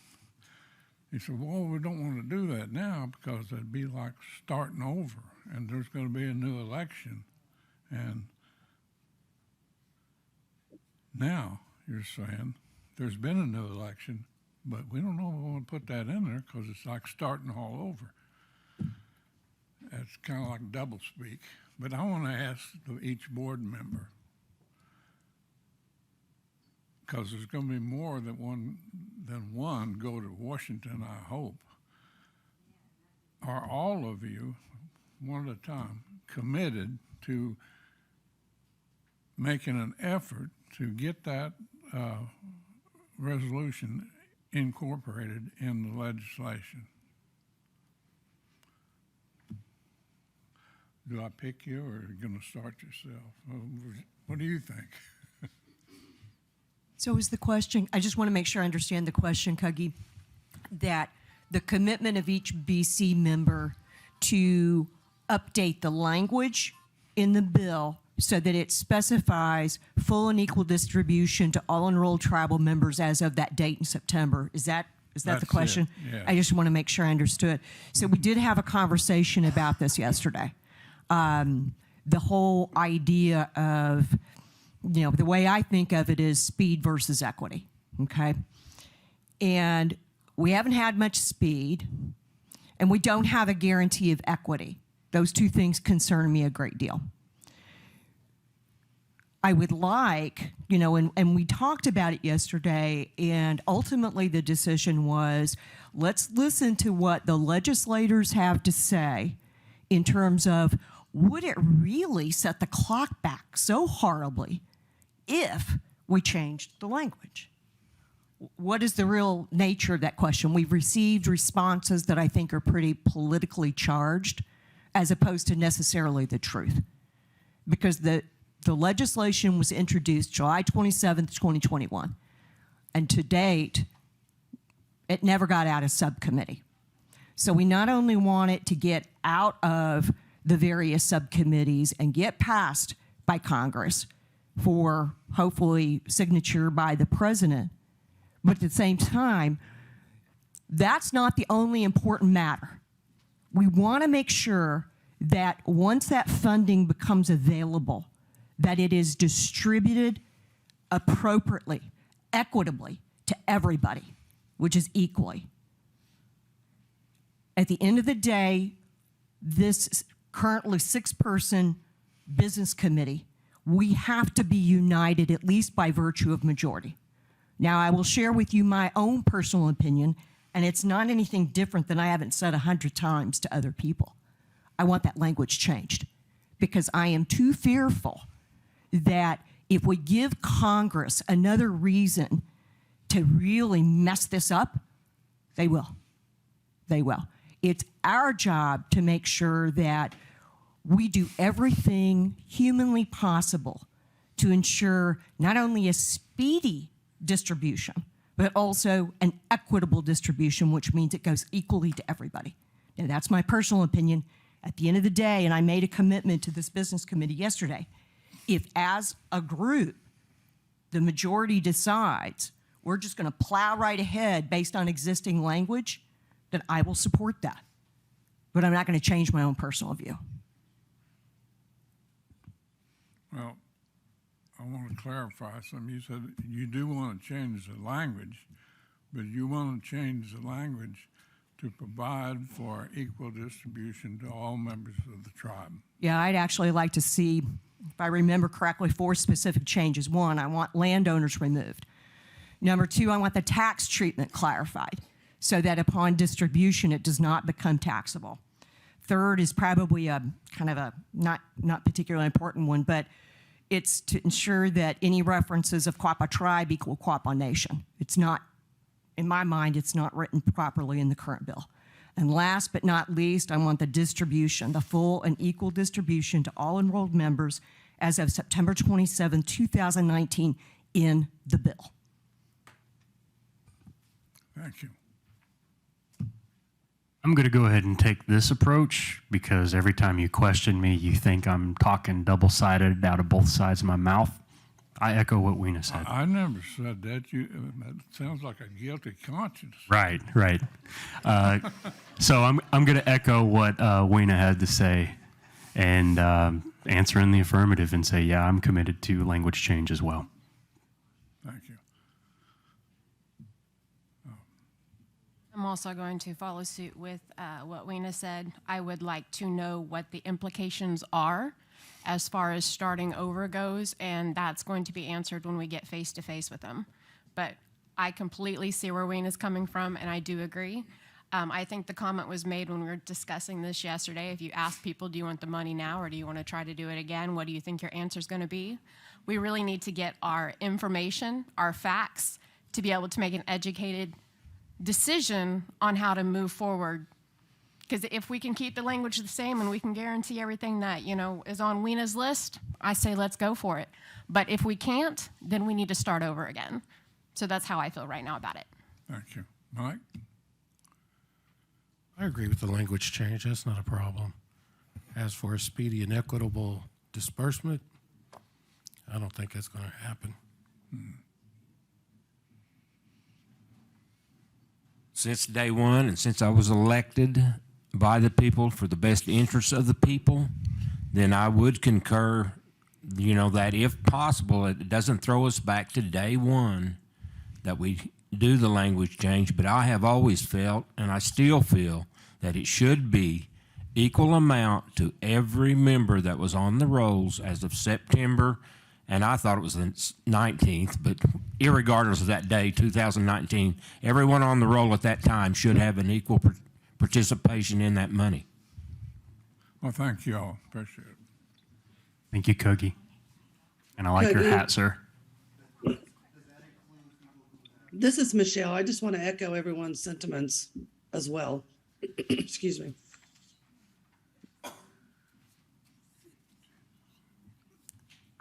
he said, well, we don't want to do that now because it'd be like starting over, and there's going to be a new election. And now you're saying there's been a new election, but we don't know if we want to put that in there because it's like starting all over. It's kind of like double speak. But I want to ask each board member, because there's going to be more than one go to Washington, I hope. Are all of you, one at a time, committed to making an effort to get that resolution incorporated in the legislation? Do I pick you, or are you going to start yourself? What do you think? So is the question, I just want to make sure I understand the question, Cuggy, that the commitment of each BC member to update the language in the bill so that it specifies full and equal distribution to all enrolled tribal members as of that date in September. Is that the That's question? it, yeah. I just want to make sure I understood. So we did have a conversation about this yesterday. The whole idea of, you know, the way I think of it is speed versus equity, okay? And we haven't had much speed, and we don't have a guarantee of equity. Those two things concern me a great deal. I would like, you know, and we talked about it yesterday, and ultimately the decision was, let's listen to what the legislators have to say in terms of, would it really set the clock back so horribly if we changed the language? What is the real nature of that question? We've received responses that I think are pretty politically charged as opposed to necessarily the truth. Because the legislation was introduced July 27th, 2021. And to date, it never got out of subcommittee. So we not only want it to get out of the various subcommittees and get passed by Congress for hopefully signature by the president, but at the same time, that's not the only important matter. We want to make sure that once that funding becomes available, that it is distributed appropriately, equitably to everybody, which is equally. At the end of the day, this currently 6-person business committee, we have to be united at least by virtue of majority. Now, I will share with you my own personal opinion, and it's not anything different than I haven't said 100 times to other people. I want that language changed because I am too fearful that if we give Congress another reason to really mess this up, they will. They will. It's our job to make sure that we do everything humanly possible to ensure not only a speedy distribution, but also an equitable distribution, which means it goes equally to everybody. Now, that's my personal opinion. At the end of the day, and I made a commitment to this business committee yesterday, if as a group, the majority decides we're just going to plow right ahead based on existing language, then I will support that. But I'm not going to change my own personal view. Well, I want to clarify something. You said you do want to change the language, but you want to change the language to provide for equal distribution to all members of the tribe. Yeah, I'd actually like to see, if I remember correctly, 4 specific changes. 1, I want landowners removed. Number 2, I want the tax treatment clarified so that upon distribution, it does not become taxable. 3rd is probably a kind of a not particularly important one, but it's to ensure that any references of Quapaw tribe equal Quapaw Nation. It's not, in my mind, it's not written properly in the current bill. And last but not least, I want the distribution, the full and equal distribution to all enrolled members as of September 27, 2019 in the bill. Thank you. I'm going to go ahead and take this approach because every time you question me, you think I'm talking double-sided out of both sides of my mouth. I echo what Weena said. I never said that. That sounds like a guilty conscience. Right. So I'm going to echo what Weena had to say and answer in the affirmative and say, yeah, I'm committed to language change as well. Thank you. I'm also going to follow suit with what Weena said. I would like to know what the implications are as far as starting over goes, and that's going to be answered when we get face-to-face with them. But I completely see where Wayne is coming from, and I do agree. I think the comment was made when we were discussing this yesterday. If you ask people, do you want the money now or do you want to try to do it again? What do you think your answer is going to be? We really need to get our information, our facts, to be able to make an educated decision on how to move forward. Because if we can keep the language the same and we can guarantee everything that, is on Weena's list, I say let's go for it. But if we can't, then we need to start over again. So that's how I feel right now about it. Thank you. Mike? I agree with the language change. That's not a problem. As for a speedy and equitable disbursement, I don't think that's going to happen. Since day one and since I was elected by the people for the best interests of the people, then I would concur, that if possible, it doesn't throw us back to day one, that we do the language change. But I have always felt, and I still feel, that it should be equal amount to every member that was on the rolls as of September, and I thought it was the 19th, but irregardless of that day, 2019, everyone on the roll at that time should have an equal participation in that money. Well, thank you all. Appreciate it. Thank you, Kogi. And I like your hat, sir. This is Michelle. I just want to echo everyone's sentiments as well. Excuse me.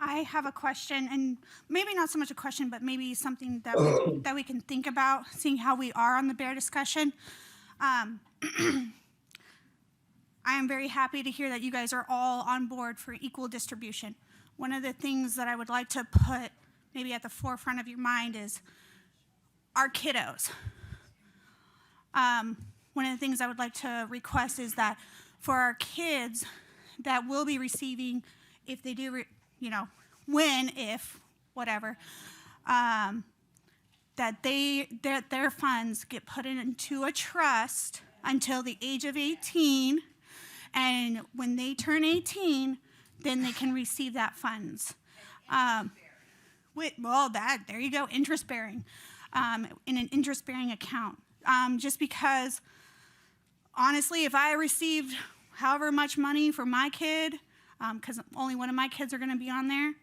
I have a question, and maybe not so much a question, but maybe something that we can think about, seeing how we are on the bear discussion. I am very happy to hear that you guys are all on board for equal distribution. One of the things that I would like to put maybe at the forefront of your mind is our kiddos. One of the things I would like to request is that for our kids that will be receiving, if they do, when, if, whatever, that their funds get put into a trust until the age of 18, and when they turn 18, then they can receive that funds. There you go, interest bearing, in an interest bearing account. Just because, honestly, if I received however much money for my kid, because only one of my kids are going to be on there,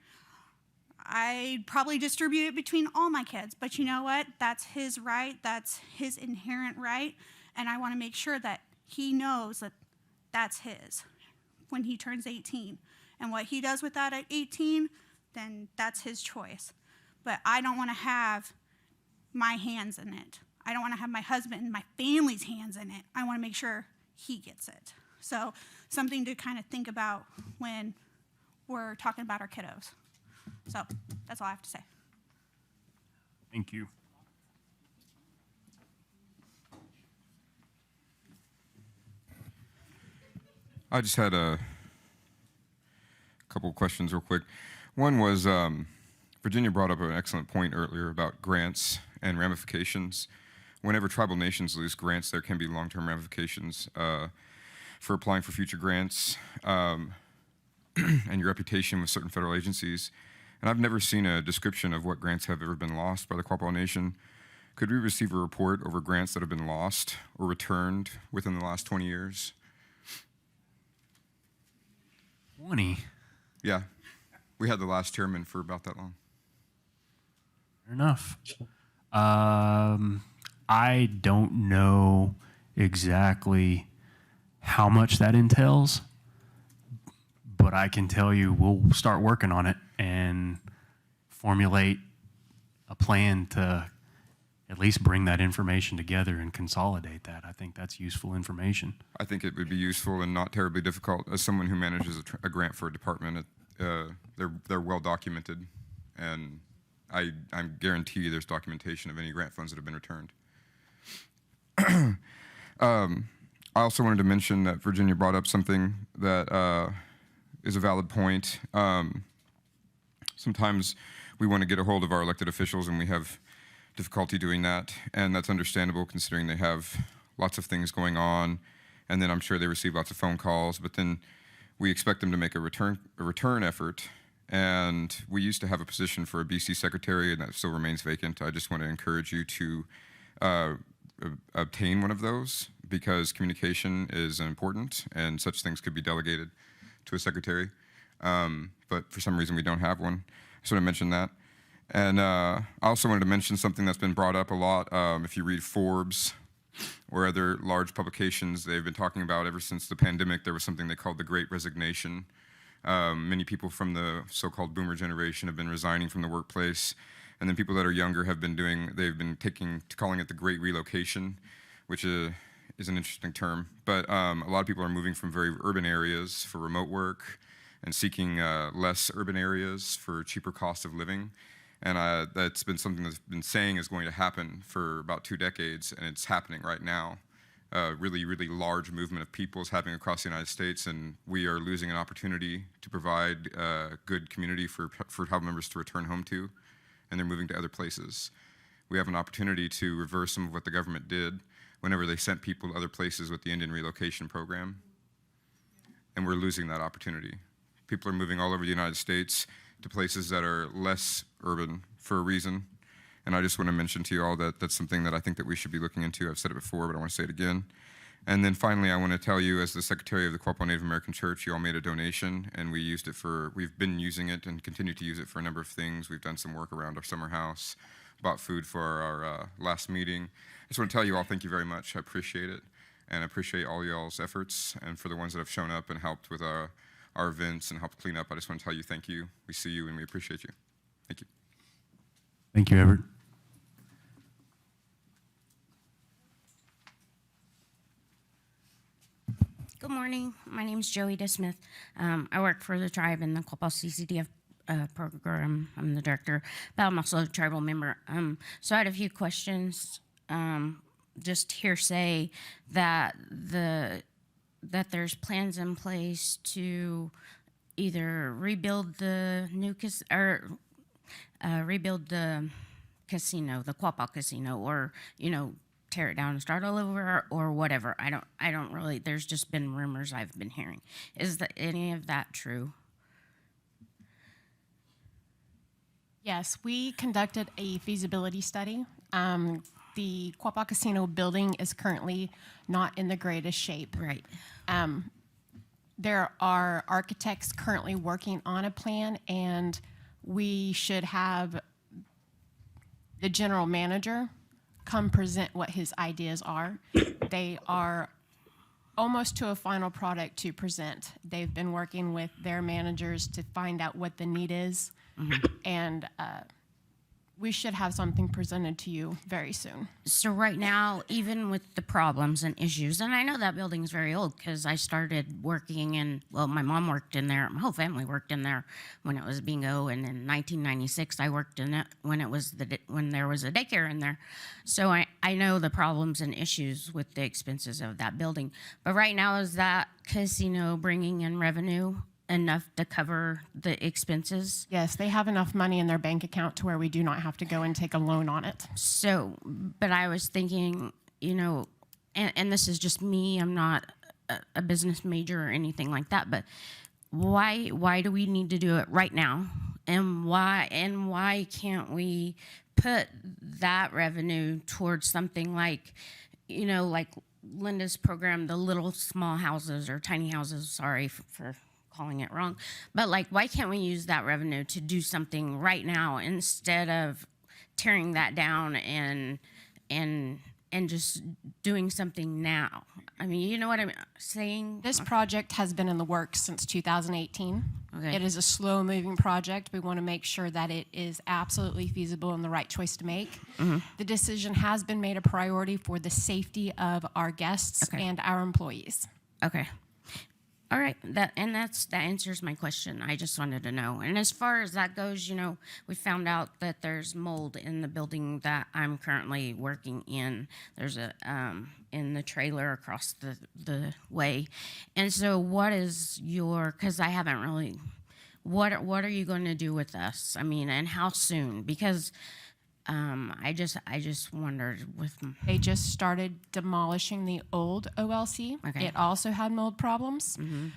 I'd probably distribute it between all my kids. But you know what? That's his right. That's his inherent right. And I want to make sure that he knows that that's his when he turns 18. And what he does with that at 18, then that's his choice. But I don't want to have my hands in it. I don't want to have my husband and my family's hands in it. I want to make sure he gets it. So something to kind of think about when we're talking about our kiddos. So that's all I have to say. Thank you. I just had a couple of questions real quick. One was Virginia brought up an excellent point earlier about grants and ramifications. Whenever tribal nations lose grants, there can be long-term ramifications for applying for future grants and your reputation with certain federal agencies. And I've never seen a description of what grants have ever been lost by the Quapaw Nation. Could we receive a report over grants that have been lost or returned within the last 20 years? 20? Yeah. We had the last chairman for about that long. Fair enough. I don't know exactly how much that entails, but I can tell you we'll start working on it and formulate a plan to at least bring that information together and consolidate that. I think that's useful information. I think it would be useful and not terribly difficult. As someone who manages a grant for a department, they're well documented, and I guarantee you there's documentation of any grant funds that have been returned. I also wanted to mention that Virginia brought up something that is a valid point. Sometimes we want to get a hold of our elected officials and we have difficulty doing that, and that's understandable considering they have lots of things going on, and then I'm sure they receive lots of phone calls, but then we expect them to make a return effort, and we used to have a position for a BC secretary, and that still remains vacant. I just want to encourage you to obtain one of those, because communication is important, and such things could be delegated to a secretary, but for some reason we don't have one. I just want to mention that. And I also wanted to mention something that's been brought up a lot. If you read Forbes or other large publications, they've been talking about ever since the pandemic, there was something they called the Great Resignation. Many people from the so-called boomer generation have been resigning from the workplace. And then people that are younger they've been calling it the Great Relocation, which is an interesting term. But a lot of people are moving from very urban areas for remote work and seeking less urban areas for cheaper cost of living. And that's been something that's been saying is going to happen for about 2 decades, and it's happening right now. Really, really large movement of people is happening across the United States, and we are losing an opportunity to provide good community for tribal members to return home to, and they're moving to other places. We have an opportunity to reverse some of what the government did whenever they sent people to other places with the Indian Relocation Program, and we're losing that opportunity. People are moving all over the United States to places that are less urban for a reason. And I just want to mention to you all that that's something that I think that we should be looking into. I've said it before, but I want to say it again. And then finally, I want to tell you, as the Secretary of the Quapaw Native American Church, you all made a donation, and we've been using it and continue to use it for a number of things. We've done some work around our summer house, bought food for our last meeting. I just want to tell you all, thank you very much. I appreciate it, and I appreciate all y'all's efforts, and for the ones that have shown up and helped with our events and helped clean up. I just want to tell you thank you. We see you and we appreciate you. Thank you. Thank you, Everett. Good morning. My name is Joey DeSmith. I work for the tribe in the Quapaw CCDF program. I'm the director, but I'm also a tribal member. So I had a few questions. Just hearsay that there's plans in place to either rebuild the rebuild the casino, the Quapaw Casino, or tear it down and start all over, or whatever. I don't really. There's just been rumors I've been hearing. Is any of that true? Yes, we conducted a feasibility study. The Quapaw Casino building is currently not in the greatest shape. Right. There are architects currently working on a plan, and we should have the general manager come present what his ideas are. They are almost to a final product to present. They've been working with their managers to find out what the need is, and we should have something presented to you very soon. So right now, even with the problems and issues, and I know that building is very old because I started working in, well, my mom worked in there, my whole family worked in there when it was bingo, and in 1996 I worked in it when there was a daycare in there. So I know the problems and issues with the expenses of that building. But right now, is that casino bringing in revenue enough to cover the expenses? Yes, they have enough money in their bank account to where we do not have to go and take a loan on it. So, but I was thinking, and this is just me, I'm not a business major or anything like that, but why do we need to do it right now? And why can't we put that revenue towards something like, like Linda's program, the little small houses or tiny houses, sorry for calling it wrong, but why can't we use that revenue to do something right now instead of tearing that down and just doing something now? I mean, you know what I'm saying? This project has been in the works since 2018. Okay. It is a slow-moving project. We want to make sure that it is absolutely feasible and the right choice to make. Mm-hmm. The decision has been made a priority for the safety of our guests Okay. and our employees. Okay. All right. That answers my question. I just wanted to know. And as far as that goes, you know, we found out that there's mold in the building that I'm currently working in. There's a in the trailer across the way. And so what is your, because I haven't really, what are you going to do with us? I mean, and how soon? Because I just wondered with. They just started demolishing the old OLC. Okay. It also had mold problems. Mhm.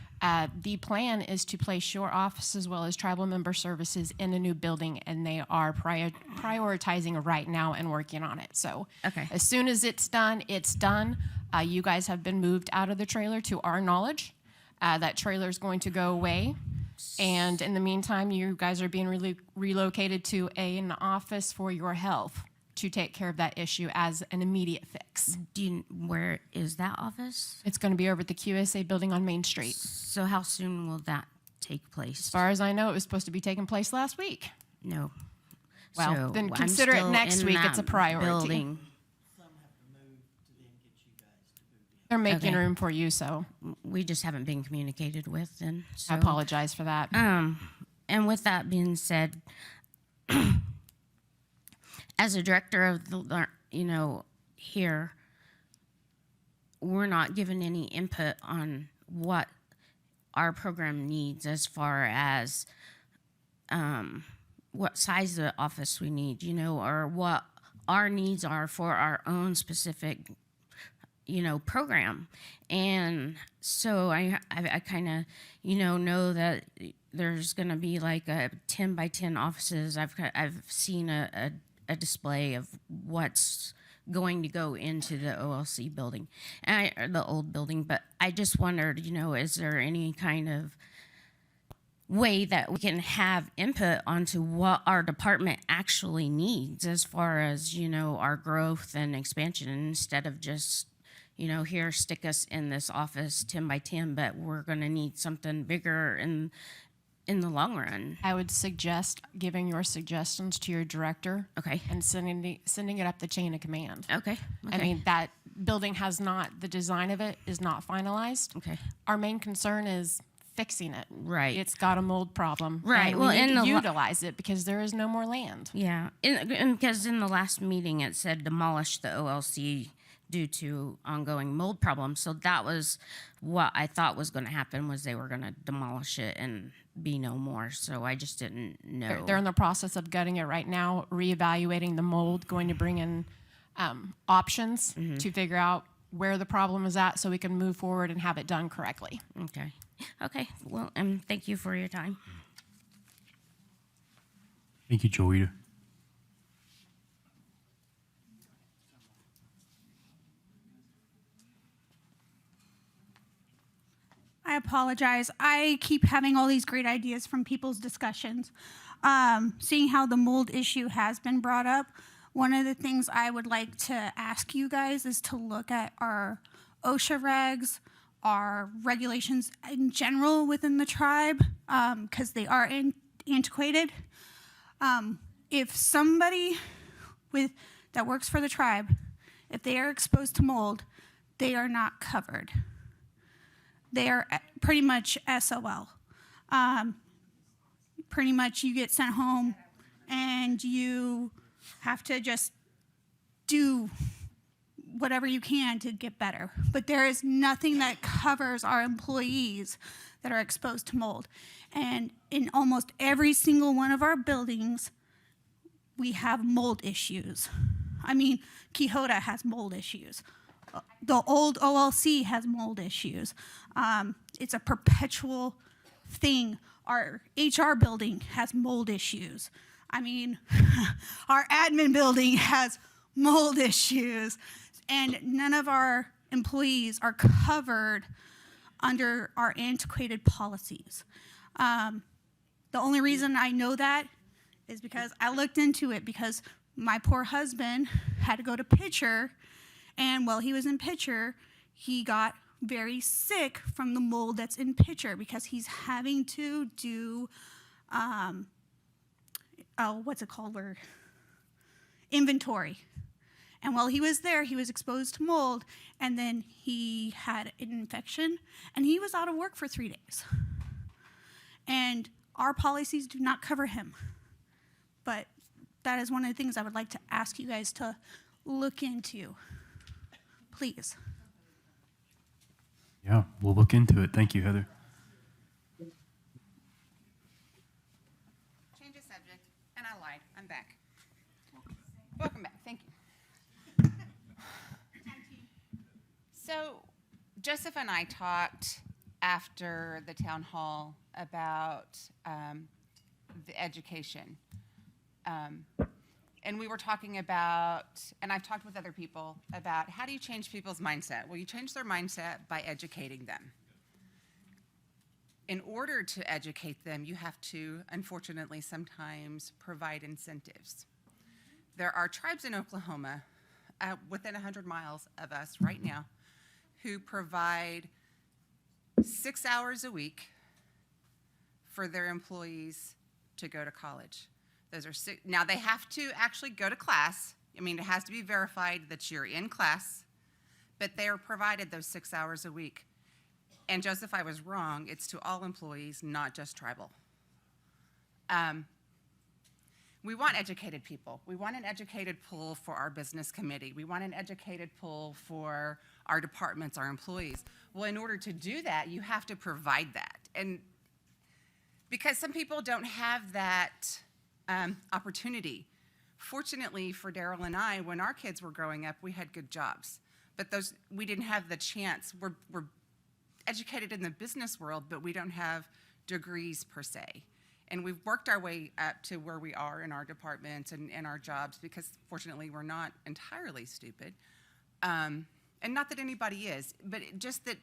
The plan is to place your office as well as tribal member services in a new building, and they are prioritizing right now and working on it. So Okay. as soon as it's done, it's done. You guys have been moved out of the trailer to our knowledge. That trailer is going to go away. And in the meantime, you guys are being relocated to an office for your health to take care of that issue as an immediate fix. Where is that office? It's going to be over at the QSA building on Main Street. So how soon will that take place? As far as I know, it was supposed to be taking place last week. No. Well, So then I'm consider it still next in week. It's a that priority. building. They're making Okay. room for you, so We just haven't been communicated with, and so. I apologize for that. And with that being said, as a director of the, here, we're not given any input on what our program needs as far as what size of office we need, or what our needs are for our own specific program. And so I kind of, know that there's going to be like a 10 by 10 offices. I've seen a display of what's going to go into the OLC building, or the old building. But I just wondered, is there any kind of way that we can have input onto what our department actually needs as far as, our growth and expansion, instead of just, here, stick us in this office 10 by 10, but we're going to need something bigger in the long run. I would suggest giving your suggestions to your director. Okay. And sending it up the chain of command. Okay. I mean, that building the design of it is not finalized. Okay. Our main concern is fixing it. Right. It's got a mold problem. Right. And Well, we need in to the utilize it because there is no more land. Yeah, and because in the last meeting it said demolish the OLC due to ongoing mold problems. So that was what I thought was going to happen, was they were going to demolish it and be no more. So I just didn't know. They're in the process of gutting it right now, reevaluating the mold, going to bring in options to figure out where the problem is at so we can move forward and have it done correctly. Okay. Okay. Well, thank you for your time. Thank you, Joita. I apologize. I keep having all these great ideas from people's discussions. Seeing how the mold issue has been brought up, one of the things I would like to ask you guys is to look at our OSHA regs, our regulations in general within the tribe, because they are antiquated. If somebody that works for the tribe, if they are exposed to mold, they are not covered. They are pretty much SOL. Pretty much you get sent home and you have to just do whatever you can to get better. But there is nothing that covers our employees that are exposed to mold. And in almost every single one of our buildings, we have mold issues. I mean, Quixota has mold issues. The old OLC has mold issues. It's a perpetual thing. Our HR building has mold issues. I mean, our admin building has mold issues. And none of our employees are covered under our antiquated policies. The only reason I know that is because I looked into it, because my poor husband had to go to Pitcher, and while he was in Pitcher, he got very sick from the mold that's in pitcher because he's having to do, what's it called, where inventory. And while he was there, he was exposed to mold, and then he had an infection, and he was out of work for 3 days. And our policies do not cover him. But that is one of the things I would like to ask you guys to look into. Please. Yeah, we'll look into it. Thank you, Heather. Change of subject, and I lied. I'm back. Welcome back. Thank you. So, Joseph and I talked after the town hall about the education. And we were talking about, and I've talked with other people about how do you change people's mindset? Well, you change their mindset by educating them. In order to educate them, you have to, unfortunately, sometimes provide incentives. There are tribes in Oklahoma, within 100 miles of us right now, who provide 6 hours a week for their employees to go to college. Those are now they have to actually go to class. I mean, it has to be verified that you're in class, but they are provided those 6 hours a week. And Joseph, I was wrong. It's to all employees, not just tribal. We want educated people. We want an educated pool for our business committee. We want an educated pool for our departments, our employees. Well, in order to do that, you have to provide that. And because some people don't have that opportunity. Fortunately for Daryl and I, when our kids were growing up, we had good jobs. But we didn't have the chance. We're educated in the business world, but we don't have degrees per se. And we've worked our way up to where we are in our departments and in our jobs because fortunately we're not entirely stupid. And not that anybody is, but just that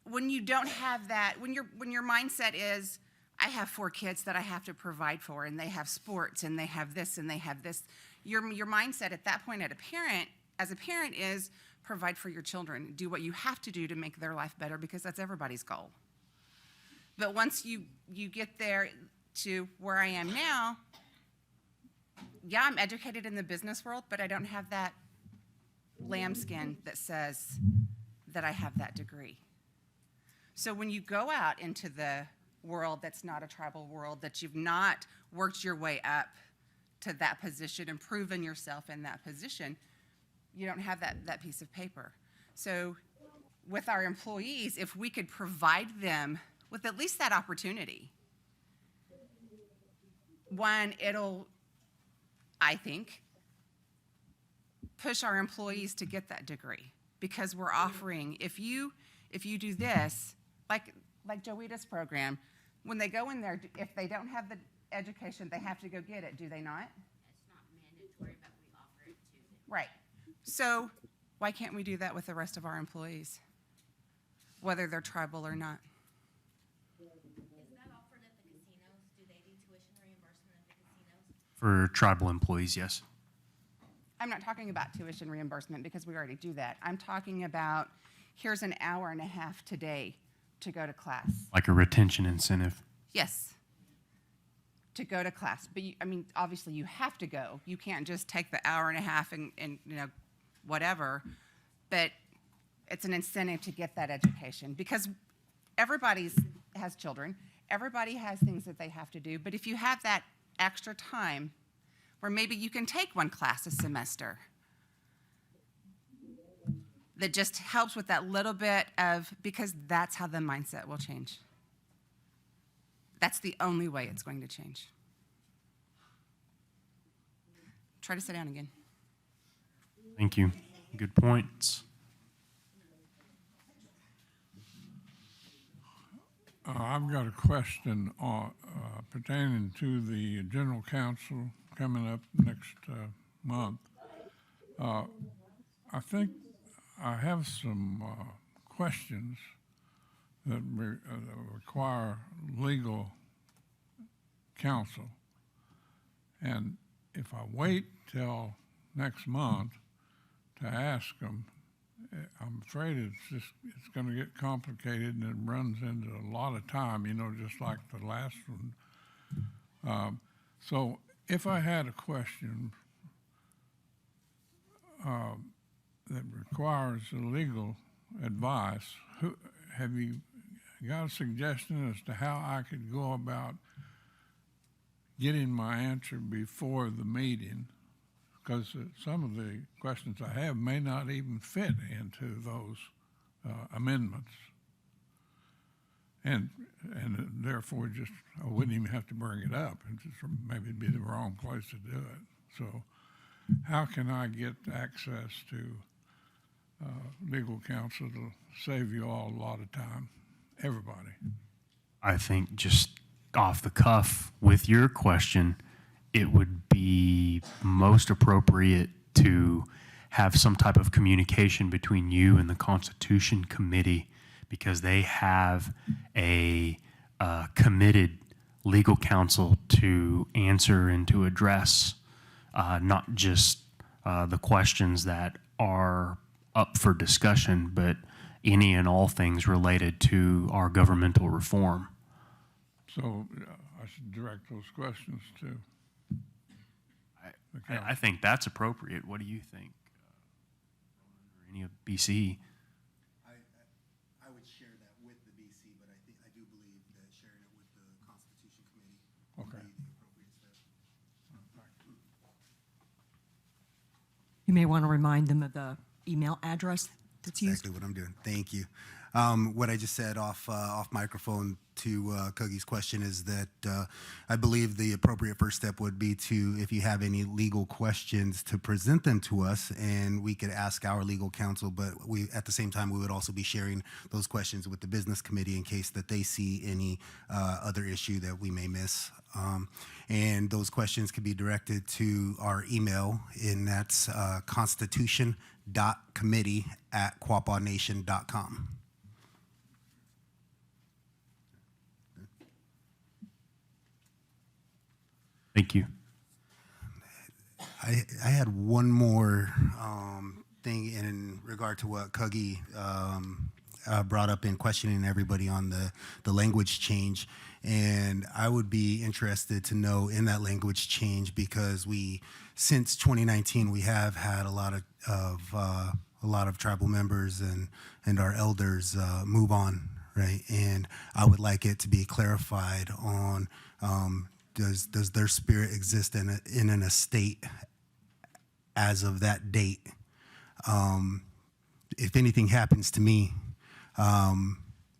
when you don't have that, when your mindset is, I have 4 kids that I have to provide for, and they have sports, and they have this, and they have this. Your mindset at that point as a parent is provide for your children. Do what you have to do to make their life better because that's everybody's goal. But once you get there to where I am now, yeah, I'm educated in the business world, but I don't have that lambskin that says that I have that degree. So when you go out into the world that's not a tribal world, that you've not worked your way up to that position and proven yourself in that position, you don't have that piece of paper. So with our employees, if we could provide them with at least that opportunity, one, it'll, I think, push our employees to get that degree because we're offering, if you do this, like Joetta's program, when they go in there, if they don't have the education, they have to go get it, do they not? It's not mandatory, but we offer it to them. Right. So why can't we do that with the rest of our employees, whether they're tribal or not? Is that offered at the casinos? Do they do tuition reimbursement at the casinos? For tribal employees, yes. I'm not talking about tuition reimbursement because we already do that. I'm talking about here's an hour and a half today to go to class. Like a retention incentive. Yes, to go to class. But obviously you have to go. You can't just take the hour and a half and whatever. But it's an incentive to get that education because everybody has children. Everybody has things that they have to do. But if you have that extra time where maybe you can take one class a semester, that just helps with that little bit of, because that's how the mindset will change. That's the only way it's going to change. Try to sit down again. Thank you. Good points. I've got a question pertaining to the general council coming up next month. I think I have some questions that require legal counsel. And if I wait till next month to ask them, I'm afraid it's going to get complicated and it runs into a lot of time, just like the last one. So if I had a question that requires legal advice, have you got a suggestion as to how I could go about getting my answer before the meeting? Because some of the questions I have may not even fit into those amendments. And therefore, I wouldn't even have to bring it up. And just maybe it'd be the wrong place to do it. So how can I get access to legal counsel to save you all a lot of time? Everybody. I think just off the cuff with your question, it would be most appropriate to have some type of communication between you and the Constitution Committee, because they have a committed legal counsel to answer and to address not just the questions that are up for discussion, but any and all things related to our governmental reform. So I should direct those questions to. I think that's appropriate. What do you think? Or any of BC? I would share that with the BC, but I do believe that sharing it with the Constitution Committee would be the appropriate step. You may want to remind them of the email address that's used. Exactly what I'm doing. Thank you. What I just said off microphone to Coogie's question is that I believe the appropriate first step would be to, if you have any legal questions, to present them to us, and we could ask our legal counsel. But at the same time, we would also be sharing those questions with the business committee in case that they see any other issue that we may miss. And those questions could be directed to our email, and that's constitution.committee@quapawnation.com. Thank you. I had one more thing in regard to what Coogie brought up in questioning everybody on the language change. And I would be interested to know in that language change, because since 2019, we have had a lot of tribal members and our elders move on, right? And I would like it to be clarified on does their spirit exist in an estate as of that date? If anything happens to me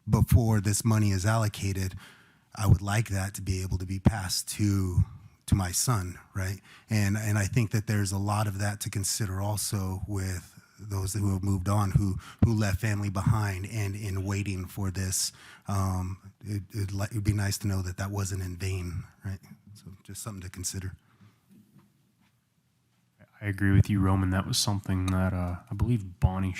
before this money is allocated, I would like that to be able to be passed to my son, right? And I think that there's a lot of that to consider also with those who have moved on, who left family behind, and in waiting for this, it'd be nice to know that wasn't in vain, right? So just something to consider. I agree with you, Roman. That was something that I believe Bonnie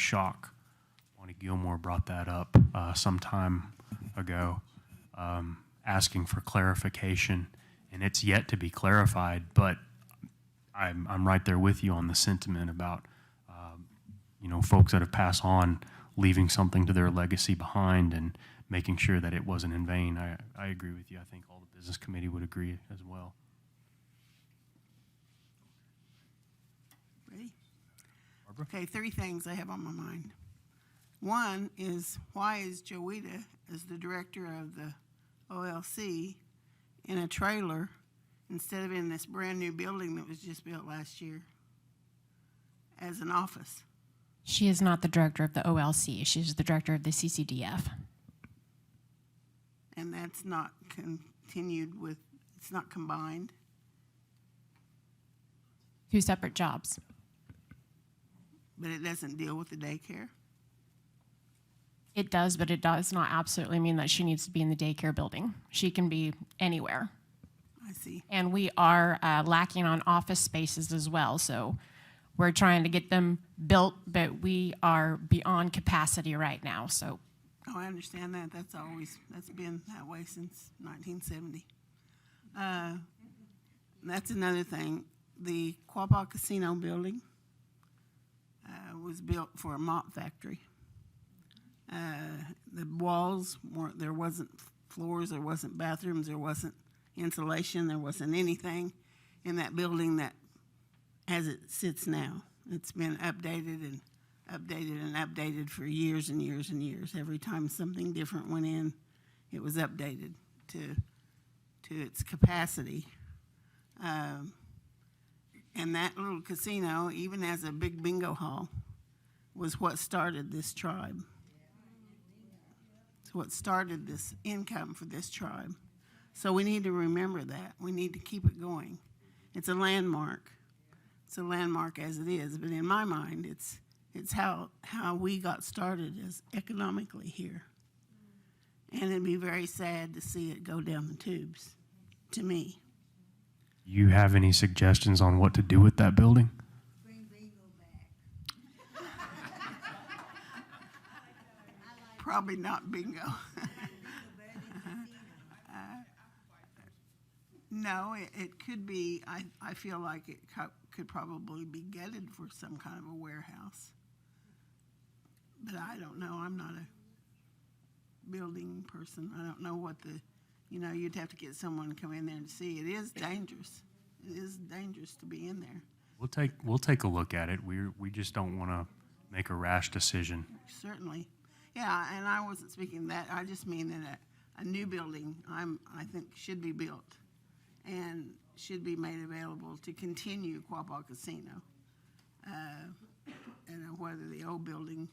Gilmore brought that up some time ago, asking for clarification, and it's yet to be clarified. But I'm right there with you on the sentiment about folks that have passed on, leaving something to their legacy behind, and making sure that it wasn't in vain. I agree with you. I think all the business committee would agree as well. Ready? Okay, 3 things I have on my mind. One is, why is Joetta, as the director of the OLC, in a trailer instead of in this brand new building that was just built last year as an office? She is not the director of the OLC. She's the director of the CCDF. And that's not continued with, it's not combined? 2 separate jobs. But it doesn't deal with the daycare? It does, but it does not absolutely mean that she needs to be in the daycare building. She can be anywhere. I see. And we are lacking on office spaces as well, so we're trying to get them built, but we are beyond capacity right now, so. Oh, I understand that. That's been that way since 1970. That's another thing. The Quapaw Casino building, was built for a mop factory. The walls weren't, there wasn't floors, there wasn't bathrooms, there wasn't insulation, there wasn't anything in that building that as it sits now. It's been updated and updated and updated for years and years and years. Every time something different went in, it was updated to its capacity. And that little casino, even as a big bingo hall, was what started this tribe. It's what started this income for this tribe. So we need to remember that. We need to keep it going. It's a landmark. It's a landmark as it is, but in my mind, it's how we got started as economically here. And it'd be very sad to see it go down the tubes, to me. You have any suggestions on what to do with that building? Probably not bingo. No, it could be, I feel like it could probably be gutted for some kind of a warehouse. But I don't know, I'm not a building person. I don't know what you'd have to get someone to come in there and see. It is dangerous. It is dangerous to be in there. We'll take a look at it. We just don't want to make a rash decision. Certainly. Yeah, and I wasn't speaking that. I just mean that a new building, I think, should be built and should be made available to continue Quapaw Casino. And whether the old building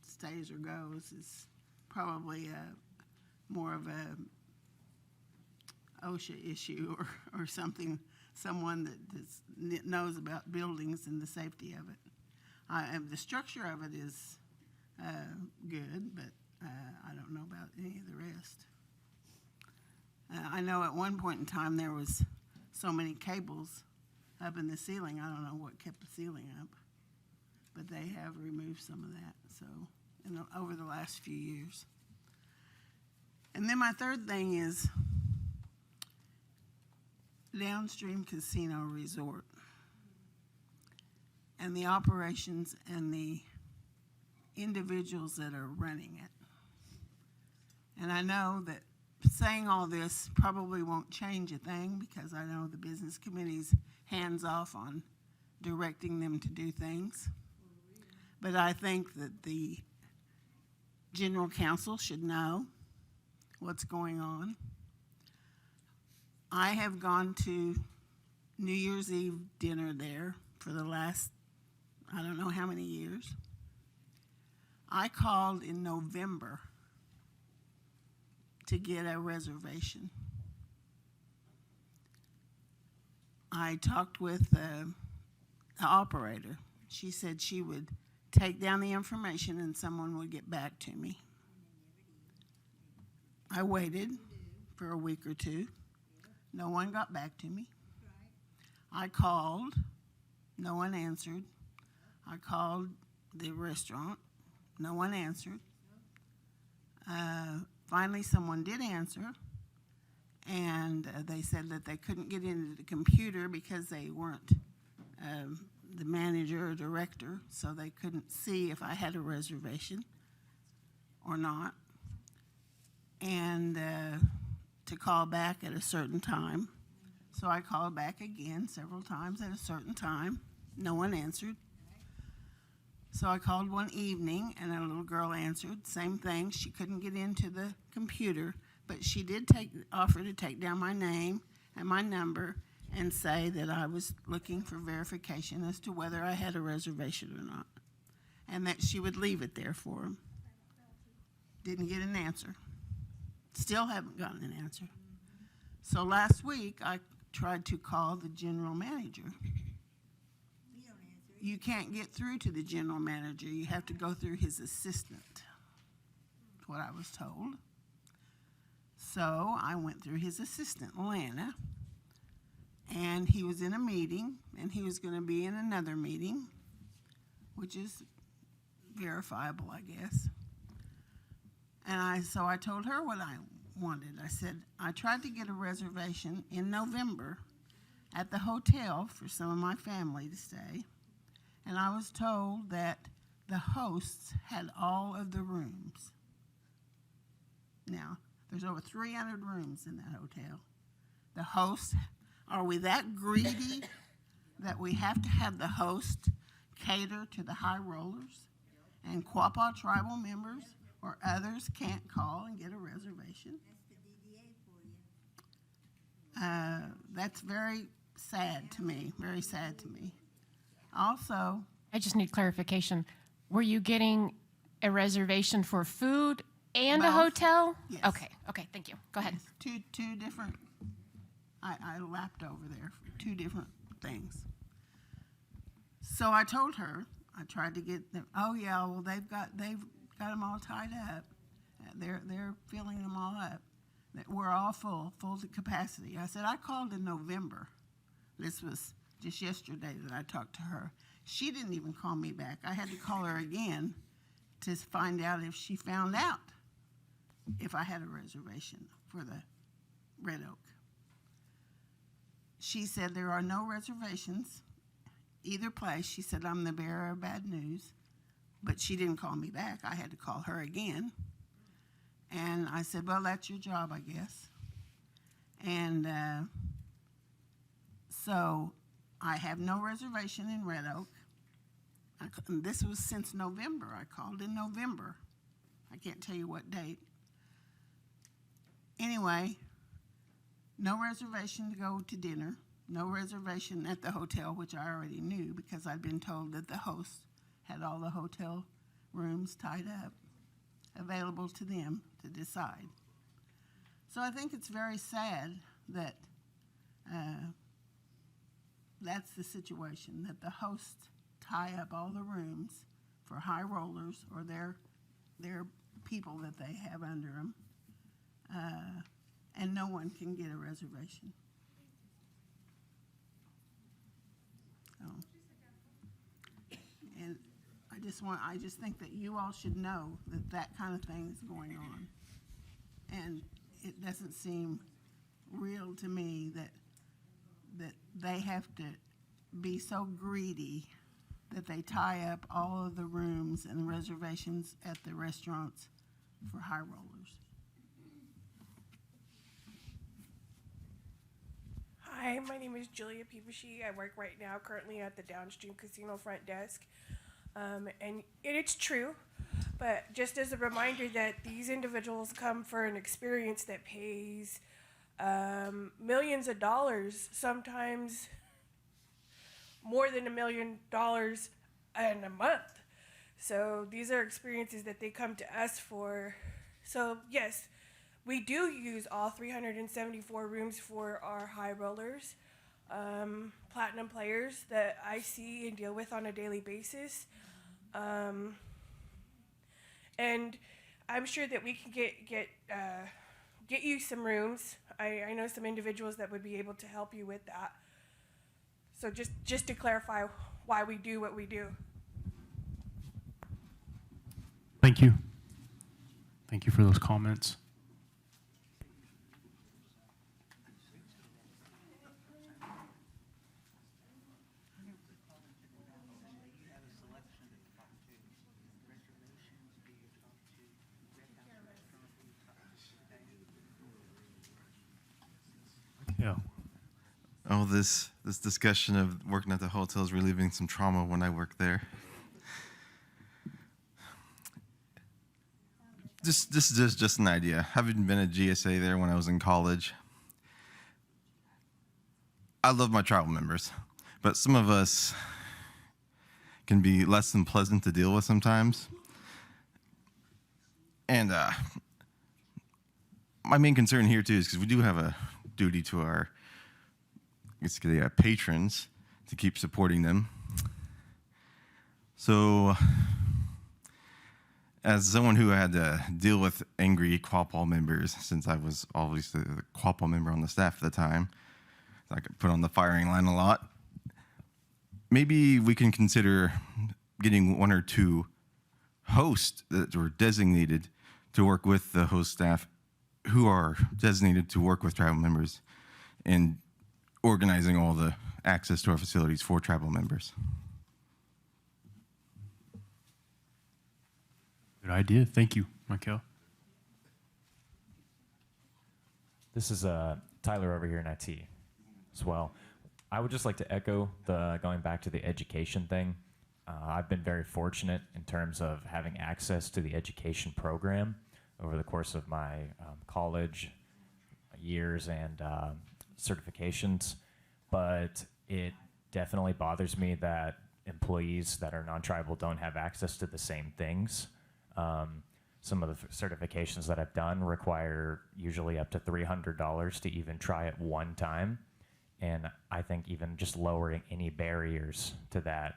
stays or goes is probably more of a OSHA issue or something, someone that knows about buildings and the safety of it. And the structure of it is good, but I don't know about any of the rest. I know at one point in time there was so many cables up in the ceiling. I don't know what kept the ceiling up, but they have removed some of that. So over the last few years. And then my third thing is Downstream Casino Resort and the operations and the individuals that are running it. And I know that saying all this probably won't change a thing because I know the business committee's hands off on directing them to do things. But I think that the general counsel should know what's going on. I have gone to New Year's Eve dinner there for the last, I don't know how many years. I called in November to get a reservation. I talked with the operator. She said she would take down the information and someone would get back to me. I waited for a week or two. No one got back to me. I called. No one answered. I called the restaurant. No one answered. Finally, someone did answer, and they said that they couldn't get into the computer because they weren't the manager or director, so they couldn't see if I had a reservation or not, and to call back at a certain time. So I called back again several times at a certain time. No one answered. So I called one evening, and a little girl answered. Same thing. She couldn't get into the computer, but she did offer to take down my name and my number and say that I was looking for verification as to whether I had a reservation or not, and that she would leave it there for him. Didn't get an answer. Still haven't gotten an answer. So last week, I tried to call the general manager. You can't get through to the general manager. You have to go through his assistant. That's what I was told. So I went through his assistant, Lana, and he was in a meeting, and he was going to be in another meeting, which is verifiable, I guess. And so I told her what I wanted. I said, I tried to get a reservation in November at the hotel for some of my family to stay. And I was told that the hosts had all of the rooms. Now, there's over 300 rooms in that hotel. The hosts, are we that greedy that we have to have the host cater to the high rollers? And Quapaw tribal members or others can't call and get a reservation? That's very sad to me, very sad to me. Also, I just need clarification. Were you getting a reservation for food and a Both. hotel? Yes. Okay, thank you. Go ahead. two different, I lapped over there, two different things. So I told her, I tried to get them, oh yeah, well they've got them all tied up. They're filling them all up. We're all full to capacity. I said, I called in November. This was just yesterday that I talked to her. She didn't even call me back. I had to call her again to find out if she found out if I had a reservation for the Red Oak. She said there are no reservations either place. She said I'm the bearer of bad news, but she didn't call me back. I had to call her again. And I said, well, that's your job, I guess. And so I have no reservation in Red Oak. This was since November. I called in November. I can't tell you what date. Anyway, no reservation to go to dinner. No reservation at the hotel, which I already knew because I'd been told that the host had all the hotel rooms tied up, available to them to decide. So I think it's very sad that that's the situation, that the hosts tie up all the rooms for high rollers or their people that they have under them, and no one can get a reservation. And I just think that you all should know that that kind of thing is going on. And it doesn't seem real to me that they have to be so greedy that they tie up all of the rooms and reservations at the restaurants for high rollers. Hi, my name is Julia Peebushi. I work right now currently at the Downstream Casino front desk. And it's true, but just as a reminder that these individuals come for an experience that pays millions of dollars, sometimes more than $1 million in a month. So these are experiences that they come to us for. So yes, we do use all 374 rooms for our high rollers, platinum players that I see and deal with on a daily basis. And I'm sure that we can get you some rooms. I know some individuals that would be able to help you with that. So just to clarify why we do what we do. Thank you. Thank you for those comments. Yeah. Oh, this discussion of working at the hotel is relieving some trauma when I worked there. This is just an idea. Having been a GSA there when I was in college, I love my tribal members, but some of us can be less than pleasant to deal with sometimes. And my main concern here too is because we do have a duty to our patrons to keep supporting them. So, as someone who had to deal with angry Quapaw members, since I was obviously the Quapaw member on the staff at the time, I got put on the firing line a lot. Maybe we can consider getting one or two hosts that were designated to work with the host staff who are designated to work with tribal members and organizing all the access to our facilities for tribal members. Good idea. Thank you, Michael. This is Tyler over here in IT as well. I would just like to echo the going back to the education thing. I've been very fortunate in terms of having access to the education program over the course of my college years and certifications, but it definitely bothers me that employees that are non-tribal don't have access to the same things. Some of the certifications that I've done require usually up to $300 to even try it one time. And I think even just lowering any barriers to that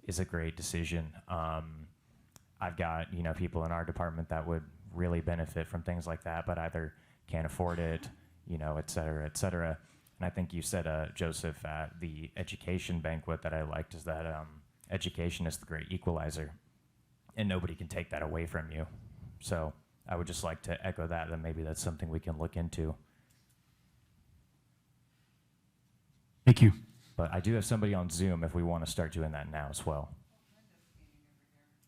is a great decision. I've got, people in our department that would really benefit from things like that, but either can't afford it, et cetera, et cetera. And I think you said, Joseph, at the education banquet that I liked is that education is the great equalizer, and nobody can take that away from you. So I would just like to echo that maybe that's something we can look into. Thank you. But I do have somebody on Zoom if we want to start doing that now as well.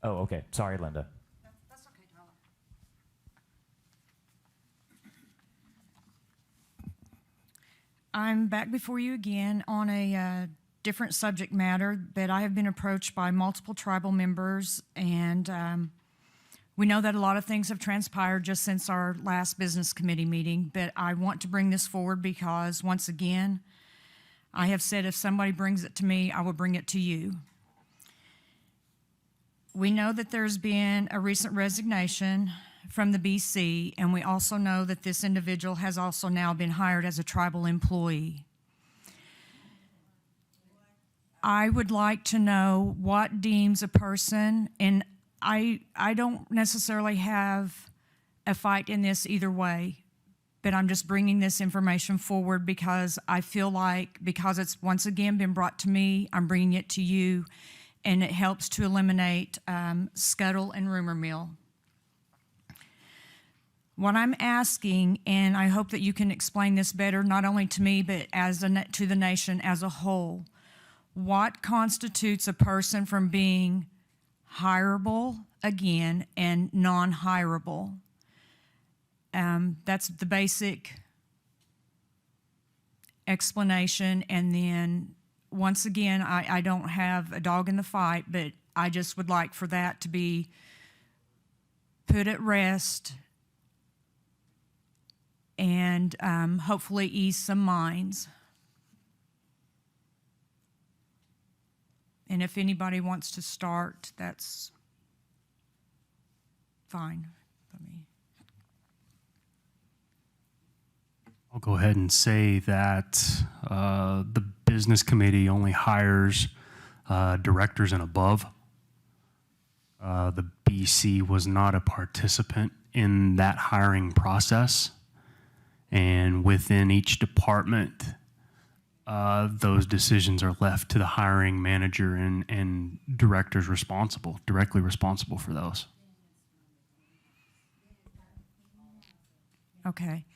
Oh, okay. Sorry, Linda. That's okay, Tyler. I'm back before you again on a different subject matter, but I have been approached by multiple tribal members, and we know that a lot of things have transpired just since our last business committee meeting, but I want to bring this forward because, once again, I have said if somebody brings it to me, I will bring it to you. We know that there's been a recent resignation from the BC, and we also know that this individual has also now been hired as a tribal employee. I would like to know what deems a person, and I don't necessarily have a fight in this either way, but I'm just bringing this information forward because I feel like, because it's once again been brought to me, I'm bringing it to you, and it helps to eliminate scuttle and rumor mill. What I'm asking, and I hope that you can explain this better, not only to me, but to the nation as a whole, what constitutes a person from being hireable, again, and non-hireable? That's the basic explanation. And then, once again, I don't have a dog in the fight, but I just would like for that to be put at rest and hopefully ease some minds. And if anybody wants to start, that's fine for me. I'll go ahead and say that the business committee only hires directors and above. The BC was not a participant in that hiring process. And within each department, those decisions are left to the hiring manager and directors directly responsible for those. Okay.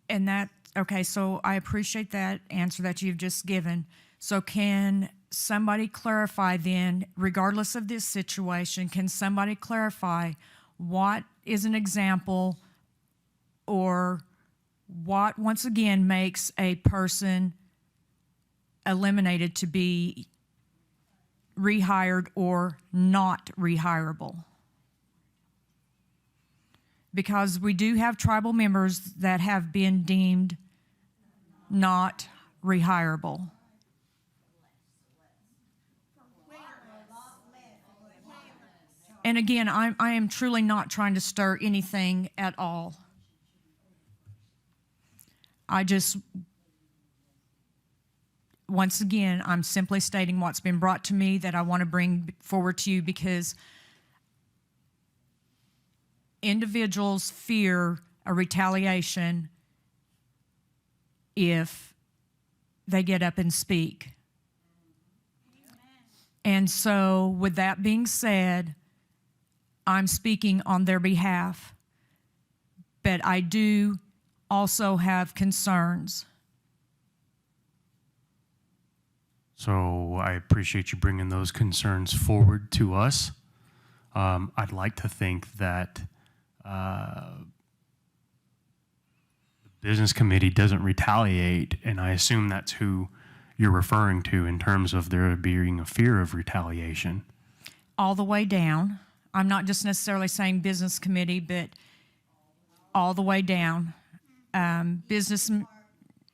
And okay, so I appreciate that answer that you've just given. So can somebody clarify then, regardless of this situation, can somebody clarify what is an example or what, once again, makes a person eliminated to be rehired or not rehirable? Because we do have tribal members that have been deemed not rehirable. And again, I am truly not trying to stir anything at all. Once again, I'm simply stating what's been brought to me that I want to bring forward to you because individuals fear a retaliation if they get up and speak. And so, with that being said, I'm speaking on their behalf, but I do also have concerns. So I appreciate you bringing those concerns forward to us. I'd like to think that the business committee doesn't retaliate, and I assume that's who you're referring to in terms of there being a fear of retaliation. All the way down. I'm not just necessarily saying business committee, but all the way down. Business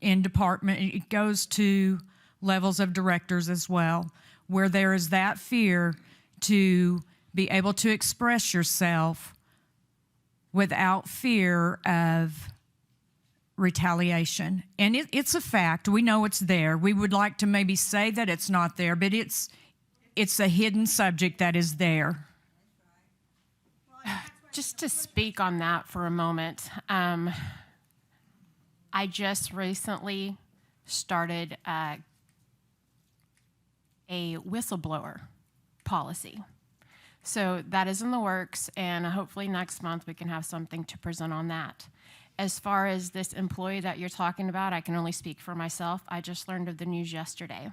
in department, it goes to levels of directors as well, where there is that fear to be able to express yourself without fear of retaliation. And it's a fact. We know it's there. We would like to maybe say that it's not there, but it's a hidden subject that is there. Just to speak on that for a moment, I just recently started a whistleblower policy. So that is in the works, and hopefully next month we can have something to present on that. As far as this employee that you're talking about, I can only speak for myself. I just learned of the news yesterday.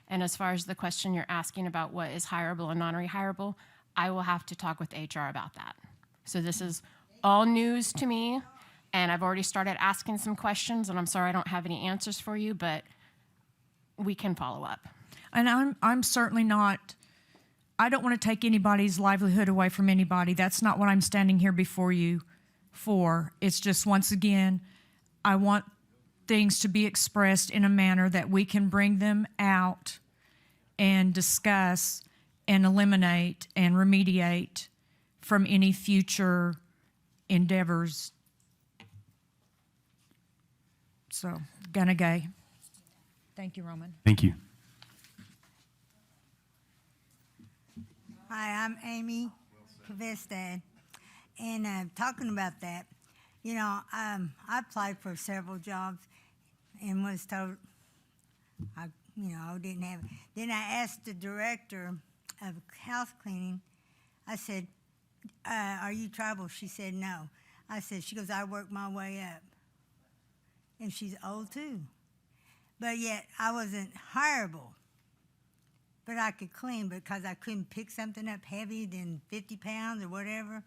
And as far as the question you're asking about what is hireable and non-rehireable, I will have to talk with HR about that. So this is all news to me, and I've already started asking some questions, and I'm sorry I don't have any answers for you, but we can follow up. And I'm certainly not, I don't want to take anybody's livelihood away from anybody. That's not what I'm standing here before you for. It's just, once again, I want things to be expressed in a manner that we can bring them out and discuss and eliminate and remediate from any future endeavors. So, gonna gay. Thank you, Roman. Thank you. Hi, I'm Amy Kvistad, and talking about that, you know, I applied for several jobs and was told I didn't have it. Then I asked the director of house cleaning, I said, are you tribal? She said no. I said, she goes, I worked my way up. And she's old too. But yet I wasn't hireable. But I could clean because I couldn't pick something up heavy than 50 pounds or whatever.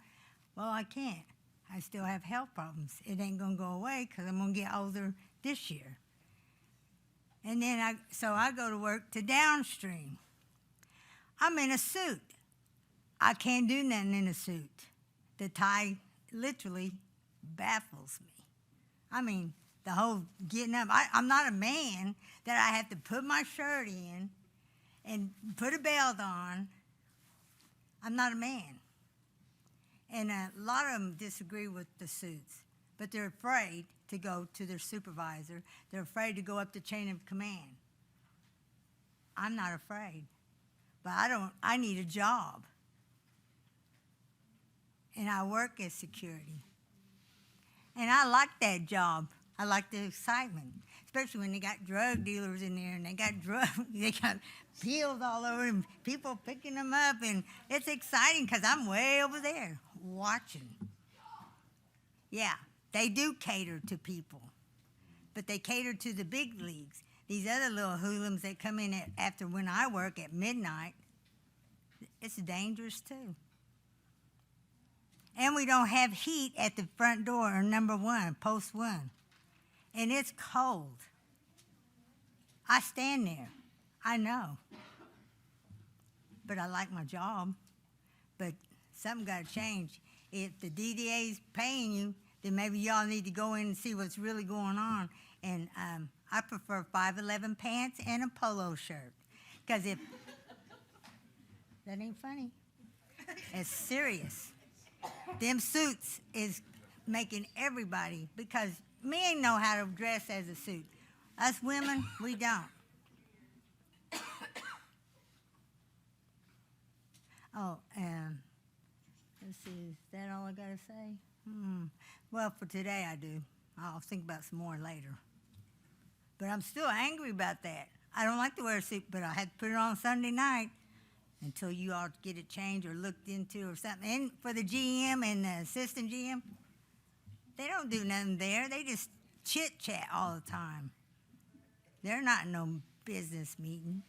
Well, I can't. I still have health problems. It ain't gonna go away because I'm gonna get older this year. And then I go to work to downstream. I'm in a suit. I can't do nothing in a suit. The tie literally baffles me. I mean, the whole getting up. I'm not a man that I have to put my shirt in and put a belt on. I'm not a man. And a lot of them disagree with the suits, but they're afraid to go to their supervisor. They're afraid to go up the chain of command. I'm not afraid, but I need a job. And I work as security. And I like that job. I like the excitement, especially when they got drug dealers in there and they got pills all over and people picking them up. And it's exciting because I'm way over there watching. Yeah, they do cater to people, but they cater to the big leagues. These other little hoodlums that come in after when I work at midnight, it's dangerous too. And we don't have heat at the front door, or number one, post one. And it's cold. I stand there. I know. But I like my job. But something got to change. If the DDA's paying you, then maybe y'all need to go in and see what's really going on. And I prefer 5'11" pants and a polo shirt. Because if... That ain't funny. It's serious. Them suits is making everybody, because men know how to dress as a suit. Us women, we don't. Let's see, is that all I gotta say? Well, for today I do. I'll think about some more later. But I'm still angry about that. I don't like to wear a suit, but I had to put it on Sunday night until you all get it changed or looked into or something. And for the GM and the assistant GM, they don't do nothing there. They just chit-chat all the time. They're not in no business meeting.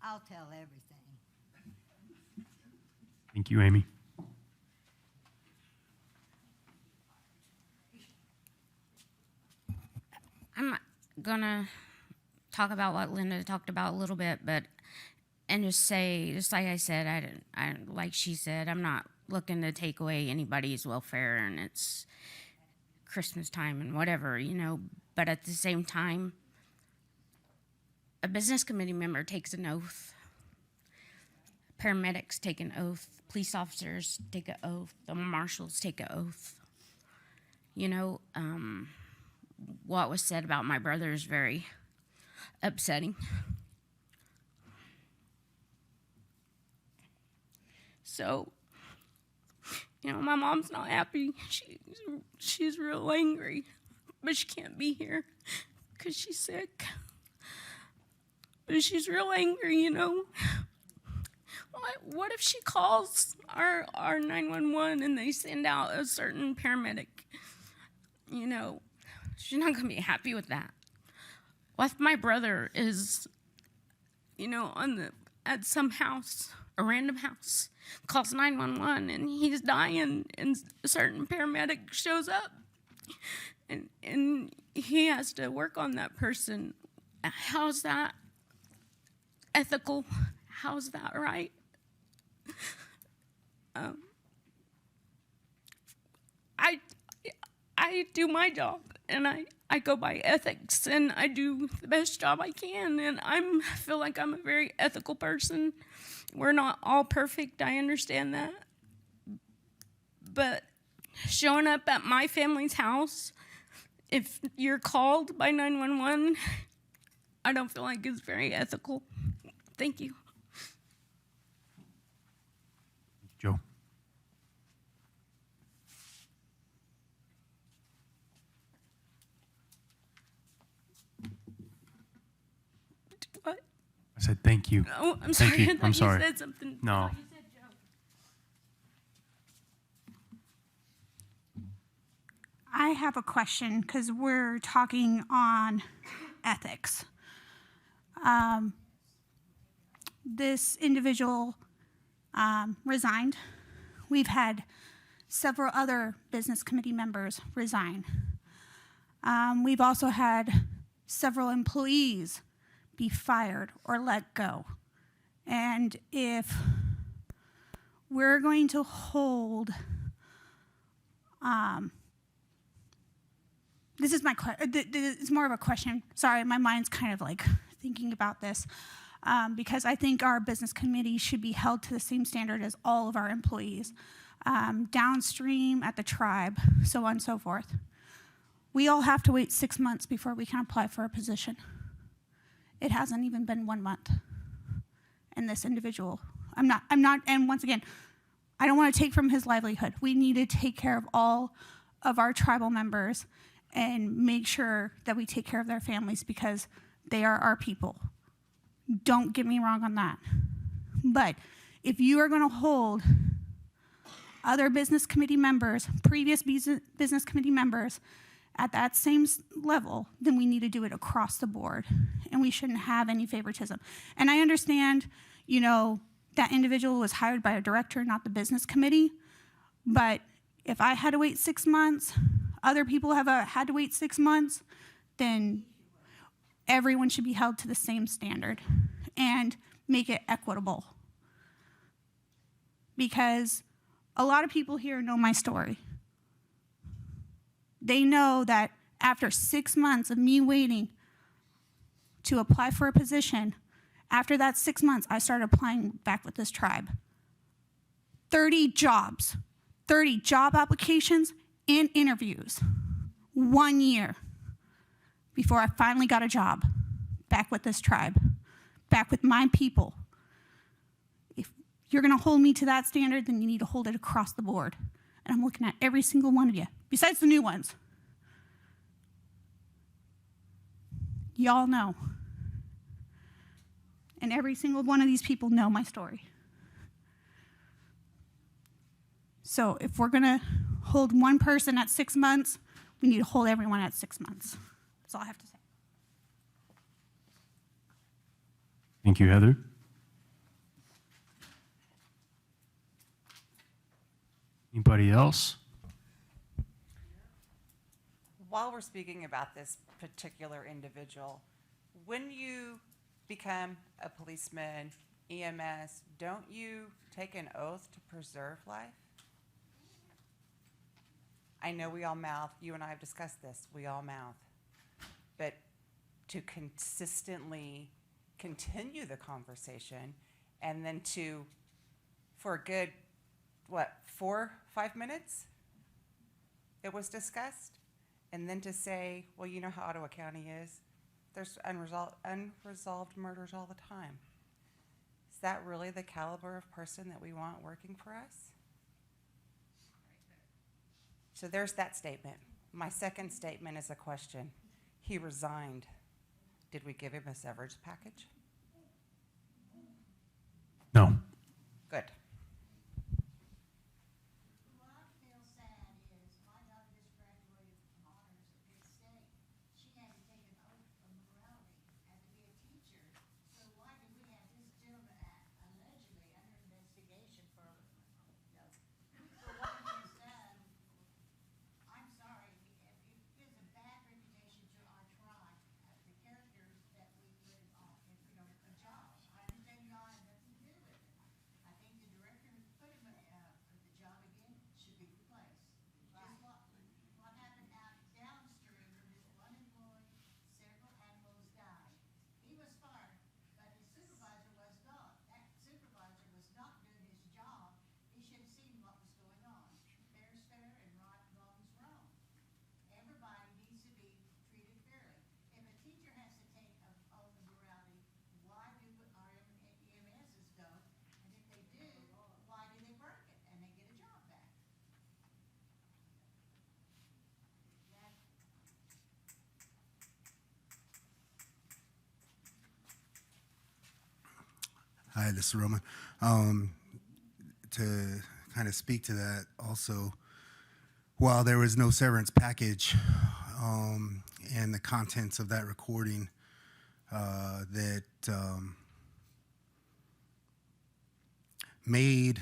I'll tell everything. Thank you, Amy. I'm gonna talk about what Linda talked about a little bit, and just say, just like I said, like she said, I'm not looking to take away anybody's welfare, and it's Christmas time and whatever, but at the same time, a business committee member takes an oath. Paramedics take an oath. Police officers take an oath. The marshals take an oath. What was said about my brother is very upsetting. So, my mom's not happy. She's real angry, but she can't be here because she's sick. But she's real angry, What if she calls our 911 and they send out a certain paramedic? She's not going to be happy with that. What if my brother is, at some house, a random house, calls 911 and he's dying and a certain paramedic shows up and he has to work on that person? How's that ethical? How's that right? I do my job, and I go by ethics, and I do the best job I can, and I feel like I'm a very ethical person. We're not all perfect, I understand that. But showing up at my family's house, if you're called by 911, I don't feel like it's very ethical. Thank you. Joe. What? I said thank you. Oh, I'm Thank sorry. you. I thought I'm you sorry. said something. No. I thought you said Joe. I have a question because we're talking on ethics. This individual resigned. We've had several other business committee members resign. We've also had several employees be fired or let go. And if we're going to hold, this is it's more of a question. Sorry, my mind's kind of like thinking about this. Because I think our business committee should be held to the same standard as all of our employees, downstream at the tribe, so on and so forth. We all have to wait 6 months before we can apply for a position. It hasn't even been 1 month. And this individual, I'm not, and once again, I don't want to take from his livelihood. We need to take care of all of our tribal members and make sure that we take care of their families because they are our people. Don't get me wrong on that. But if you are going to hold other business committee members, previous business committee members, at that same level, then we need to do it across the board. And we shouldn't have any favoritism. And I understand, that individual was hired by a director, not the business committee. But if I had to wait 6 months, other people have had to wait 6 months, then everyone should be held to the same standard and make it equitable. Because a lot of people here know my story. They know that after 6 months of me waiting to apply for a position, after that 6 months, I started applying back with this tribe. 30 jobs, 30 job applications and interviews, 1 year before I finally got a job back with this tribe, back with my people. If you're gonna hold me to that standard, then you need to hold it across the board. And I'm looking at every single one of you, besides the new ones. Y'all know. And every single one of these people know my story. So if we're gonna hold one person at 6 months, we need to hold everyone at 6 months. That's all I have to say. Thank you, Heather. Anybody else? While we're speaking about this particular individual, when you become a policeman, EMS, don't you take an oath to preserve life? I know we all mouth, you and I have discussed this, we all mouth. But to consistently continue the conversation and then to, for a good, 4-5 minutes, it was discussed? And then to say, well, you know how Ottawa County is. There's unresolved murders all the time. Is that really the caliber of person that we want working for us? So there's that statement. My second statement is a question. He resigned. Did we give him a severance package? No. Good. Hi, this is Roman. To kind of speak to that also, while there was no severance package and the contents of that recording that made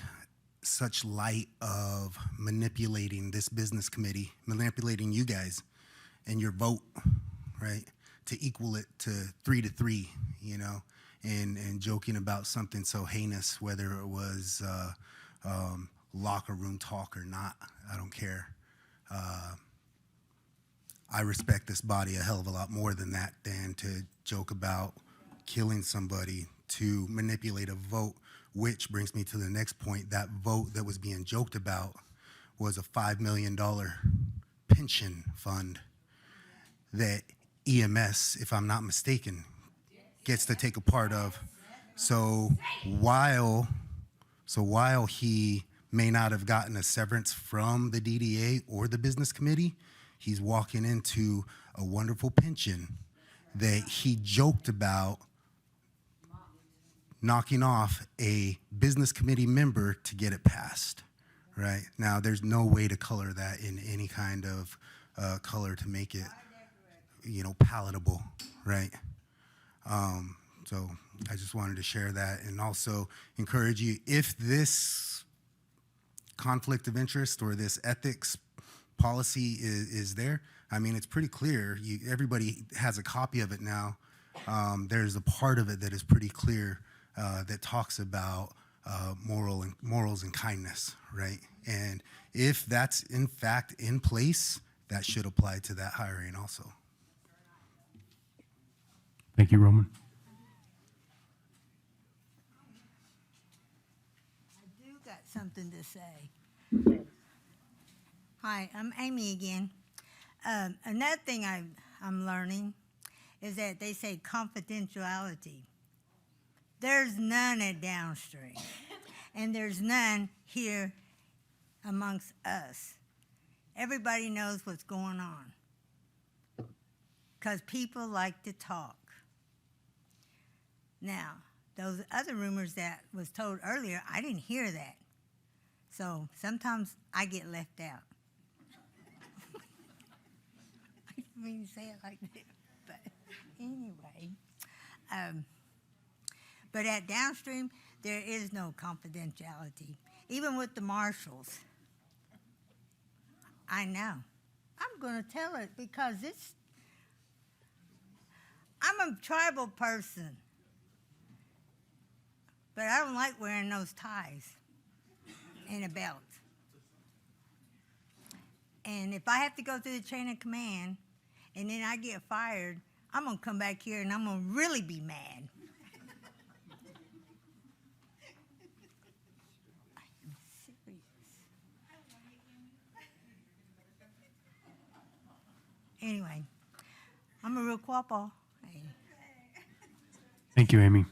such light of manipulating this business committee, manipulating you guys and your vote, right, to equal it to 3-3, you know, and joking about something so heinous, whether it was locker room talk or not, I don't care. I respect this body a hell of a lot more than that, than to joke about killing somebody to manipulate a vote, which brings me to the next point. That vote that was being joked about was a $5 million pension fund that EMS, if I'm not mistaken, gets to take a part of. So while he may not have gotten a severance from the DDA or the business committee, he's walking into a wonderful pension that he joked about knocking off a business committee member to get it passed, right? Now, there's no way to color that in any kind of color to make it, you know, palatable, right? So I just wanted to share that and also encourage you, if this conflict of interest or this ethics policy is there, I mean, it's pretty clear. Everybody has a copy of it now. There's a part of it that is pretty clear that talks about morals and kindness, right? And if that's in fact in place, that should apply to that hiring also. Thank you, Roman. I do got something to say. Hi, I'm Amy again. Another thing I'm learning is that they say confidentiality. There's none at downstream, and there's none here amongst us. Everybody knows what's going on because people like to talk. Now, those other rumors that was told earlier, I didn't hear that. So sometimes I get left out. I didn't mean to say it like that, but anyway. But at downstream, there is no confidentiality. Even with the marshals, I know. I'm going to tell it because I'm a tribal person. But I don't like wearing those ties and a belt. And if I have to go through the chain of command and then I get fired, I'm going to come back here and I'm going to really be mad. Anyway, I'm a real Quapaw. Thank you, Amy.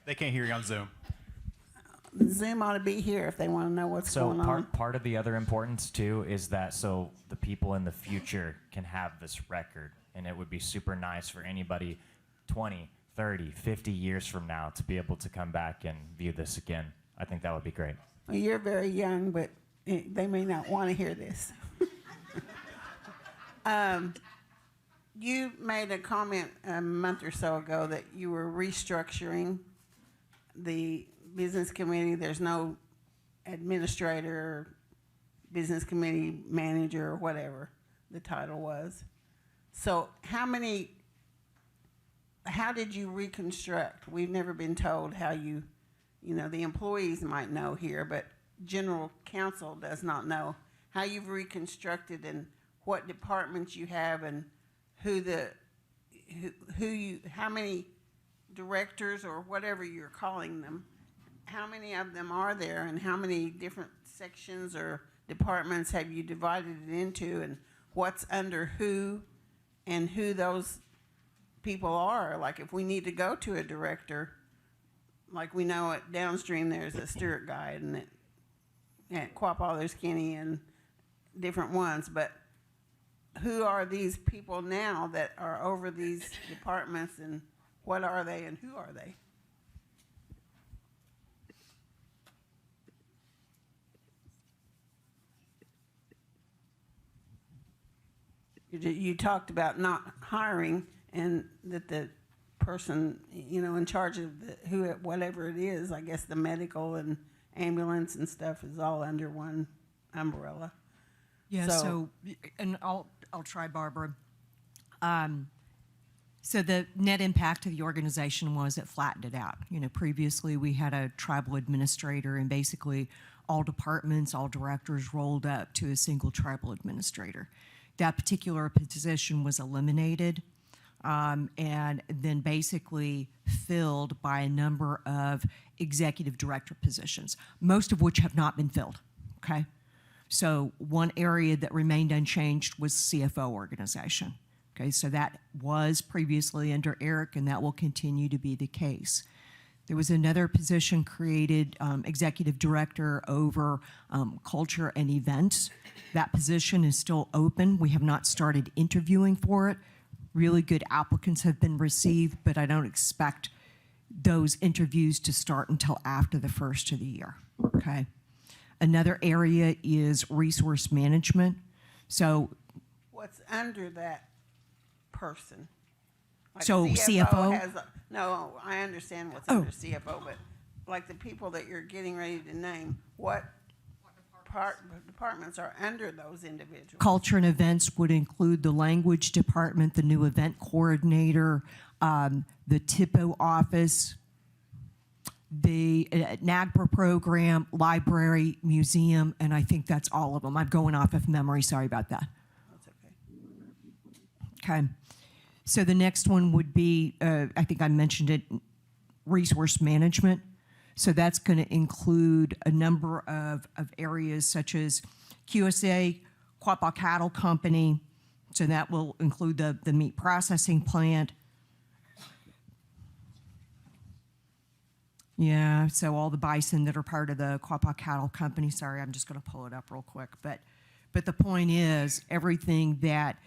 They can't hear you on Zoom. Zoom ought to be here if they want to know what's So going on. part of the other importance too is that so the people in the future can have this record, and it would be super nice for anybody 20, 30, 50 years from now to be able to come back and view this again. I think that would be great. Well, you're very young, but they may not want to hear this. You made a comment a month or so ago that you were restructuring the business committee. There's no administrator, business committee manager, or whatever the title was. So how did you reconstruct? We've never been told how the employees might know here, but general counsel does not know how you've reconstructed and what departments you have and how many directors or whatever you're calling them, how many of them are there and how many different sections or departments have you divided it into and what's under who and who those people are. Like if we need to go to a director, like we know at Downstream there's a Stewart guy and at Quapaw there's Kenny and different ones, but who are these people now that are over these departments and what are they and who are they? You talked about not hiring and that the person, in charge of whatever it is, I guess the medical and ambulance and stuff is all under one umbrella. Yeah, so and I'll try, Barbara. So the net impact of the organization was it flattened it out. Previously we had a tribal administrator and basically all departments, all directors rolled up to a single tribal administrator. That particular position was eliminated and then basically filled by a number of executive director positions, most of which have not been filled, okay? So one area that remained unchanged was CFO organization. Okay, so that was previously under Eric, and that will continue to be the case. There was another position created, executive director over culture and events. That position is still open. We have not started interviewing for it. Really good applicants have been received, but I don't expect those interviews to start until after the first of the year, okay? Another area is resource management. So what's under that person? Like so CFO? No, I understand what's under CFO, but like the people that you're getting ready to name, what departments are under those individuals? Culture and events would include the language department, the new event coordinator, the TIPO office, the NAGPRA program, library, museum, and I think that's all of them. I'm going off of memory. Sorry about that. That's okay. Okay. So the next one would be, I think I mentioned it, resource management. So that's going to include a number of areas such as QSA, Quapaw Cattle Company. So that will include the meat processing plant. Yeah, so all the bison that are part of the Quapaw Cattle Company. Sorry, I'm just going to pull it up real quick. But the point is everything that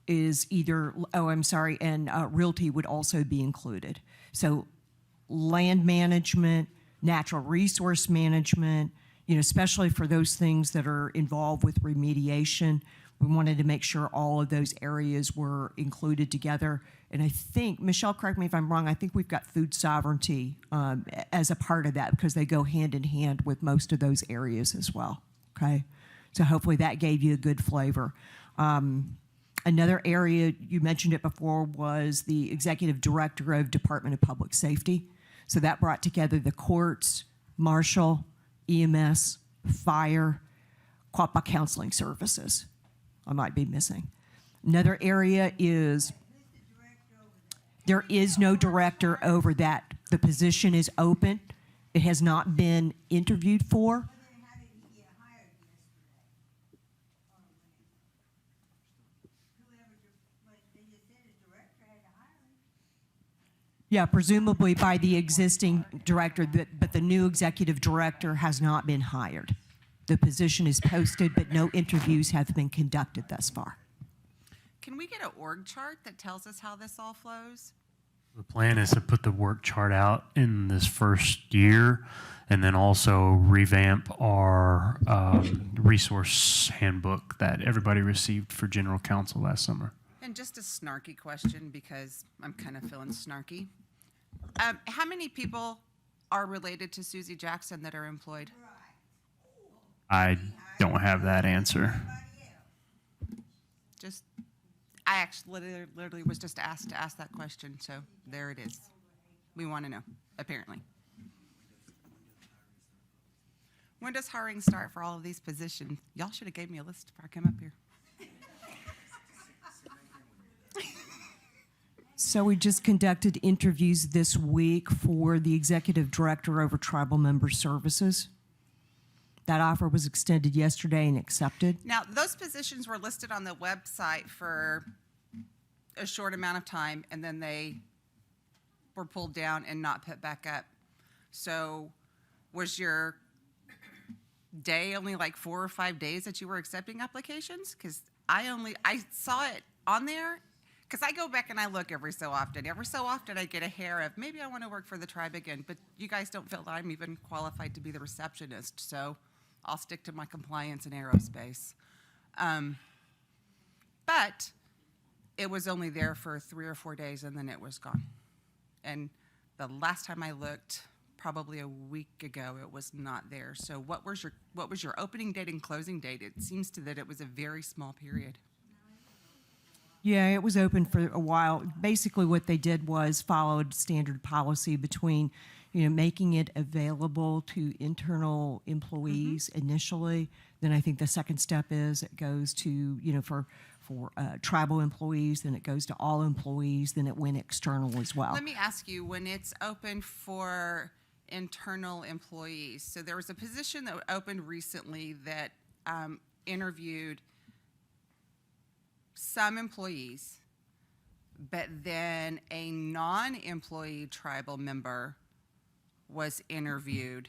is either, and realty would also be included. So land management, natural resource management, especially for those things that are involved with remediation. We wanted to make sure all of those areas were included together. And I think, Michelle, correct me if I'm wrong, I think we've got food sovereignty as a part of that because they go hand in hand with most of those areas as well. Okay, so hopefully that gave you a good flavor. Another area, you mentioned it before, was the executive director of Department of Public Safety. So that brought together the courts, marshal, EMS, fire, Quapaw counseling services. I might be missing. Another area is there is no director over that. The position is open. It has not been interviewed for. Yeah, presumably by the existing director, but the new executive director has not been hired. The position is posted, but no interviews have been conducted thus far. Can we get an org chart that tells us how this all flows? The plan is to put the work chart out in this first year and then also revamp our resource handbook that everybody received for general counsel last summer. And just a snarky question because I'm kind of feeling snarky. How many people are related to Susie Jackson that are employed? I don't have that answer. I actually literally was just asked to ask that question, so there it is. We want to know, apparently. When does hiring start for all of these positions? Y'all should have gave me a list before I came up here. So we just conducted interviews this week for the executive director over tribal member services. That offer was extended yesterday and accepted. Now, those positions were listed on the website for a short amount of time, and then they were pulled down and not put back up. So was your day only like 4 or 5 days that you were accepting applications? Because I saw it on there, because I go back and I look every so often. Every so often I get a hair of, maybe I want to work for the tribe again, but you guys don't feel that I'm even qualified to be the receptionist, so I'll stick to my compliance and aerospace. But it was only there for 3 or 4 days, and then it was gone. And the last time I looked, probably a week ago, it was not there. So what was your opening date and closing date? It seems to that it was a very small period. Yeah, it was open for a while. Basically, what they did was followed standard policy between, making it available to internal employees initially. Then I think the second step is it goes to, for tribal employees, then it goes to all employees, then it went external as well. Let me ask you, when it's open for internal employees, so there was a position that opened recently that interviewed some employees, but then a non-employee tribal member was interviewed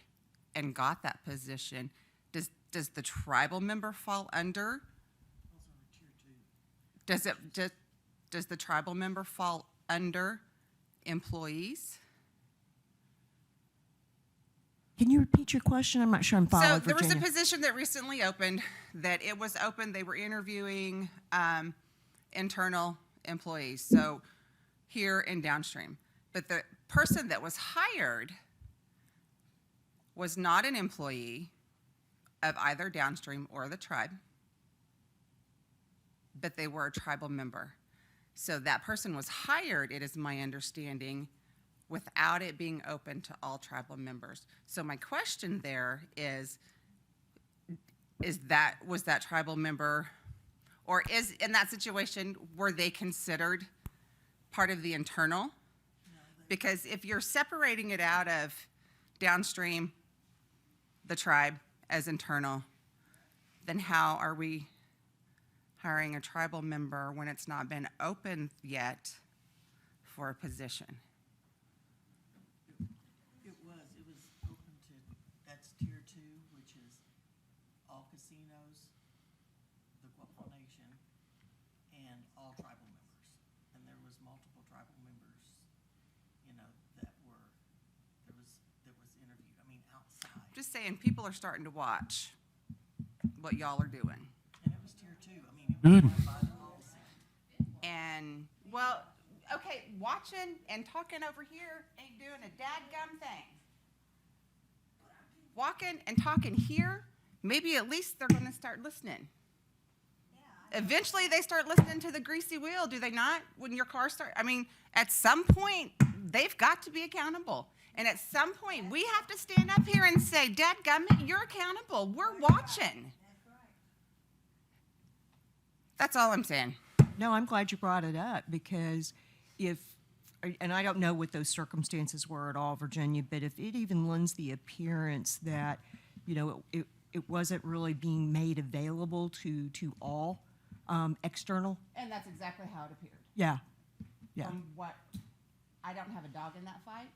and got that position. Does the tribal member fall under? Does the tribal member fall under employees? Can you repeat your question? I'm not sure I'm following. So there was a Virginia. position that recently opened that it was open. They were interviewing internal employees, so here and downstream. But the person that was hired was not an employee of either downstream or the tribe, but they were a tribal member. So that person was hired, it is my understanding, without it being open to all tribal members. So my question there is was that tribal member, or is in that situation, were they considered part of the internal? Because if you're separating it out of downstream, the tribe as internal, then how are we hiring a tribal member when it's not been open yet for a position? It was open to, that's tier 2, which is all casinos, the Quapaw Nation, and all tribal members. And there was multiple tribal members, that was interviewed. I mean, outside. Just saying, people are starting to watch what y'all are doing. And it was tier 2. I mean, it was Good. by the policy. And, well, Okay, watching and talking over here ain't doing a dadgum thing. Walking and talking here, maybe at least they're gonna start listening. Eventually, they start listening to the greasy wheel, do they not? When your car starts, I mean, at some point, they've got to be accountable. And at some point, we have to stand up here and say, dadgummit, you're accountable. We're watching. That's all I'm saying. No, I'm glad you brought it up because and I don't know what those circumstances were at all, Virginia, but if it even lends the appearance that, it wasn't really being made available to all external. And that's exactly how it appeared. Yeah. Yeah. From what, I don't have a dog in that fight.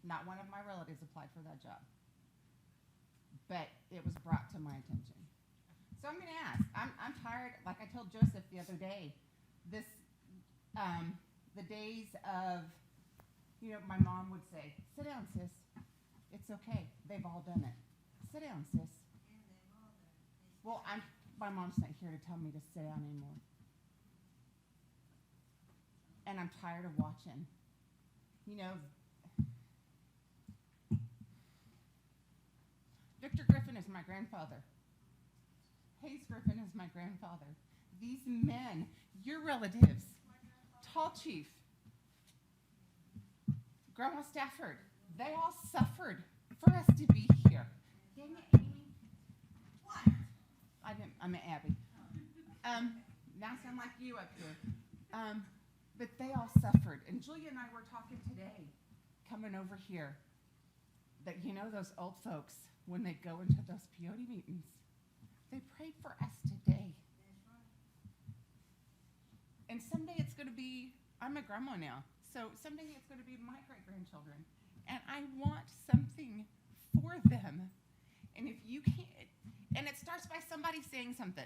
Not one of my relatives applied for that job. But it was brought to my attention. So I'm going to ask. I'm tired. Like I told Joseph the other day, the days of, my mom would say, sit down, sis. It's okay. They've all done it. Sit down, sis. Well, my mom's not here to tell me to sit down anymore. And I'm tired of watching. Victor Griffin is my grandfather. Hayes Griffin is my grandfather. These men, your relatives, Tall Chief, Grandma Stafford, they all suffered for us to be here. Dang it, Amy. What? I'm at Abby. Now I sound like you up here. But they all suffered. And Julia and I were talking today, coming over here, that those old folks, when they go into those peyote meetings, they prayed for us today. And someday it's going to be, I'm a grandma now, so someday it's going to be my great-grandchildren. And I want something for them. And if you can't, and it starts by somebody saying something.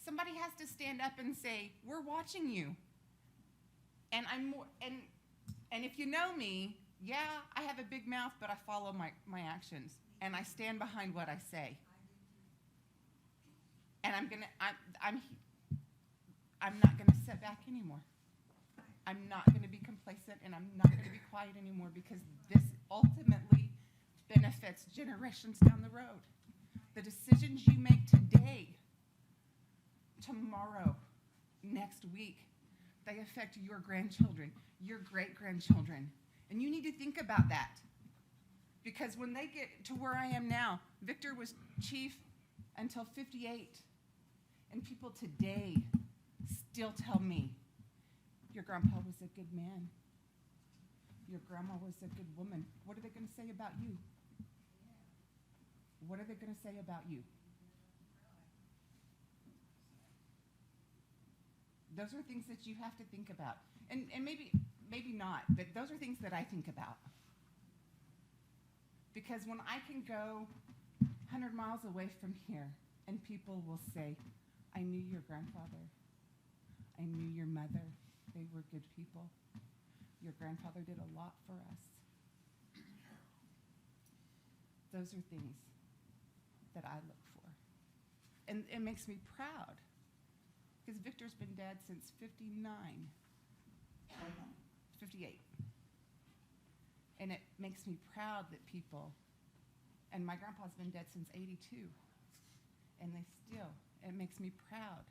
Somebody has to stand up and say, we're watching you. And and if you know me, yeah, I have a big mouth, but I follow my actions. And I stand behind what I say. And I'm not gonna sit back anymore. I'm not gonna be complacent, and I'm not gonna be quiet anymore, because this ultimately benefits generations down the road. The decisions you make today, tomorrow, next week, they affect your grandchildren, your great-grandchildren. And you need to think about that. Because when they get to where I am now, Victor was chief until 58. And people today still tell me, your grandpa was a good man. Your grandma was a good woman. What are they going to say about you? What are they going to say about you? Those are things that you have to think about. And maybe not, but those are things that I think about. Because when I can go 100 miles away from here and people will say, I knew your grandfather. I knew your mother. They were good people. Your grandfather did a lot for us. Those are things that I look for. And it makes me proud. Because Victor's been dead since 58. And it makes me proud that people, and my grandpa's been dead since 82, and it makes me proud.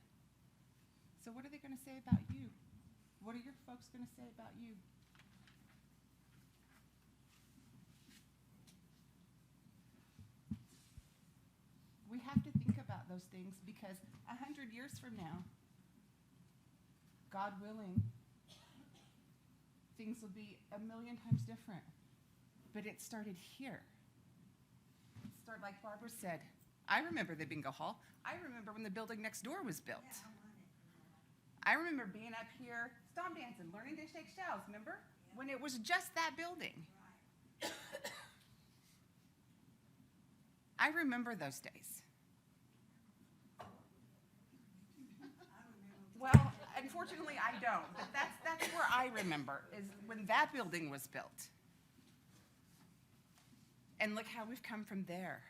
So what are they going to say about you? What are your folks going to say about you? We have to think about those things, because 100 years from now, God willing, things will be a million times different. But it started here. It started, like Barbara said, I remember the bingo hall. I remember when the building next door was built. I remember being up here, stomp dancing, learning to shake shells, remember? When it was just that building. I remember those days. Well, unfortunately, I don't, but that's where I remember, is when that building was built. And look how we've come from there.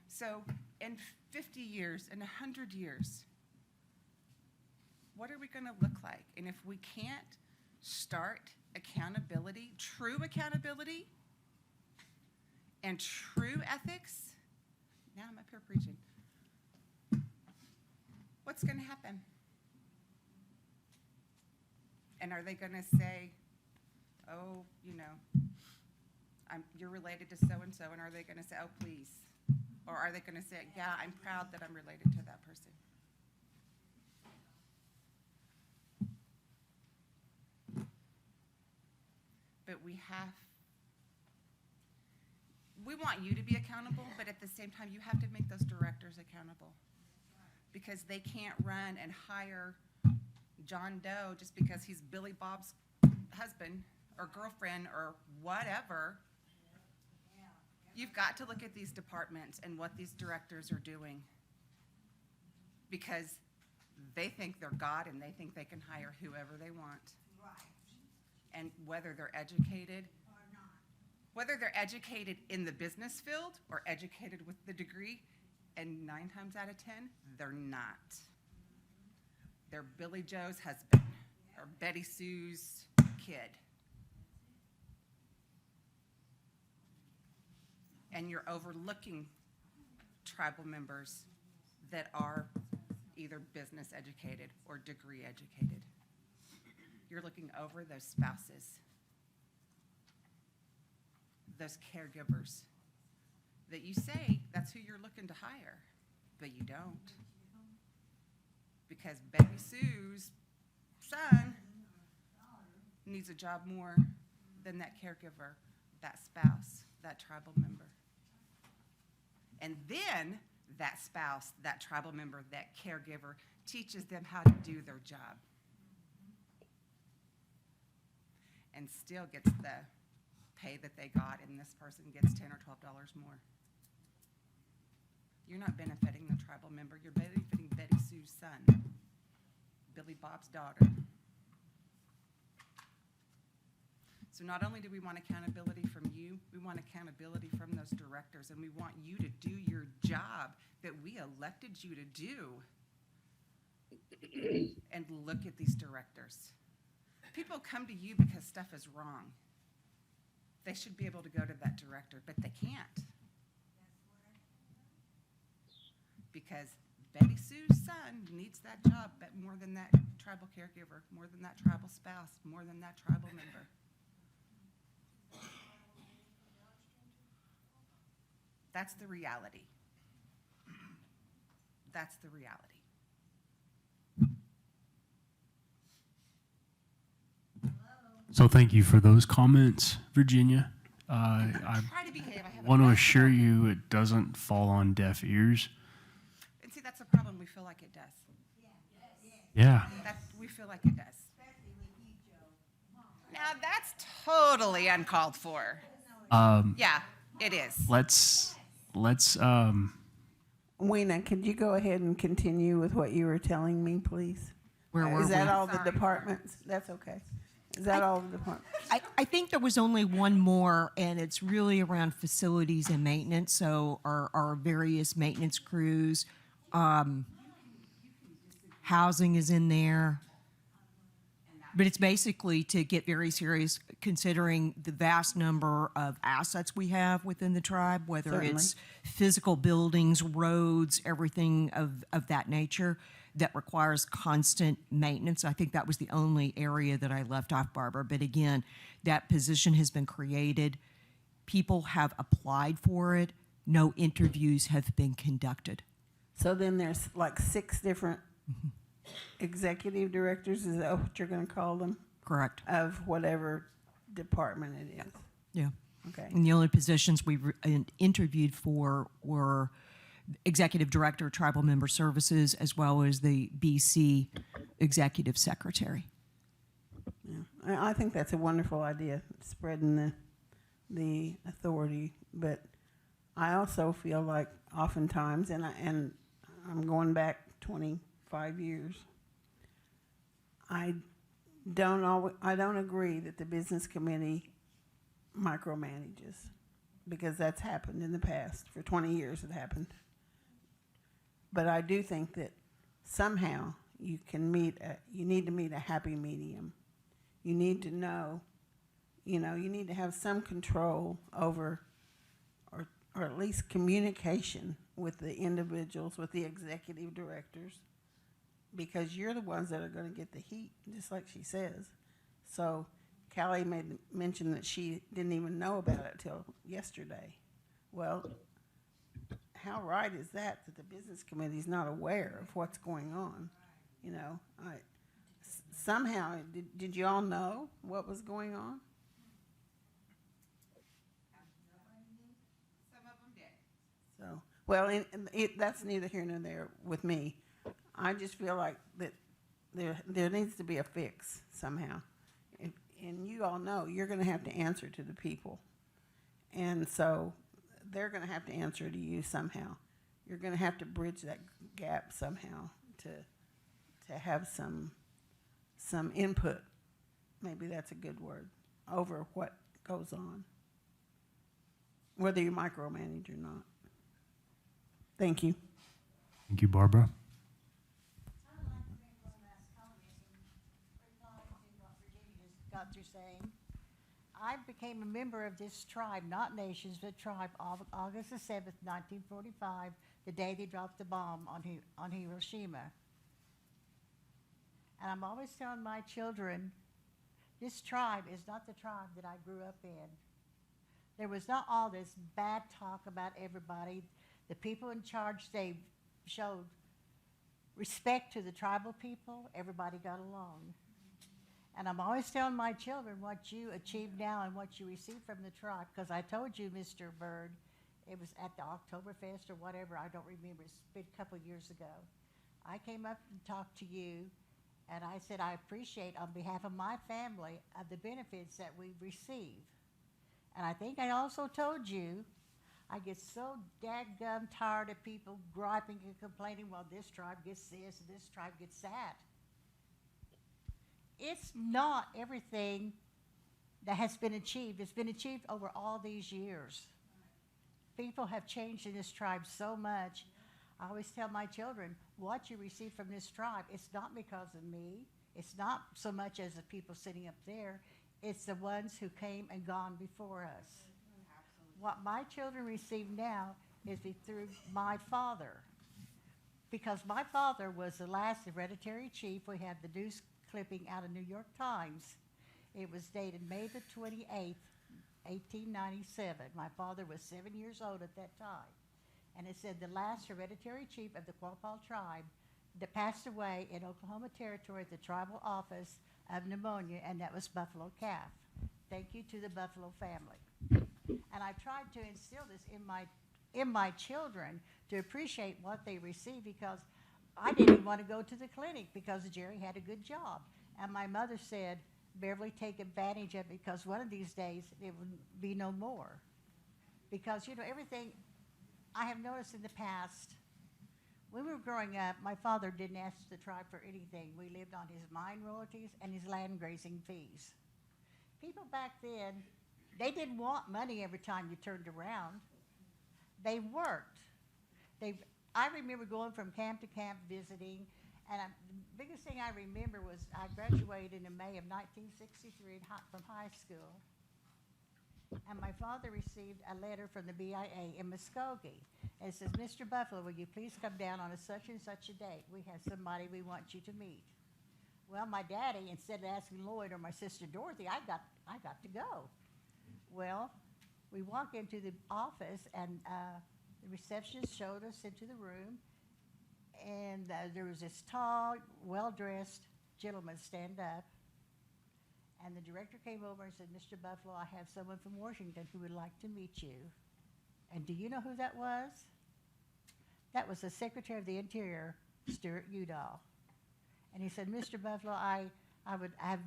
So in 50 years, in 100 years, what are we going to look like? And if we can't start accountability, true accountability, and true ethics, now I'm up here preaching. What's going to happen? And are they going to say, oh, you know, you're related to so-and-so, and are they going to say, oh, please? Or are they going to say, yeah, I'm proud that I'm related to that person? But we want you to be accountable, but at the same time, you have to make those directors accountable. Because they can't run and hire John Doe just because he's Billy Bob's husband or girlfriend or whatever. You've got to look at these departments and what these directors are doing, because they think they're God and they think they can hire whoever they want. And whether they're educated, whether they're educated in the business field or educated with the degree, and 9 times out of 10, they're not. They're Billy Joe's husband or Betty Sue's kid. And you're overlooking tribal members that are either business educated or degree educated. You're looking over those spouses, those caregivers, that you say that's who you're looking to hire, but you don't. Because Betty Sue's son needs a job more than that caregiver, that spouse, that tribal member. And then that spouse, that tribal member, that caregiver teaches them how to do their job. And still gets the pay that they got, and this person gets $10 or $12 more. You're not benefiting the tribal member, you're benefiting Betty Sue's son, Billy Bob's daughter. So not only do we want accountability from you, we want accountability from those directors, and we want you to do your job that we elected you to do. And look at these directors. People come to you because stuff is wrong. They should be able to go to that director, but they can't. Because Betty Sue's son needs that job, but more than that tribal caregiver, more than that tribal spouse, more than that tribal member. That's the reality. That's the reality. So thank you for those comments, Virginia. I Try to behave. I have want to assure you it doesn't fall on deaf ears. And see, that's the problem. We feel like it does. Yeah. We feel like it does. Now, that's totally uncalled for. Yeah, it is. Let's Weena, could you go ahead and continue with what you were telling me, please? Where were Is that we? all the departments? That's okay. Is that all the departments? I think there was only one more, and it's really around facilities and maintenance. So our various maintenance crews, housing is in there. But it's basically to get very serious, considering the vast number of assets we have within the tribe, whether Certainly. it's physical buildings, roads, everything of that nature that requires constant maintenance. I think that was the only area that I left off, Barbara. But again, that position has been created. People have applied for it. No interviews have been conducted. So then there's like 6 different executive directors, is that what you're going to call them? Correct. Of whatever department it is? Yeah. Okay. And the only positions we interviewed for were Executive Director of Tribal Member Services, as well as the BC Executive Secretary. Yeah. I think that's a wonderful idea, spreading the authority. But I also feel like oftentimes, and I'm going back 25 years, I don't agree that the business committee micromanages, because that's happened in the past. For 20 years it happened. But I do think that somehow you need to meet a happy medium. you need to know, you need to have some control over, or at least communication with the individuals, with the executive directors, because you're the ones that are going to get the heat, just like she says. So Callie made mention that she didn't even know about it till yesterday. Well, how right is that the business committee is not aware of what's going on? Somehow, did you all know what was going on? Some of them did. So, well, that's neither here nor there with me. I just feel like that there needs to be a fix somehow. And you all know you're going to have to answer to the people. And so they're going to have to answer to you somehow. You're going to have to bridge that gap somehow to have some input, maybe that's a good word, over what goes on, whether you micromanage or not. Thank you. Thank you, Barbara. Got through saying, I became a member of this tribe, not nations, but tribe, August the 7th, 1945, the day they dropped the bomb on Hiroshima. And I'm always telling my children, this tribe is not the tribe that I grew up in. There was not all this bad talk about everybody. The people in charge, they showed respect to the tribal people. Everybody got along. And I'm always telling my children what you achieve now and what you receive from the tribe. Because I told you, Mr. Bird, it was at the Oktoberfest or whatever, I don't remember, it's been a couple of years ago. I came up and talked to you, and I said I appreciate, on behalf of my family, of the benefits that we receive. And I think I also told you, I get so dadgum tired of people griping and complaining, well, this tribe gets this, and this tribe gets that. It's not everything that has been achieved. It's been achieved over all these years. People have changed in this tribe so much. I always tell my children, what you receive from this tribe, it's not because of me. It's not so much as the people sitting up there. It's the ones who came and gone before us. Absolutely. What my children receive now is through my father. Because my father was the last hereditary chief. We have the news clipping out of New York Times. It was dated May the 28th, 1897. My father was 7 years old at that time. And it said the last hereditary chief of the Quapaw tribe that passed away in Oklahoma Territory at the tribal office of pneumonia, and that was Buffalo Calf. Thank you to the Buffalo family. And I tried to instill this in my children to appreciate what they receive, because I didn't even want to go to the clinic because Jerry had a good job. And my mother said, Beverly, take advantage of it, because one of these days it would be no more. Because, everything I have noticed in the past, when we were growing up, my father didn't ask the tribe for anything. We lived on his mine royalties and his land grazing fees. People back then, they didn't want money every time you turned around. They worked. I remember going from camp to camp visiting, and the biggest thing I remember was I graduated in May of 1963 from high school, and my father received a letter from the BIA in Muskogee. And it says, Mr. Buffalo, will you please come down on such and such a date? We have somebody we want you to meet. Well, my daddy, instead of asking Lloyd or my sister Dorothy, I got to go. Well, we walk into the office, and the receptionist showed us into the room, and there was this tall, well-dressed gentleman stand up, and the director came over and said, Mr. Buffalo, I have someone from Washington who would like to meet you. And do you know who that was? That was the Secretary of the Interior, Stuart Udall. And he said, Mr. Buffalo, I've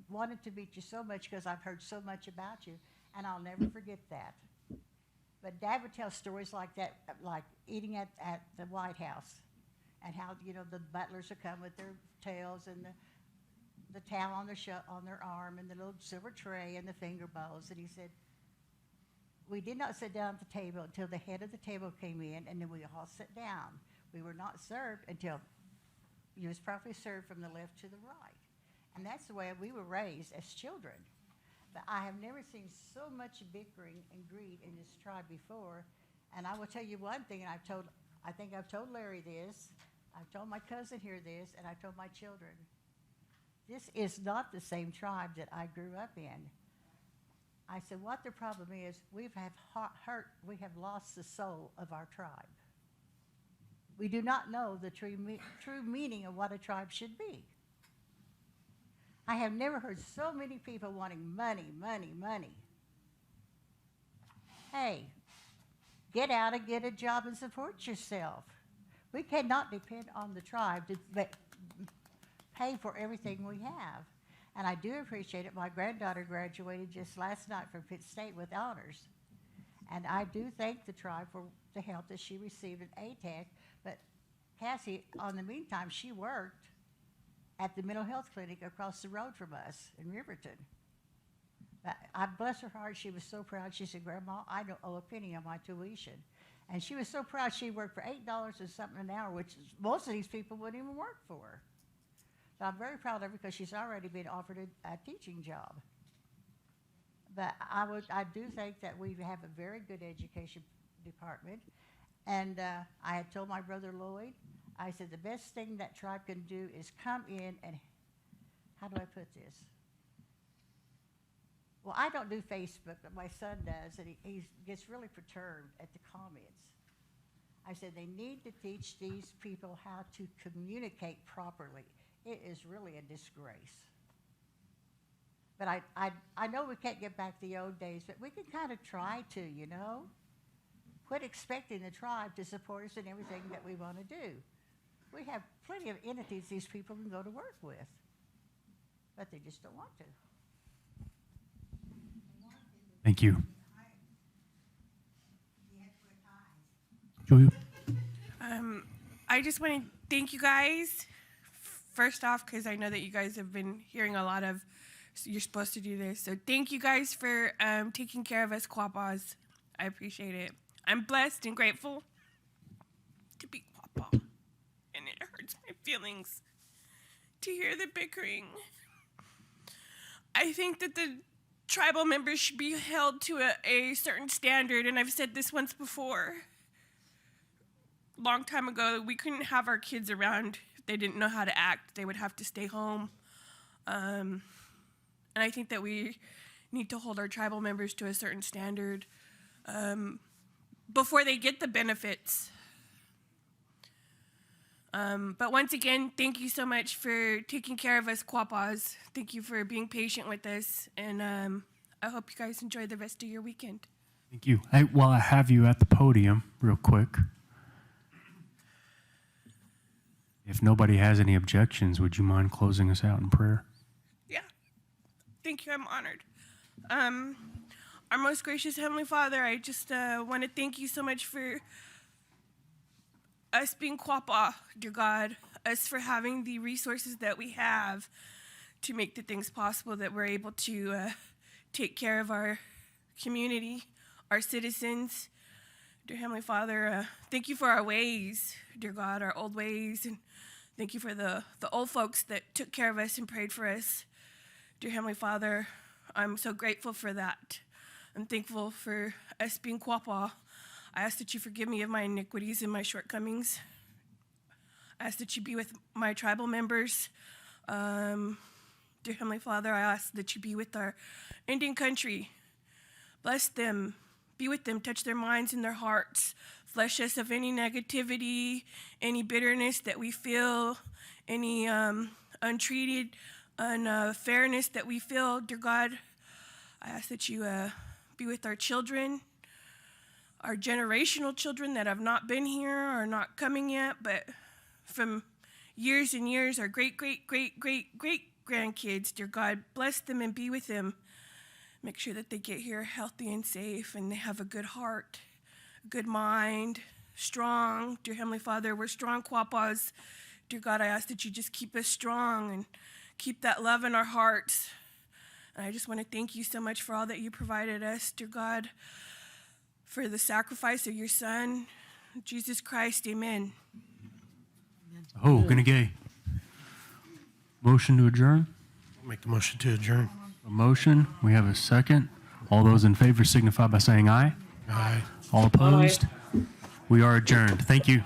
wanted to meet you so much because I've heard so much about you, and I'll never forget that. But Dad would tell stories like that, like eating at the White House, and how, the butlers would come with their tails and the towel on their arm and the little silver tray and the finger bowls. And he said, we did not sit down at the table until the head of the table came in, and then we all sat down. We were not served until you was properly served from the left to the right. And that's the way we were raised as children. But I have never seen so much bickering and greed in this tribe before. And I will tell you one thing, and I think I've told Larry this, I've told my cousin here this, and I've told my children. This is not the same tribe that I grew up in. I said, what the problem is, we have lost the soul of our tribe. We do not know the true meaning of what a tribe should be. I have never heard so many people wanting money, money, money. Hey, get out and get a job and support yourself. We cannot depend on the tribe to pay for everything we have. And I do appreciate it. My granddaughter graduated just last night from Pitt State with honors. And I do thank the tribe for the help that she received at ATAC. But Cassie, on the meantime, she worked at the mental health clinic across the road from us in Riverton. I bless her heart, she was so proud. She said, Grandma, I don't owe a penny on my tuition. And she was so proud she worked for $8 and something an hour, which most of these people wouldn't even work for. So I'm very proud of her because she's already been offered a teaching job. But I do think that we have a very good education department. And I had told my brother Lloyd, I said, the best thing that tribe can do is come in and, how do I put this? Well, I don't do Facebook, but my son does, and he gets really perturbed at the comments. I said, they need to teach these people how to communicate properly. It is really a disgrace. But I know we can't get back the old days, but we can kind of try to, you know? Quit expecting the tribe to support us in everything that we want to do. We have plenty of entities these people can go to work with, but they just don't want to. Thank you. Julia? I just want to thank you guys, first off, because I know that you guys have been hearing a lot of, so you're supposed to do this. So thank you guys for taking care of us Quapaws. I appreciate it. I'm blessed and grateful to be Quapaw, and it hurts my feelings to hear the bickering. I think that the tribal members should be held to a certain standard, and I've said this once before. Long time ago, we couldn't have our kids around if they didn't know how to act. They would have to stay home. And I think that we need to hold our tribal members to a certain standard before they get the benefits. But once again, thank you so much for taking care of us Quapaws. Thank you for being patient with us, and I hope you guys enjoy the rest of your weekend. Thank you. Hey, while I have you at the podium, real quick, if nobody has any objections, would you mind closing us out in prayer? Yeah. Thank you. I'm honored. Our most gracious Heavenly Father, I just want to thank you so much for us being Quapaw, dear God, us for having the resources that we have to make the things possible that we're able to take care of our community, our citizens. Dear Heavenly Father, thank you for our ways, dear God, our old ways, and thank you for the old folks that took care of us and prayed for us. Dear Heavenly Father, I'm so grateful for that. I'm thankful for us being Quapaw. I ask that you forgive me of my iniquities and my shortcomings. I ask that you be with my tribal members. Dear Heavenly Father, I ask that you be with our Indian country. Bless them. Be with them. Touch their minds and their hearts. Flush us of any negativity, any bitterness that we feel, any untreated unfairness that we feel. Dear God, I ask that you be with our children, our generational children that have not been here or not coming yet, but from years and years, our great grandkids, dear God, bless them and be with them. Make sure that they get here healthy and safe and they have a good heart, a good mind, strong. Dear Heavenly Father, we're strong Quapaws. Dear God, I ask that you just keep us strong and keep that love in our hearts. And I just want to thank you so much for all that you provided us, dear God, for the sacrifice of your Son, Jesus Christ. Amen. Oh, gonna gay. Motion to adjourn? Make the motion to adjourn. A motion, we have a second. All those in favor signify by saying aye. Aye. All opposed? We are adjourned. Thank you.